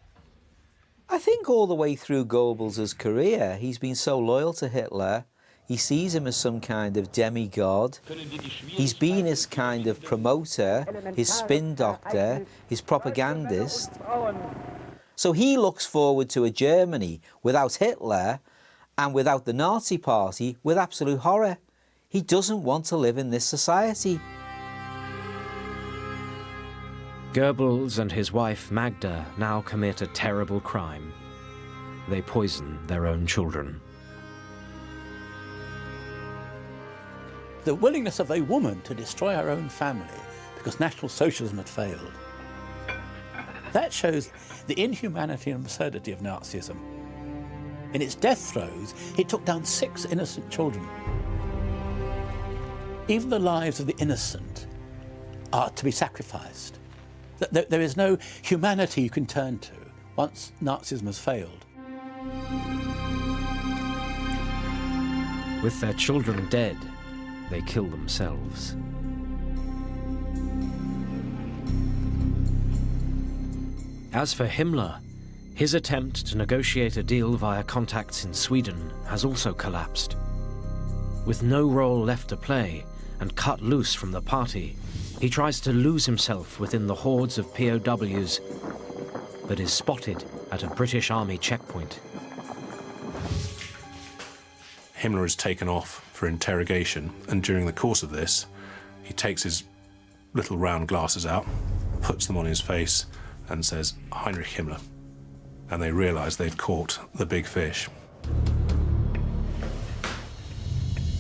I think all the way through Goebbels' career, he's been so loyal to Hitler. He sees him as some kind of demigod. He's been his kind of promoter, his spin doctor, his propagandist. So he looks forward to a Germany without Hitler and without the Nazi Party with absolute horror. He doesn't want to live in this society. Goebbels and his wife Magda now commit a terrible crime. They poison their own children. The willingness of a woman to destroy her own family because National Socialism had failed. That shows the inhumanity and absurdity of Nazism. In its death throes, it took down 6 innocent children. Even the lives of the innocent are to be sacrificed. There is no humanity you can turn to once Nazism has failed. With their children dead, they kill themselves. As for Himmler, his attempt to negotiate a deal via contacts in Sweden has also collapsed. With no role left to play and cut loose from the party, he tries to lose himself within the hordes of POWs, but is spotted at a British Army checkpoint. Himmler is taken off for interrogation, and during the course of this, he takes his little round glasses out, puts them on his face, and says, "Heinrich Himmler." And they realise they've caught the big fish.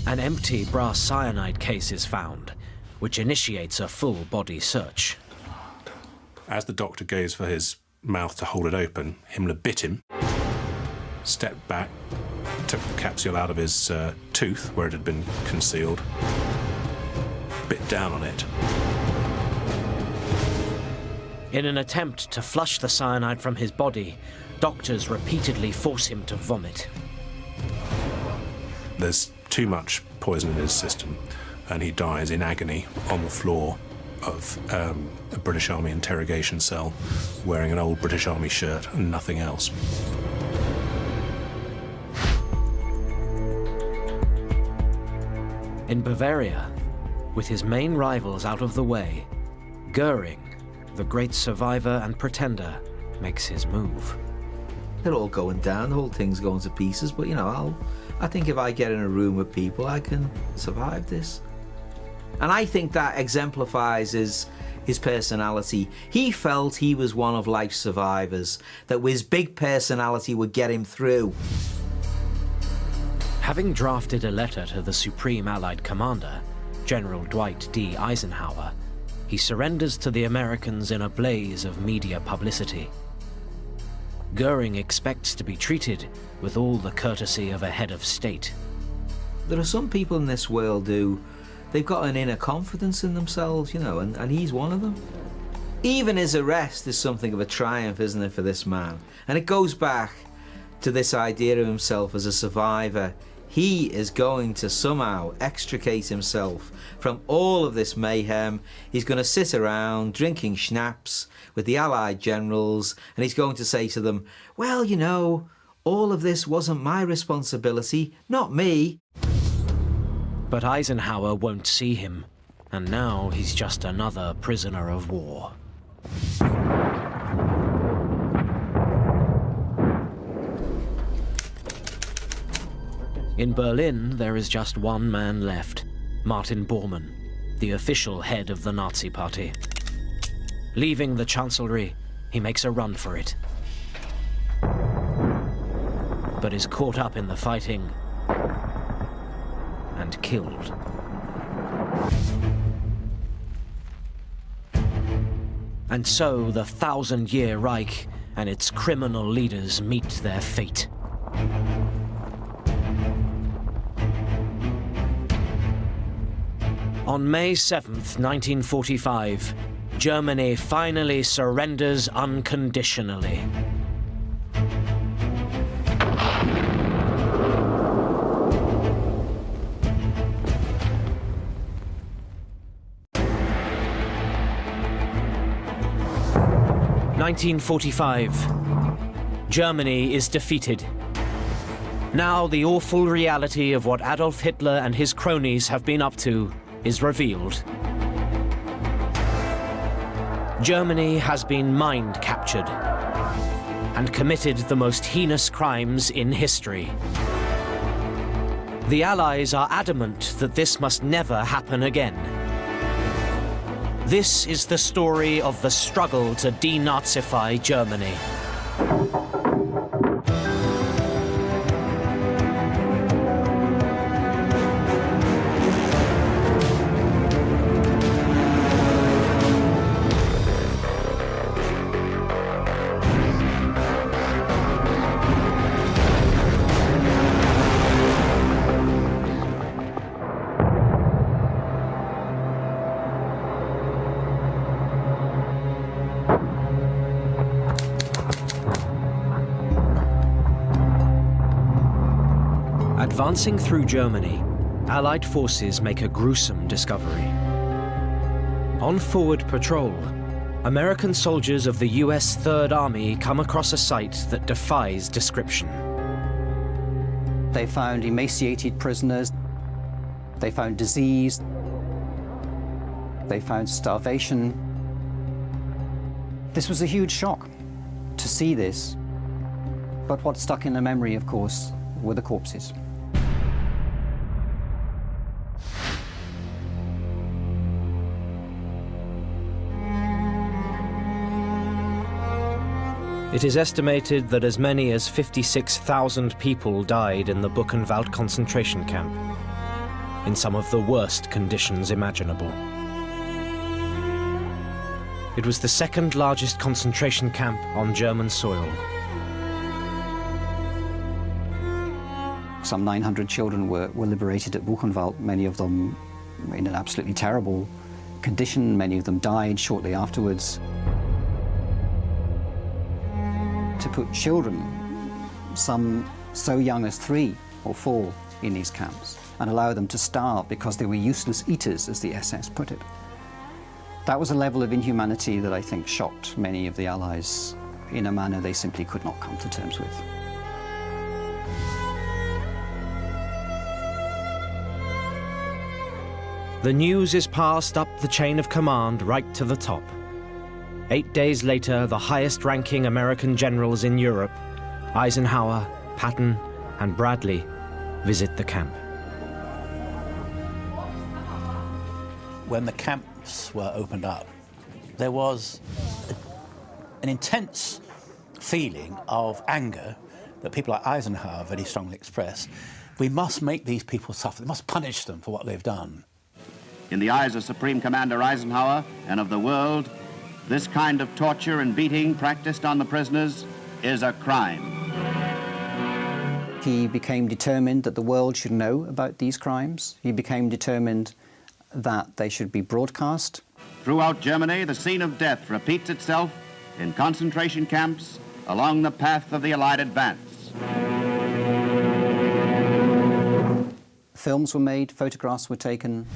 An empty brass cyanide case is found, which initiates a full-body search. As the doctor goes for his mouth to hold it open, Himmler bit him, stepped back, took the capsule out of his tooth where it had been concealed, bit down on it. In an attempt to flush the cyanide from his body, doctors repeatedly force him to vomit. There's too much poison in his system, and he dies in agony on the floor of a British Army interrogation cell, wearing an old British Army shirt and nothing else. In Bavaria, with his main rivals out of the way, Goering, the great survivor and pretender, makes his move. They're all going down, the whole thing's going to pieces, but you know, I think if I get in a room with people, I can survive this. And I think that exemplifies his personality. He felt he was one of life's survivors, that his big personality would get him through. Having drafted a letter to the Supreme Allied Commander, General Dwight D. Eisenhower, he surrenders to the Americans in a blaze of media publicity. Goering expects to be treated with all the courtesy of a head of state. There are some people in this world who, they've got an inner confidence in themselves, you know, and he's one of them. Even his arrest is something of a triumph, isn't it, for this man? And it goes back to this idea of himself as a survivor. He is going to somehow extricate himself from all of this mayhem. He's going to sit around drinking schnapps with the Allied generals, and he's going to say to them, well, you know, all of this wasn't my responsibility, not me. But Eisenhower won't see him, and now he's just another prisoner of war. In Berlin, there is just one man left, Martin Bormann, the official head of the Nazi Party. Leaving the Chancellery, he makes a run for it, but is caught up in the fighting and killed. And so the 1,000-year Reich and its criminal leaders meet their fate. On May 7th, 1945, Germany finally surrenders unconditionally. (1945) Germany is defeated. Now the awful reality of what Adolf Hitler and his cronies have been up to is revealed. Germany has been mind-captured and committed the most heinous crimes in history. The Allies are adamant that this must never happen again. This is the story of the struggle to denazify Germany. Advancing through Germany, Allied forces make a gruesome discovery. On forward patrol, American soldiers of the US Third Army come across a sight that defies description. They found emaciated prisoners, they found disease, they found starvation. This was a huge shock to see this, but what stuck in the memory, of course, were the corpses. It is estimated that as many as 56,000 people died in the Buchenwald concentration camp, in some of the worst conditions imaginable. It was the second largest concentration camp on German soil. Some 900 children were liberated at Buchenwald, many of them in an absolutely terrible condition. Many of them died shortly afterwards. To put children, some so young as 3 or 4, in these camps and allow them to starve because they were useless eaters, as the SS put it. That was a level of inhumanity that I think shocked many of the Allies in a manner they simply could not come to terms with. The news is passed up the chain of command right to the top. 8 days later, the highest-ranking American generals in Europe, Eisenhower, Patton, and Bradley, visit the camp. When the camps were opened up, there was an intense feeling of anger that people like Eisenhower very strongly expressed. We must make these people suffer. We must punish them for what they've done. In the eyes of Supreme Commander Eisenhower and of the world, this kind of torture and beating practiced on the prisoners is a crime. He became determined that the world should know about these crimes. He became determined that they should be broadcast. Throughout Germany, the scene of death repeats itself in concentration camps along the path of the Allied advance. Films were made, photographs were taken.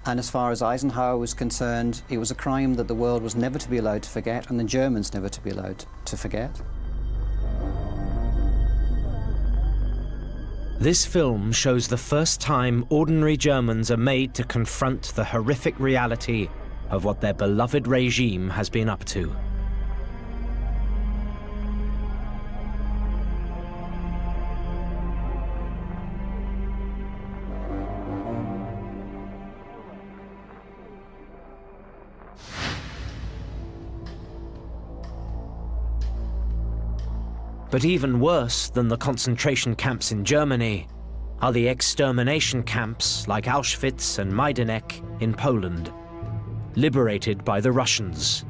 And as far as Eisenhower was concerned, it was a crime that the world was never to be allowed to forget, and the Germans never to be allowed to forget. This film shows the first time ordinary Germans are made to confront the horrific reality of what their beloved regime has been up to. But even worse than the concentration camps in Germany are the extermination camps like Auschwitz and Majdanek in Poland, liberated by the Russians.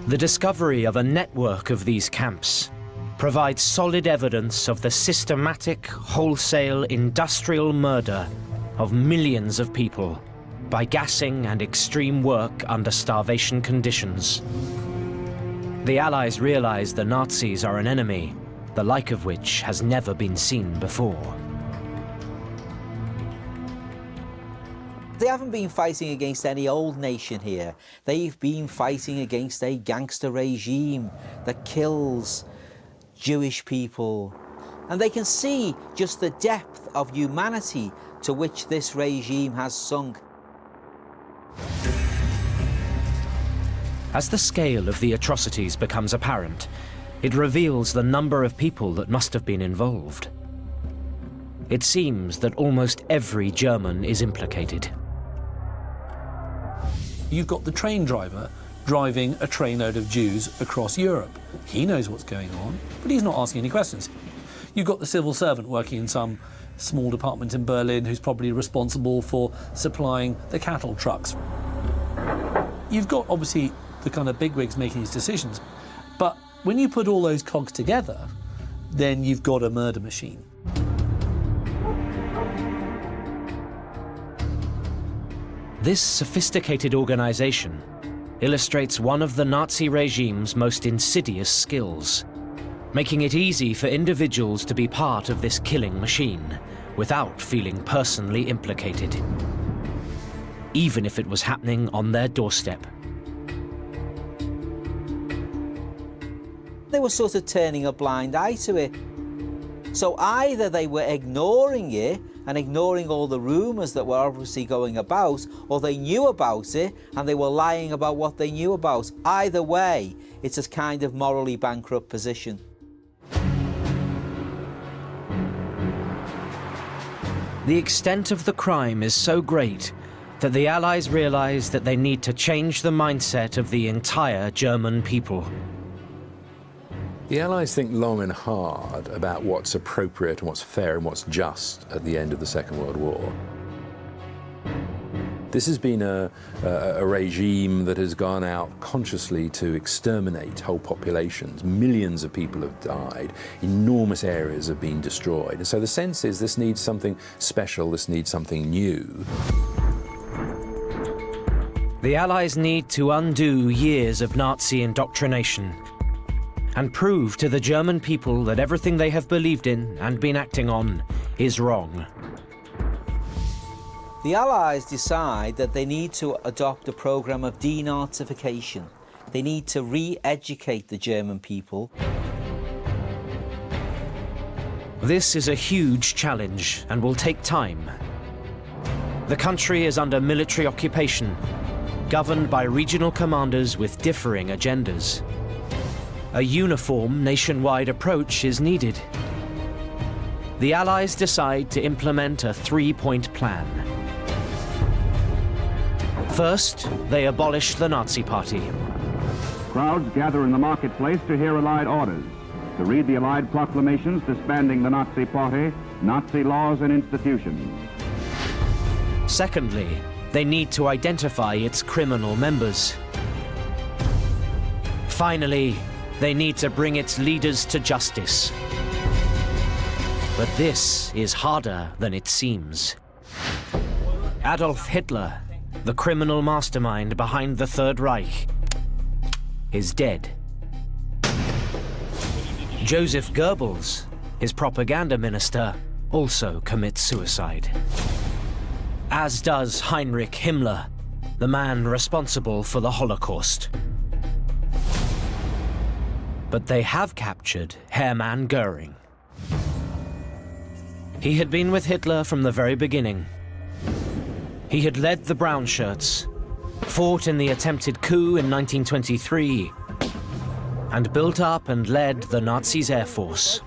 The discovery of a network of these camps provides solid evidence of the systematic, wholesale, industrial murder of millions of people by gassing and extreme work under starvation conditions. The Allies realize the Nazis are an enemy, the like of which has never been seen before. They haven't been fighting against any old nation here. They've been fighting against a gangster regime that kills Jewish people. And they can see just the depth of humanity to which this regime has sunk. As the scale of the atrocities becomes apparent, It reveals the number of people that must have been involved. It seems that almost every German is implicated. You've got the train driver driving a trainload of Jews across Europe. He knows what's going on, but he's not asking any questions. You've got the civil servant working in some small department in Berlin who's probably responsible for supplying the cattle trucks. You've got, obviously, the kind of bigwigs making these decisions, but when you put all those cogs together, then you've got a murder machine. This sophisticated organization illustrates one of the Nazi regime's most insidious skills, making it easy for individuals to be part of this killing machine without feeling personally implicated, even if it was happening on their doorstep. They were sort of turning a blind eye to it. So either they were ignoring it and ignoring all the rumours that were obviously going about, or they knew about it and they were lying about what they knew about. Either way, it's a kind of morally bankrupt position. The extent of the crime is so great that the Allies realize that they need to change the mindset of the entire German people. The Allies think long and hard about what's appropriate and what's fair and what's just at the end of the Second World War. This has been a regime that has gone out consciously to exterminate whole populations. Millions of people have died. Enormous areas have been destroyed. And so the sense is this needs something special, this needs something new. The Allies need to undo years of Nazi indoctrination and prove to the German people that everything they have believed in and been acting on is wrong. The Allies decide that they need to adopt a programme of denazification. They need to re-educate the German people. This is a huge challenge and will take time. The country is under military occupation, governed by regional commanders with differing agendas. A uniform nationwide approach is needed. The Allies decide to implement a three-point plan. First, they abolish the Nazi Party. Crowds gather in the marketplace to hear Allied orders, to read the Allied proclamations disbanding the Nazi Party, Nazi laws and institutions. Secondly, they need to identify its criminal members. Finally, they need to bring its leaders to justice. But this is harder than it seems. Adolf Hitler, the criminal mastermind behind the Third Reich, is dead. Joseph Goebbels, his propaganda minister, also commits suicide. As does Heinrich Himmler, the man responsible for the Holocaust. But they have captured Hermann Göring. He had been with Hitler from the very beginning. He had led the Brown Shirts, fought in the attempted coup in 1923, and built up and led the Nazis' air force.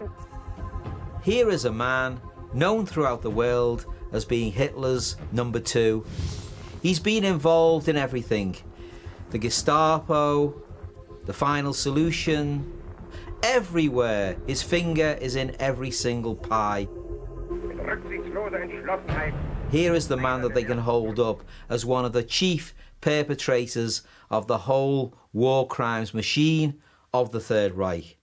Here is a man known throughout the world as being Hitler's number two. He's been involved in everything. The Gestapo, the Final Solution, everywhere. His finger is in every single pie. Here is the man that they can hold up as one of the chief perpetrators of the whole war crimes machine of the Third Reich.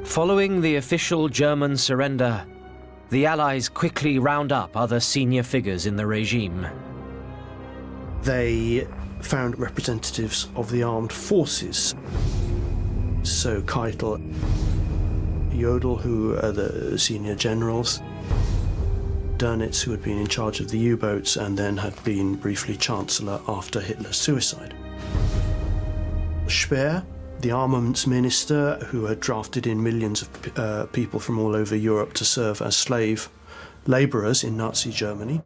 Following the official German surrender, the Allies quickly round up other senior figures in the regime. They found representatives of the armed forces. So Keitel, Jodl, who are the senior generals, Dönitz, who had been in charge of the U-boats and then had been briefly Chancellor after Hitler's suicide. Speer, the armaments minister, who had drafted in millions of people from all over Europe to serve as slave labourers in Nazi Germany.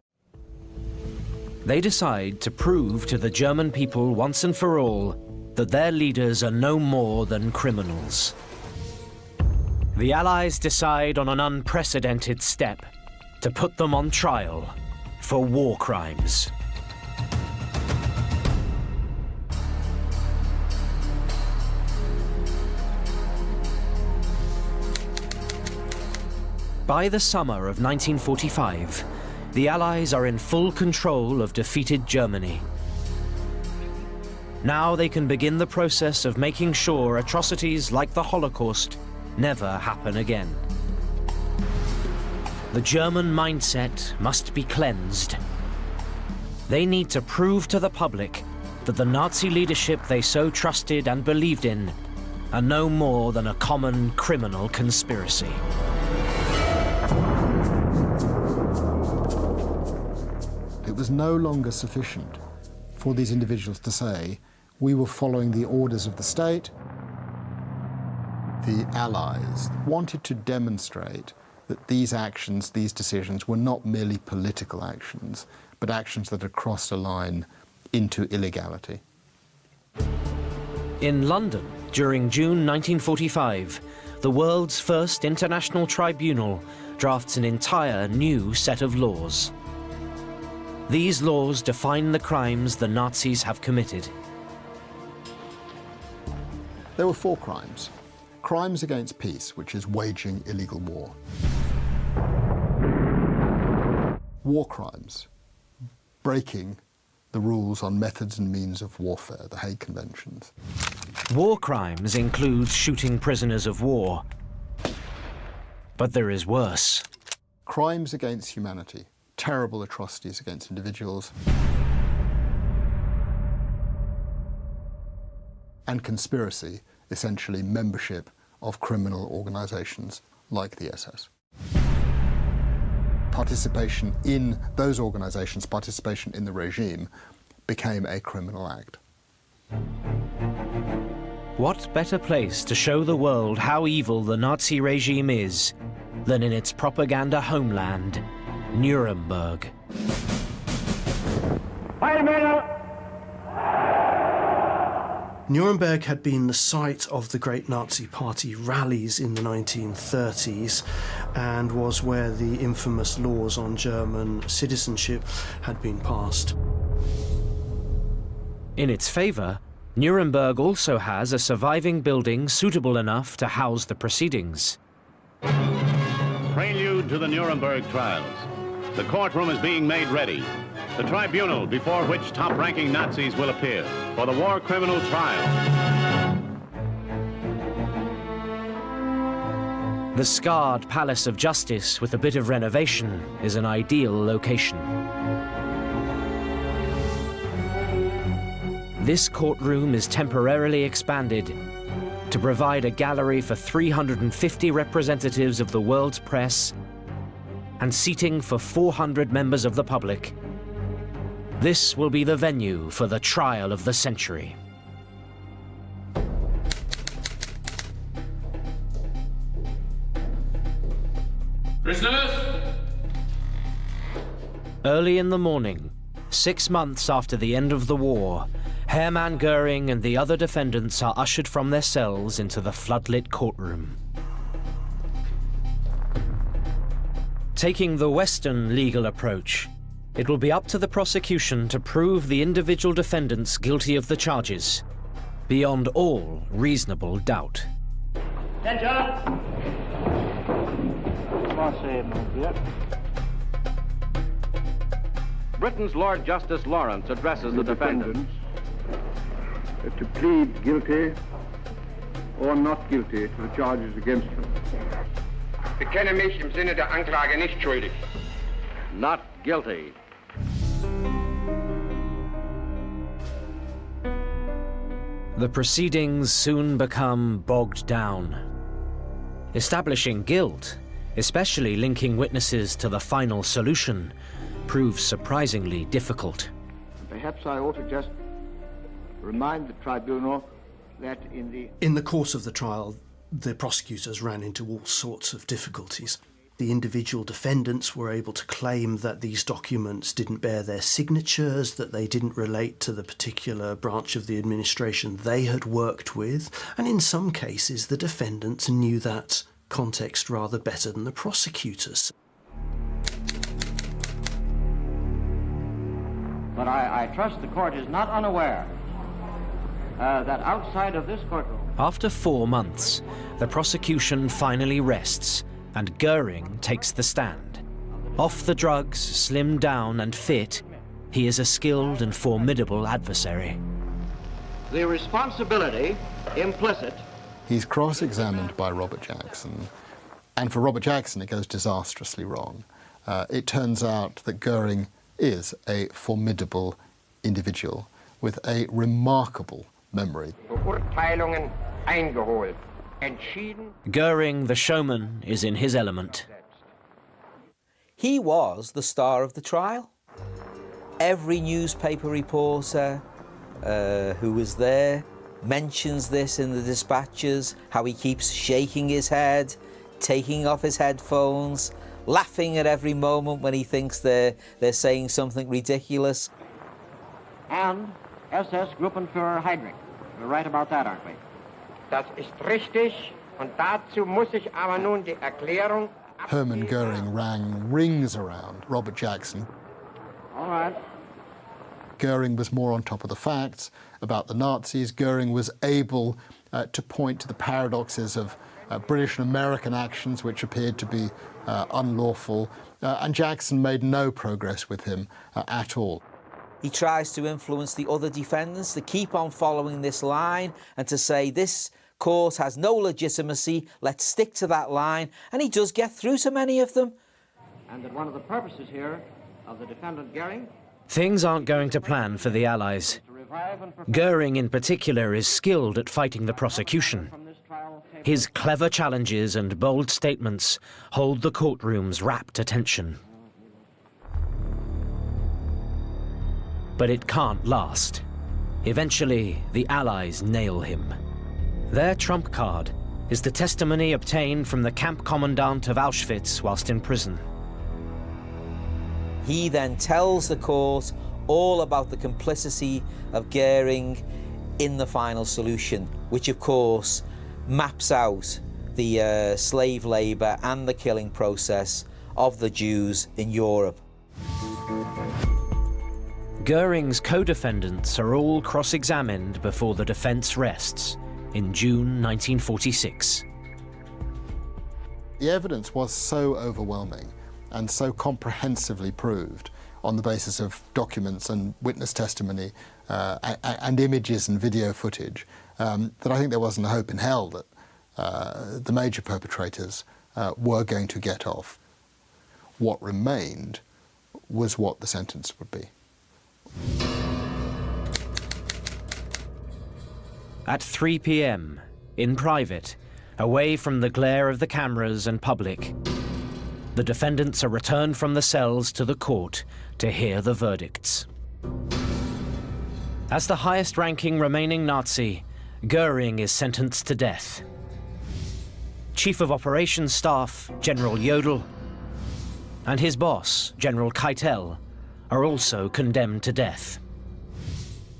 They decide to prove to the German people once and for all that their leaders are no more than criminals. The Allies decide on an unprecedented step to put them on trial for war crimes. By the summer of 1945, the Allies are in full control of defeated Germany. Now they can begin the process of making sure atrocities like the Holocaust never happen again. The German mindset must be cleansed. They need to prove to the public that the Nazi leadership they so trusted and believed in are no more than a common criminal conspiracy. It was no longer sufficient for these individuals to say, we were following the orders of the state. The Allies wanted to demonstrate that these actions, these decisions, were not merely political actions, but actions that had crossed a line into illegality. In London, during June 1945, the world's first international tribunal drafts an entire new set of laws. These laws define the crimes the Nazis have committed. There were 4 crimes. Crimes against peace, which is waging illegal war. War crimes, breaking the rules on methods and means of warfare, the Hague Conventions. War crimes include shooting prisoners of war. But there is worse. Crimes against humanity, terrible atrocities against individuals. And conspiracy, essentially membership of criminal organizations like the SS. Participation in those organizations, participation in the regime, became a criminal act. What better place to show the world how evil the Nazi regime is than in its propaganda homeland, Nuremberg? Nuremberg had been the site of the great Nazi Party rallies in the 1930s and was where the infamous laws on German citizenship had been passed. In its favor, Nuremberg also has a surviving building suitable enough to house the proceedings. Prelude to the Nuremberg trials. The courtroom is being made ready. The tribunal before which top-ranking Nazis will appear for the war criminal trial. The scarred Palace of Justice with a bit of renovation is an ideal location. This courtroom is temporarily expanded to provide a gallery for 350 representatives of the world's press and seating for 400 members of the public. This will be the venue for the trial of the century. Prisoners! Early in the morning, 6 months after the end of the war, Hermann Goering and the other defendants are ushered from their cells into the floodlit courtroom. Taking the Western legal approach, it will be up to the prosecution to prove the individual defendants guilty of the charges, beyond all reasonable doubt. Attention! Britain's Lord Justice Lawrence addresses the defendants. To plead guilty or not guilty to the charges against them. Bekenne mich im Sinne der Anklage nicht schuldig. Not guilty. The proceedings soon become bogged down. Establishing guilt, especially linking witnesses to the final solution, proves surprisingly difficult. Perhaps I ought to just remind the tribunal that In the course of the trial, the prosecutors ran into all sorts of difficulties. The individual defendants were able to claim that these documents didn't bear their signatures, that they didn't relate to the particular branch of the administration they had worked with, and in some cases the defendants knew that context rather better than the prosecutors. But I trust the court is not unaware that outside of this courtroom... After 4 months, the prosecution finally rests and Goering takes the stand. Off the drugs, slimmed down and fit, he is a skilled and formidable adversary. The responsibility implicit... He's cross-examined by Robert Jackson, and for Robert Jackson it goes disastrously wrong. It turns out that Goering is a formidable individual with a remarkable memory. Goering, the showman, is in his element. He was the star of the trial. Every newspaper reporter who was there mentions this in the dispatches, how he keeps shaking his head, taking off his headphones, laughing at every moment when he thinks they're saying something ridiculous. And SS Gruppenführer Heydrich. We're right about that, aren't we? Das ist richtig, und dazu muss ich aber nun die Erklärung... Hermann Goering rings around Robert Jackson. All right. Goering was more on top of the facts about the Nazis. Goering was able to point to the paradoxes of British and American actions which appeared to be unlawful, and Jackson made no progress with him at all. He tries to influence the other defendants to keep on following this line and to say this court has no legitimacy, let's stick to that line, and he does get through to many of them. And that one of the purposes here of the defendant Goering... Things aren't going to plan for the Allies. Goering in particular is skilled at fighting the prosecution. His clever challenges and bold statements hold the courtroom's rapt attention. But it can't last. Eventually, the Allies nail him. Their trump card is the testimony obtained from the camp commandant of Auschwitz whilst in prison. He then tells the court all about the complicity of Goering in the final solution, which of course maps out the slave labour and the killing process of the Jews in Europe. Goering's co-defendants are all cross-examined before the defence rests in June 1946. The evidence was so overwhelming and so comprehensively proved on the basis of documents and witness testimony and images and video footage that I think there wasn't a hope in hell that the major perpetrators were going to get off. What remained was what the sentence would be. At 3 p.m, in private, away from the glare of the cameras and public, the defendants are returned from the cells to the court to hear the verdicts. As the highest-ranking remaining Nazi, Goering is sentenced to death. Chief of Operations Staff, General Jodl, and his boss, General Keitel, are also condemned to death,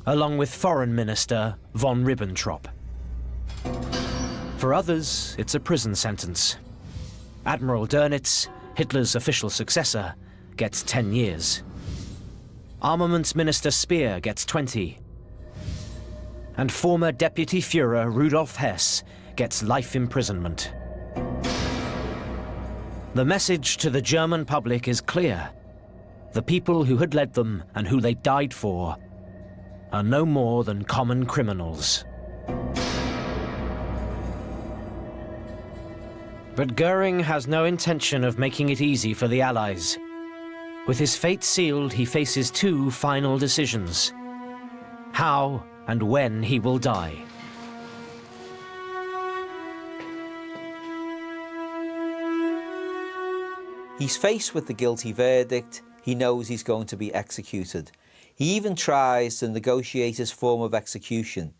along with Foreign Minister von Ribbentrop. For others, it's a prison sentence. Admiral Dönitz, Hitler's official successor, gets 10 years. Armaments Minister Speer gets 20. And former Deputy Führer Rudolf Hess gets life imprisonment. The message to the German public is clear. The people who had led them and who they died for are no more than common criminals. But Goering has no intention of making it easy for the Allies. With his fate sealed, he faces two final decisions: how and when he will die. He's faced with the guilty verdict. He knows he's going to be executed. He even tries to negotiate his form of execution.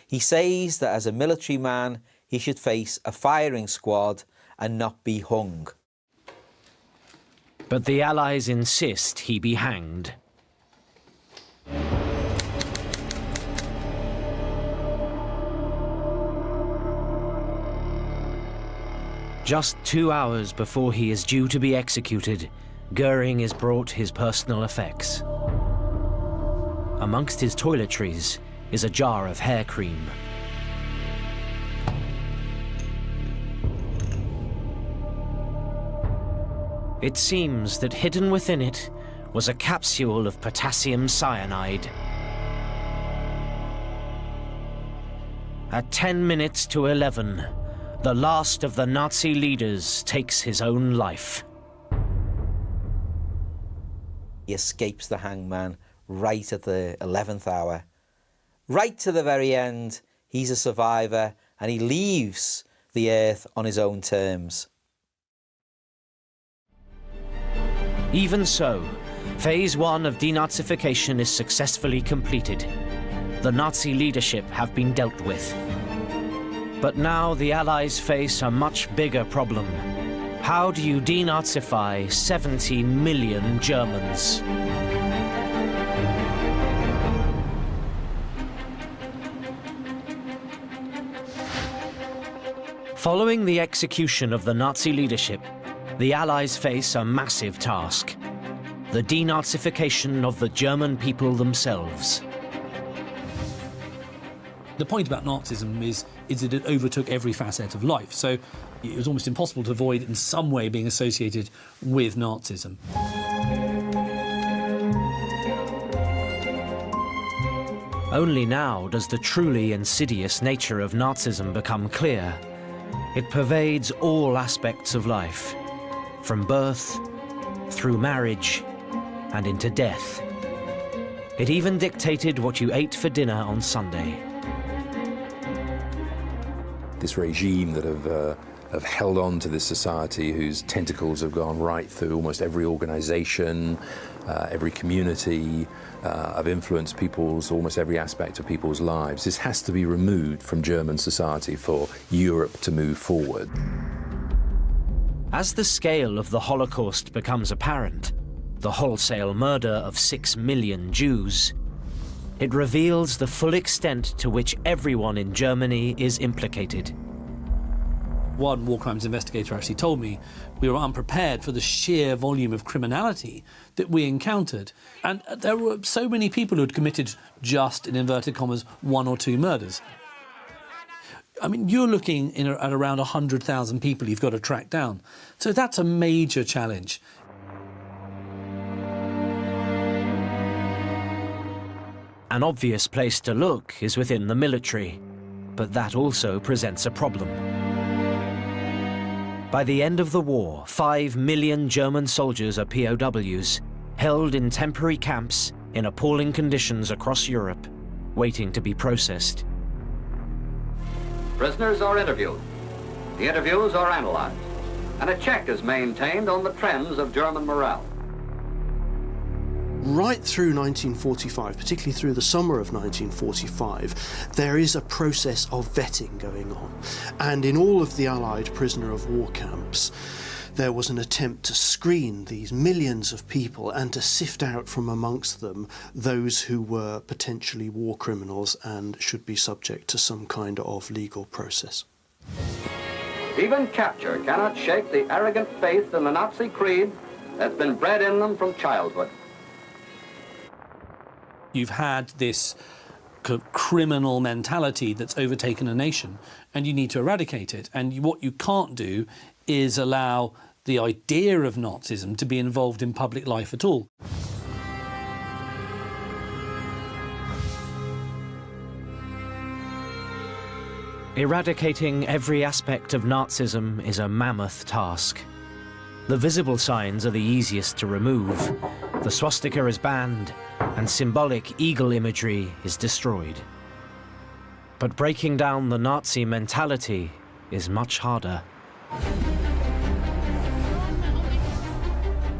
He says that as a military man, he should face a firing squad and not be hung. But the Allies insist he be hanged. Just 2 hours before he is due to be executed, Goering is brought his personal effects. Amongst his toiletries is a jar of hair cream. It seems that hidden within it was a capsule of potassium cyanide. At 10 minutes to 11, the last of the Nazi leaders takes his own life. He escapes the hangman right at the 11th hour. Right to the very end, he's a survivor and he leaves the earth on his own terms. Even so, Phase 1 of denazification is successfully completed. The Nazi leadership have been dealt with. But now the Allies face a much bigger problem. How do you denazify 70 million Germans? Following the execution of the Nazi leadership, the Allies face a massive task: the denazification of the German people themselves. The point about Nazism is that it overtook every facet of life, so it was almost impossible to avoid in some way being associated with Nazism. Only now does the truly insidious nature of Nazism become clear. It pervades all aspects of life, from birth, through marriage, and into death. It even dictated what you ate for dinner on Sunday. This regime that have held on to this society, whose tentacles have gone right through almost every organisation, every community, have influenced almost every aspect of people's lives. This has to be removed from German society for Europe to move forward. As the scale of the Holocaust becomes apparent, the wholesale murder of 6 million Jews, it reveals the full extent to which everyone in Germany is implicated. One war crimes investigator actually told me we were unprepared for the sheer volume of criminality that we encountered. And there were so many people who had committed just, in inverted commas, 1 or 2 murders. I mean, you're looking at around 100,000 people you've got to track down. So that's a major challenge. An obvious place to look is within the military, but that also presents a problem. By the end of the war, 5 million German soldiers are POWs, held in temporary camps in appalling conditions across Europe, waiting to be processed. Prisoners are interviewed. The interviews are analyzed, and a check is maintained on the trends of German morale. Right through 1945, particularly through the summer of 1945, there is a process of vetting going on. And in all of the Allied prisoner of war camps, there was an attempt to screen these millions of people and to sift out from amongst them those who were potentially war criminals and should be subject to some kind of legal process. Even capture cannot shake the arrogant faith in the Nazi creed that's been bred in them from childhood. You've had this criminal mentality that's overtaken a nation, and you need to eradicate it. And what you can't do is allow the idea of Nazism to be involved in public life at all. Eradicating every aspect of Nazism is a mammoth task. The visible signs are the easiest to remove. The swastika is banned, and symbolic eagle imagery is destroyed. But breaking down the Nazi mentality is much harder.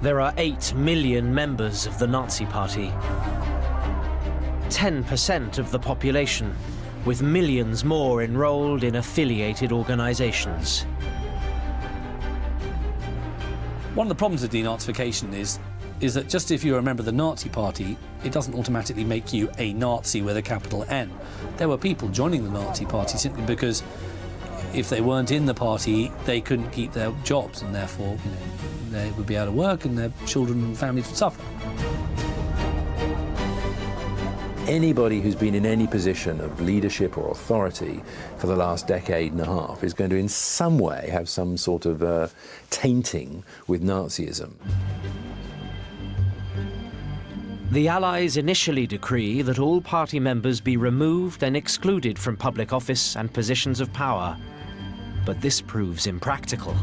There are 8 million members of the Nazi Party. 10% of the population, with millions more enrolled in affiliated organizations. One of the problems with denazification is that just if you're a member of the Nazi Party, it doesn't automatically make you a Nazi with a capital N. There were people joining the Nazi Party simply because if they weren't in the party, they couldn't keep their jobs, and therefore, they would be out of work and their children and families would suffer. Anybody who's been in any position of leadership or authority for the last decade and a half is going to in some way have some sort of tainting with Nazism. The Allies initially decree that all party members be removed and excluded from public office and positions of power, but this proves impractical.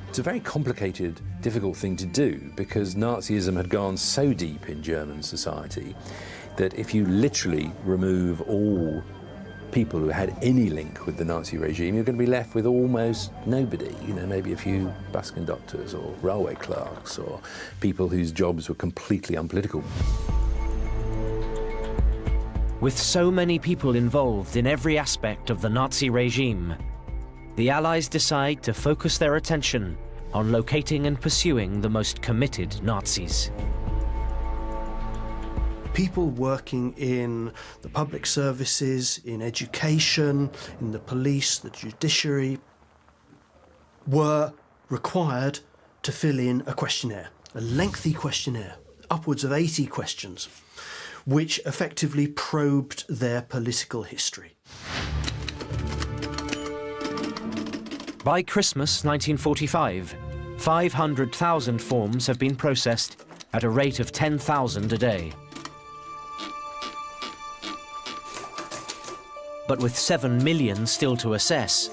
It's a very complicated, difficult thing to do because Nazism had gone so deep in German society that if you literally remove all people who had any link with the Nazi regime, you're going to be left with almost nobody. Maybe a few bus conductors or railway clerks or people whose jobs were completely unpolitical. With so many people involved in every aspect of the Nazi regime, the Allies decide to focus their attention on locating and pursuing the most committed Nazis. People working in the public services, in education, in the police, the judiciary, were required to fill in a questionnaire, a lengthy questionnaire, upwards of 80 questions, which effectively probed their political history. By Christmas 1945, 500,000 forms have been processed at a rate of 10,000 a day. But with 7 million still to assess,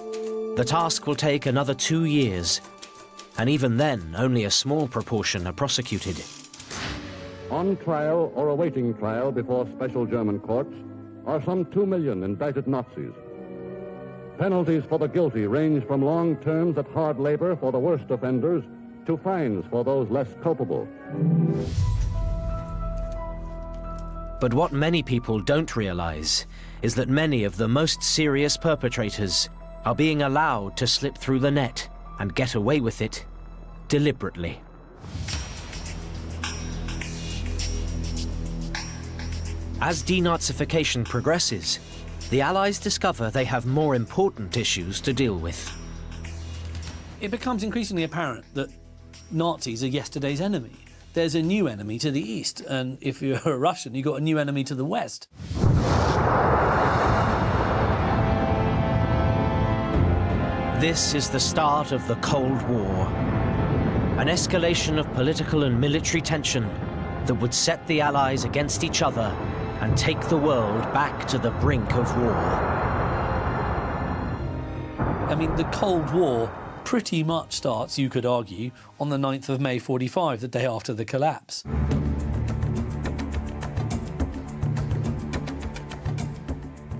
the task will take another 2 years, and even then, only a small proportion are prosecuted. On trial or awaiting trial before special German courts are some 2 million indicted Nazis. Penalties for the guilty range from long terms at hard labor for the worst offenders to fines for those less culpable. But what many people don't realize is that many of the most serious perpetrators are being allowed to slip through the net and get away with it deliberately. As denazification progresses, the Allies discover they have more important issues to deal with. It becomes increasingly apparent that Nazis are yesterday's enemy. There's a new enemy to the east, and if you're a Russian, you've got a new enemy to the west. This is the start of the Cold War, an escalation of political and military tension that would set the Allies against each other and take the world back to the brink of war. I mean, the Cold War pretty much starts, you could argue, on the 9th of May 45, the day after the collapse.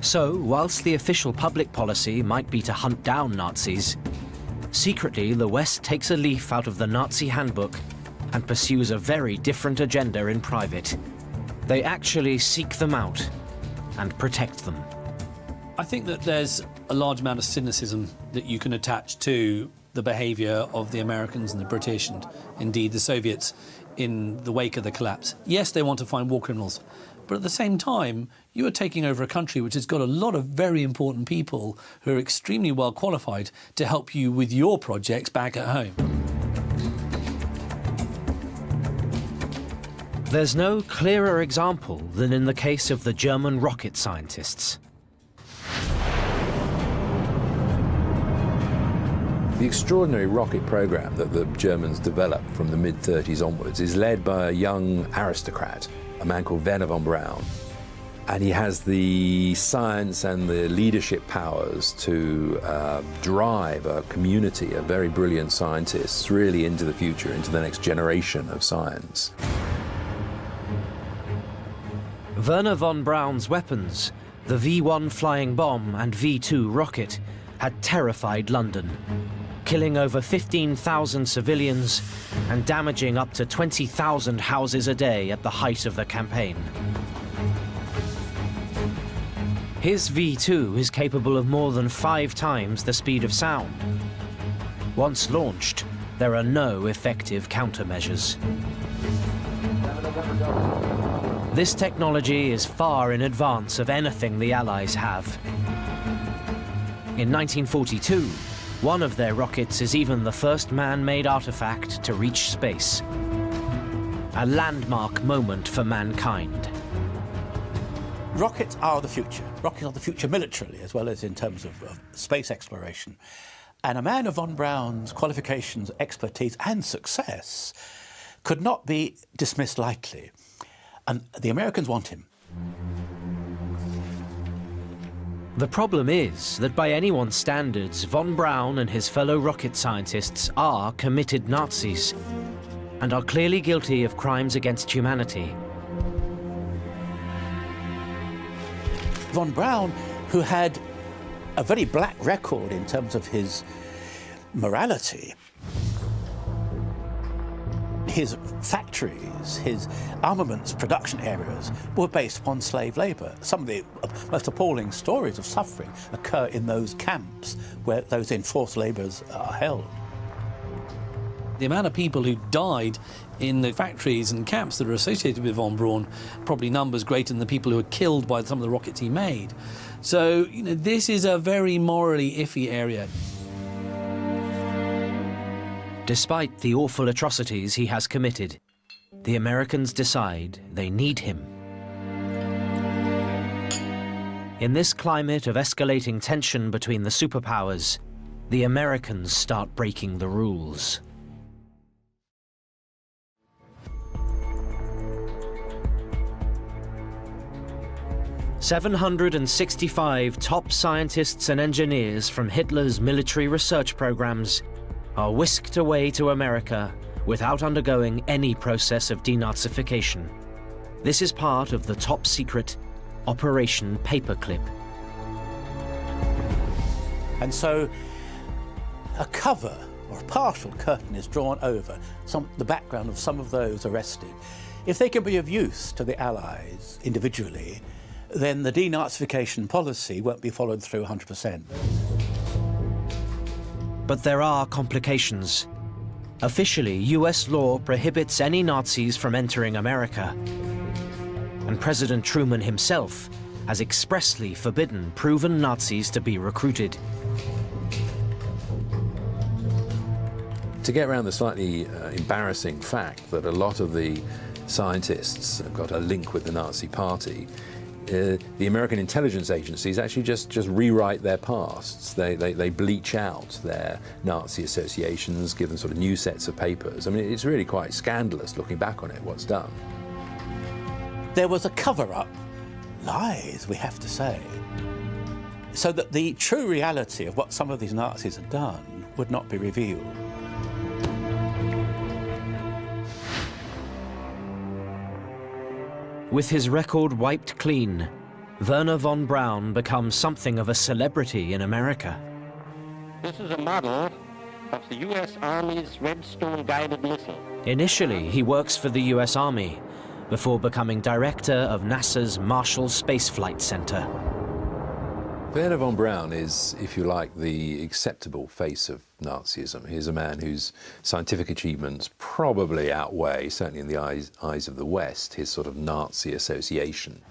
So, whilst the official public policy might be to hunt down Nazis, secretly the West takes a leaf out of the Nazi handbook and pursues a very different agenda in private. They actually seek them out and protect them. I think that there's a large amount of cynicism that you can attach to the behaviour of the Americans and the British and indeed the Soviets in the wake of the collapse. Yes, they want to find war criminals, but at the same time, you are taking over a country which has got a lot of very important people who are extremely well qualified to help you with your projects back at home. There's no clearer example than in the case of the German rocket scientists. The extraordinary rocket program that the Germans developed from the mid-30s onwards is led by a young aristocrat, a man called Wernher von Braun. And he has the science and the leadership powers to drive a community of very brilliant scientists really into the future, into the next generation of science. Wernher von Braun's weapons, the V-1 flying bomb and V-2 rocket, had terrified London, killing over 15,000 civilians and damaging up to 20,000 houses a day at the height of the campaign. His V-2 is capable of more than 5 times the speed of sound. Once launched, there are no effective countermeasures. This technology is far in advance of anything the Allies have. In 1942, one of their rockets is even the first man-made artifact to reach space. A landmark moment for mankind. Rockets are the future. Rockets are the future militarily, as well as in terms of space exploration. And a man of von Braun's qualifications, expertise, and success could not be dismissed lightly. And the Americans want him. The problem is that by anyone's standards, von Braun and his fellow rocket scientists are committed Nazis and are clearly guilty of crimes against humanity. Von Braun, who had a very black record in terms of his morality, his factories, his armaments production areas were based upon slave labour. Some of the most appalling stories of suffering occur in those camps where those enforced labours are held. The amount of people who died in the factories and camps that are associated with von Braun probably numbers greater than the people who were killed by some of the rockets he made. So, you know, this is a very morally iffy area. Despite the awful atrocities he has committed, the Americans decide they need him. In this climate of escalating tension between the superpowers, the Americans start breaking the rules. "765 top scientists and engineers from Hitler's military research programs are whisked away to America without undergoing any process of denazification. This is part of the top-secret Operation Paperclip." And so a cover or a partial curtain is drawn over the background of some of those arrested. If they can be of use to the Allies individually, then the denazification policy won't be followed through 100%. But there are complications. Officially, US law prohibits any Nazis from entering America. And President Truman himself has expressly forbidden proven Nazis to be recruited. To get around the slightly embarrassing fact that a lot of the scientists have got a link with the Nazi Party, the American intelligence agencies actually just rewrite their pasts. They bleach out their Nazi associations, give them sort of new sets of papers. I mean, it's really quite scandalous looking back on it, what's done. There was a cover-up, lies, we have to say, so that the true reality of what some of these Nazis had done would not be revealed. With his record wiped clean, Werner von Braun becomes something of a celebrity in America. This is a model of the U.S. Army's Redstone guided missile. Initially, he works for the US Army, before becoming director of NASA's Marshall Space Flight Center. Werner von Braun is, if you like, the acceptable face of Nazism. He's a man whose scientific achievements probably outweigh, certainly in the eyes of the West, his sort of Nazi association.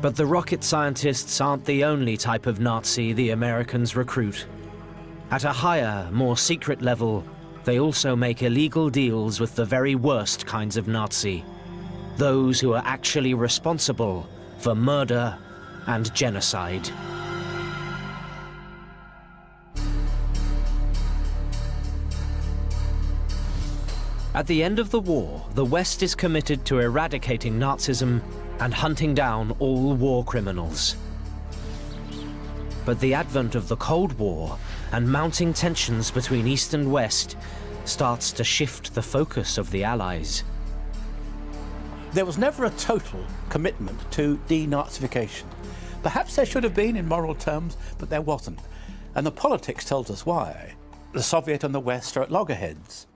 But the rocket scientists aren't the only type of Nazi the Americans recruit. At a higher, more secret level, they also make illegal deals with the very worst kinds of Nazi, those who are actually responsible for murder and genocide. At the end of the war, the West is committed to eradicating Nazism and hunting down all war criminals. But the advent of the Cold War and mounting tensions between East and West starts to shift the focus of the Allies. There was never a total commitment to denazification. Perhaps there should have been in moral terms, but there wasn't. And the politics tells us why. The Soviet and the West are at loggerheads.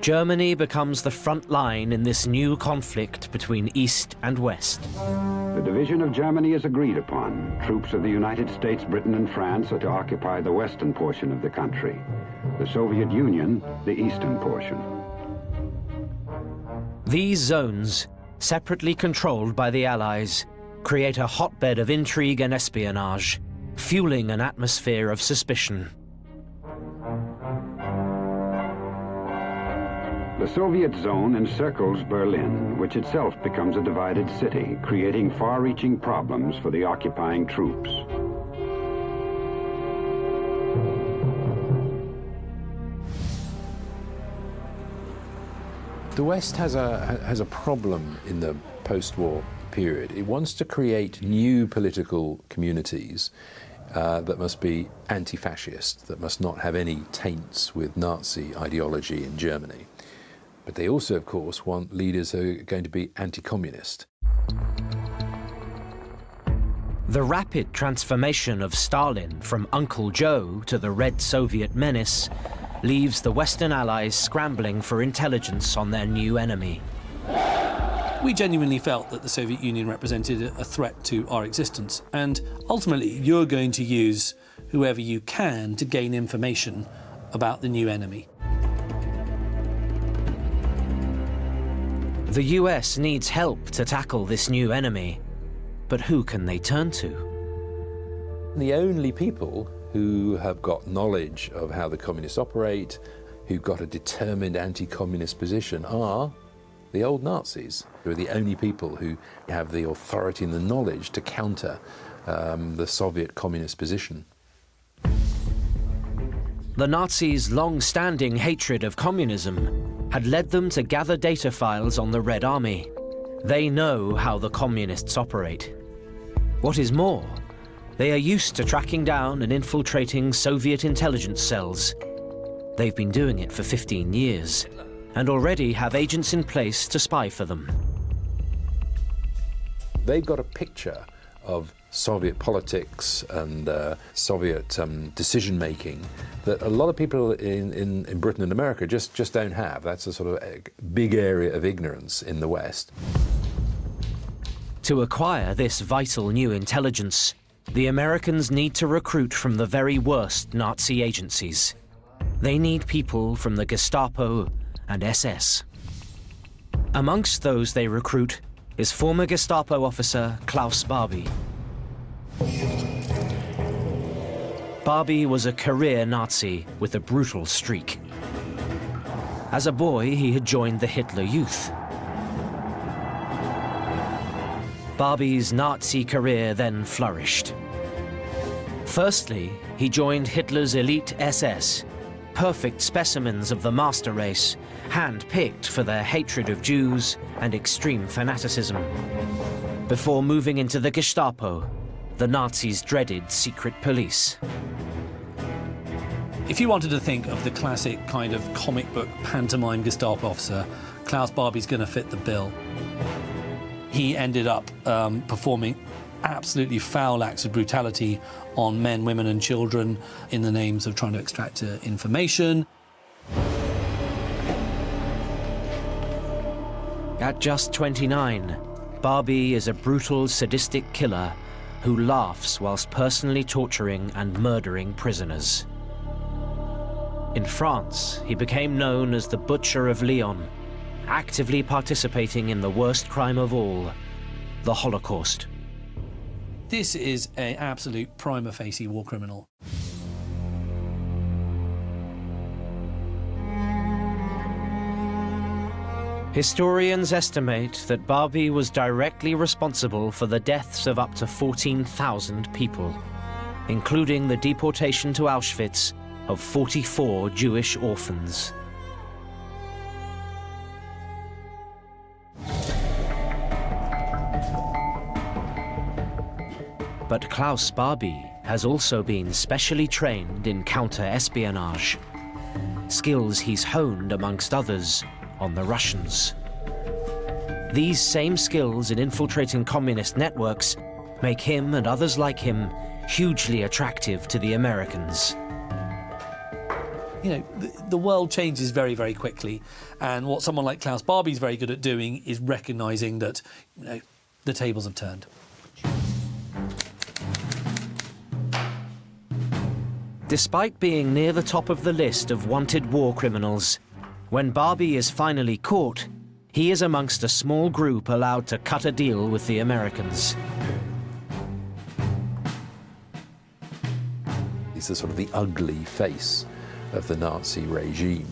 Germany becomes the front line in this new conflict between East and West. The division of Germany is agreed upon. Troops of the United States, Britain, and France are to occupy the western portion of the country. The Soviet Union, the eastern portion. These zones, separately controlled by the Allies, create a hotbed of intrigue and espionage, fueling an atmosphere of suspicion. The Soviet zone encircles Berlin, which itself becomes a divided city, creating far-reaching problems for the occupying troops. The West has a problem in the post-war period. It wants to create new political communities that must be anti-fascist, that must not have any taints with Nazi ideology in Germany. But they also, of course, want leaders who are going to be anti-communist. The rapid transformation of Stalin from Uncle Joe to the Red Soviet menace leaves the Western Allies scrambling for intelligence on their new enemy. We genuinely felt that the Soviet Union represented a threat to our existence, and ultimately you're going to use whoever you can to gain information about the new enemy. The US needs help to tackle this new enemy, but who can they turn to? The only people who have got knowledge of how the communists operate, who've got a determined anti-communist position, are the old Nazis, who are the only people who have the authority and the knowledge to counter the Soviet communist position. The Nazis' long-standing hatred of communism had led them to gather data files on the Red Army. They know how the communists operate. What is more, they are used to tracking down and infiltrating Soviet intelligence cells. They've been doing it for 15 years, and already have agents in place to spy for them. They've got a picture of Soviet politics and Soviet decision-making that a lot of people in Britain and America just don't have. That's a sort of big area of ignorance in the West. To acquire this vital new intelligence, the Americans need to recruit from the very worst Nazi agencies. They need people from the Gestapo and SS. Amongst those they recruit is former Gestapo officer Klaus Barbie. Barbie was a career Nazi with a brutal streak. As a boy, he had joined the Hitler Youth. Barbie's Nazi career then flourished. Firstly, he joined Hitler's elite SS, perfect specimens of the master race, hand-picked for their hatred of Jews and extreme fanaticism. Before moving into the Gestapo, the Nazis' dreaded secret police. If you wanted to think of the classic kind of comic book pantomime Gestapo officer, Klaus Barbie's going to fit the bill. He ended up performing absolutely foul acts of brutality on men, women and children in the names of trying to extract information. At just 29, Barbie is a brutal, sadistic killer who laughs whilst personally torturing and murdering prisoners. In France, he became known as the Butcher of Lyon, actively participating in the worst crime of all, the Holocaust. This is an absolute prima facie war criminal. Historians estimate that Barbie was directly responsible for the deaths of up to 14,000 people, including the deportation to Auschwitz of 44 Jewish orphans. But Klaus Barbie has also been specially trained in counter-espionage, skills he's honed, amongst others, on the Russians. These same skills in infiltrating communist networks make him and others like him hugely attractive to the Americans. You know, the world changes very, very quickly, and what someone like Klaus Barbie is very good at doing is recognising that, you know, the tables have turned. Despite being near the top of the list of wanted war criminals, when Barbie is finally caught, he is amongst a small group allowed to cut a deal with the Americans. He's the sort of the ugly face of the Nazi regime.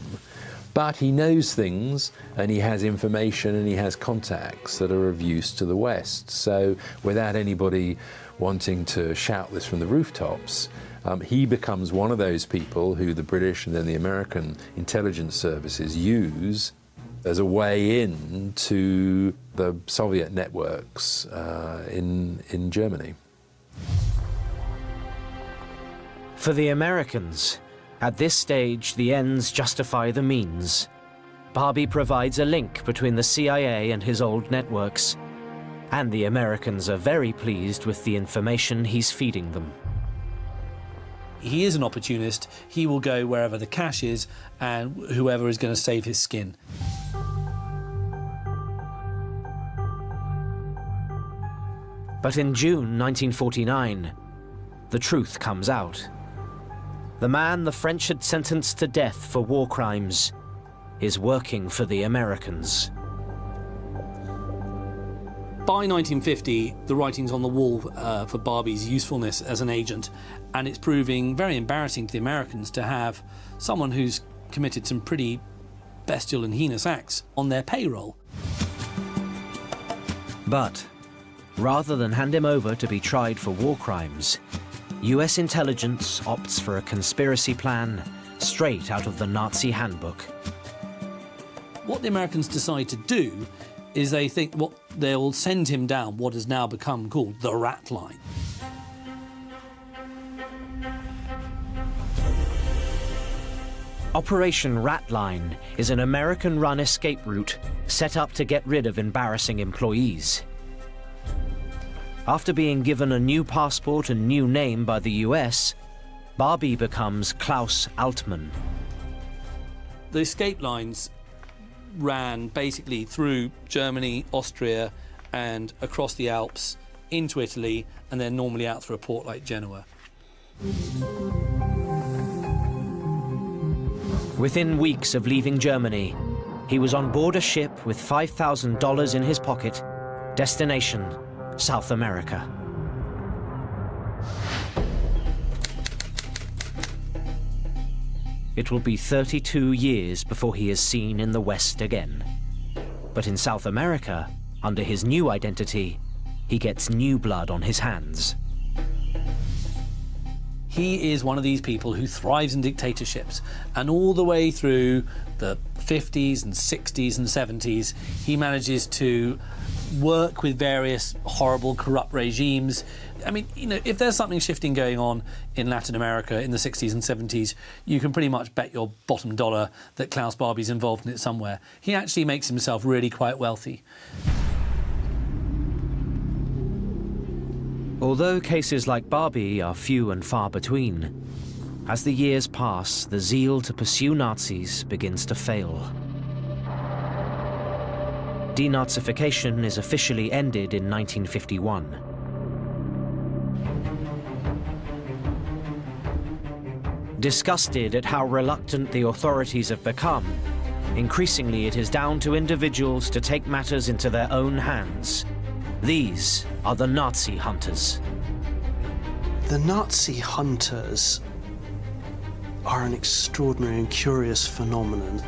But he knows things, and he has information, and he has contacts that are of use to the West. So without anybody wanting to shout this from the rooftops, he becomes one of those people who the British and then the American intelligence services use as a way in to the Soviet networks in Germany. For the Americans, at this stage, the ends justify the means. Barbie provides a link between the CIA and his old networks, and the Americans are very pleased with the information he's feeding them. He is an opportunist. He will go wherever the cash is and whoever is going to save his skin. But in June 1949, the truth comes out. The man the French had sentenced to death for war crimes is working for the Americans. By 1950, the writing's on the wall for Barbie's usefulness as an agent, and it's proving very embarrassing to the Americans to have someone who's committed some pretty bestial and heinous acts on their payroll. But rather than hand him over to be tried for war crimes, US intelligence opts for a conspiracy plan straight out of the Nazi handbook. What the Americans decide to do is they think they'll send him down what has now become called the rat line. Operation Rat Line is an American-run escape route set up to get rid of embarrassing employees. After being given a new passport and new name by the US, Barbie becomes Klaus Altmann. The escape lines ran basically through Germany, Austria, and across the Alps into Italy, and then normally out through a port like Genoa. Within weeks of leaving Germany, he was on board a ship with $5,000 in his pocket, destination South America. It will be 32 years before he is seen in the West again. But in South America, under his new identity, he gets new blood on his hands. He is one of these people who thrives in dictatorships, and all the way through the 50s and 60s and 70s, he manages to work with various horrible, corrupt regimes. I mean, you know, if there's something shifting going on in Latin America in the 60s and 70s, you can pretty much bet your bottom dollar that Klaus Barbie's involved in it somewhere. He actually makes himself really quite wealthy. Although cases like Barbie are few and far between, as the years pass, the zeal to pursue Nazis begins to fail. Denazification is officially ended in 1951. Disgusted at how reluctant the authorities have become, increasingly it is down to individuals to take matters into their own hands. These are the Nazi hunters. The Nazi hunters are an extraordinary and curious phenomenon.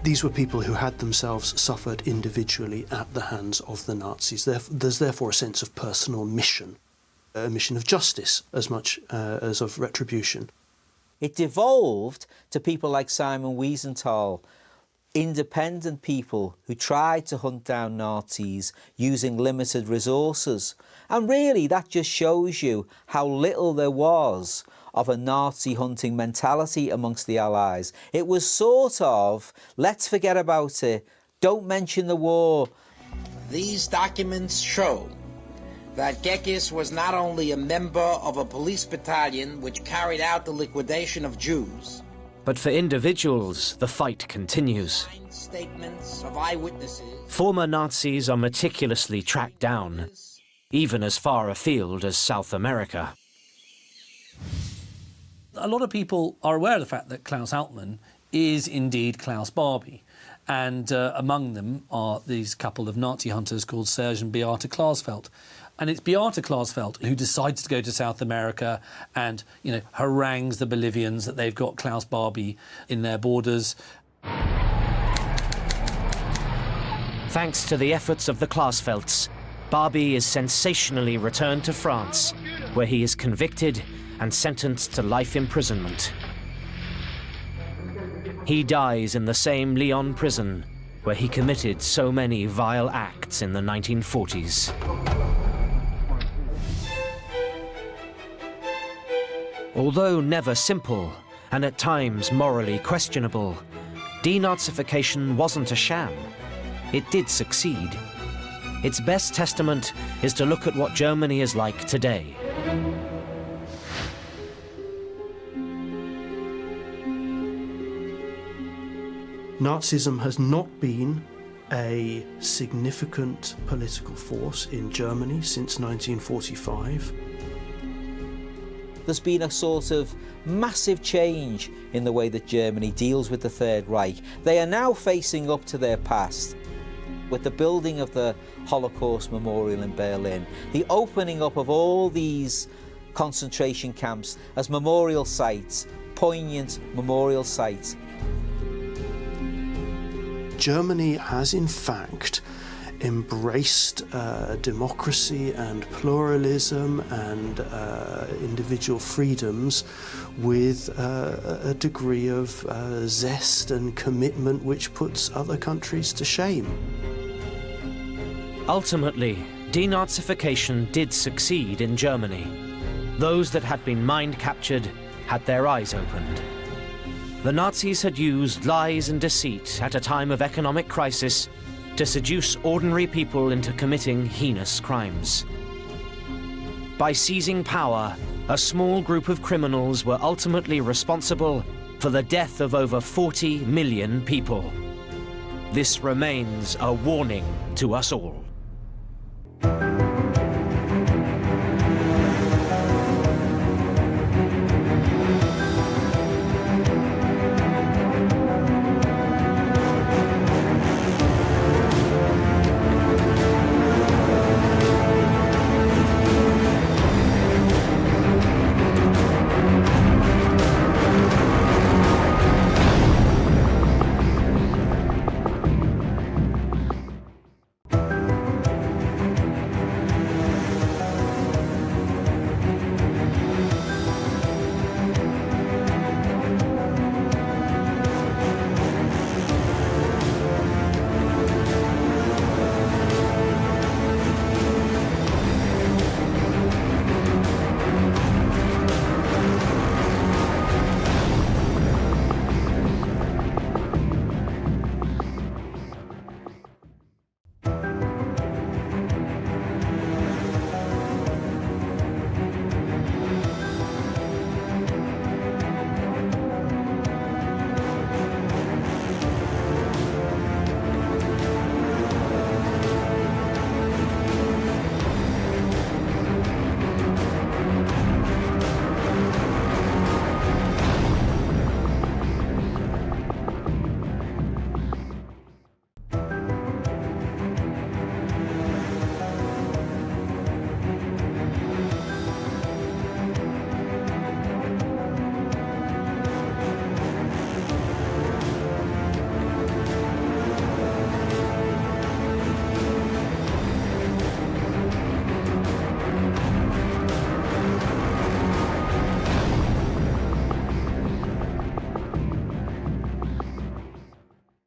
These were people who had themselves suffered individually at the hands of the Nazis. There's therefore a sense of personal mission, a mission of justice as much as of retribution. It devolved to people like Simon Wiesenthal, independent people who tried to hunt down Nazis using limited resources. And really, that just shows you how little there was of a Nazi hunting mentality amongst the Allies. It was sort of, let's forget about it, don't mention the war. These documents show that Geckis was not only a member of a police battalion which carried out the liquidation of Jews, But for individuals, the fight continues. Statements of eyewitnesses. Former Nazis are meticulously tracked down, even as far afield as South America. A lot of people are aware of the fact that Klaus Altmann is indeed Klaus Barbie. And among them are these couple of Nazi hunters called Serge and Beate Klarsfeld. And it's Beate Klarsfeld who decides to go to South America and, you know, harangues the Bolivians that they've got Klaus Barbie in their borders. Thanks to the efforts of the Klarsfelds, Barbie is sensationally returned to France, where he is convicted and sentenced to life imprisonment. He dies in the same Lyon prison where he committed so many vile acts in the 1940s. Although never simple, and at times morally questionable, denazification wasn't a sham. It did succeed. Its best testament is to look at what Germany is like today. Nazism has not been a significant political force in Germany since 1945. There's been a sort of massive change in the way that Germany deals with the Third Reich. They are now facing up to their past. With the building of the Holocaust Memorial in Berlin, the opening up of all these concentration camps as memorial sites, poignant memorial sites. Germany has in fact embraced democracy and pluralism and individual freedoms with a degree of zest and commitment which puts other countries to shame. Ultimately, denazification did succeed in Germany. Those that had been mind-captured had their eyes opened. The Nazis had used lies and deceit at a time of economic crisis to seduce ordinary people into committing heinous crimes. By seizing power, a small group of criminals were ultimately responsible for the death of over 40 million people. This remains a warning to us all.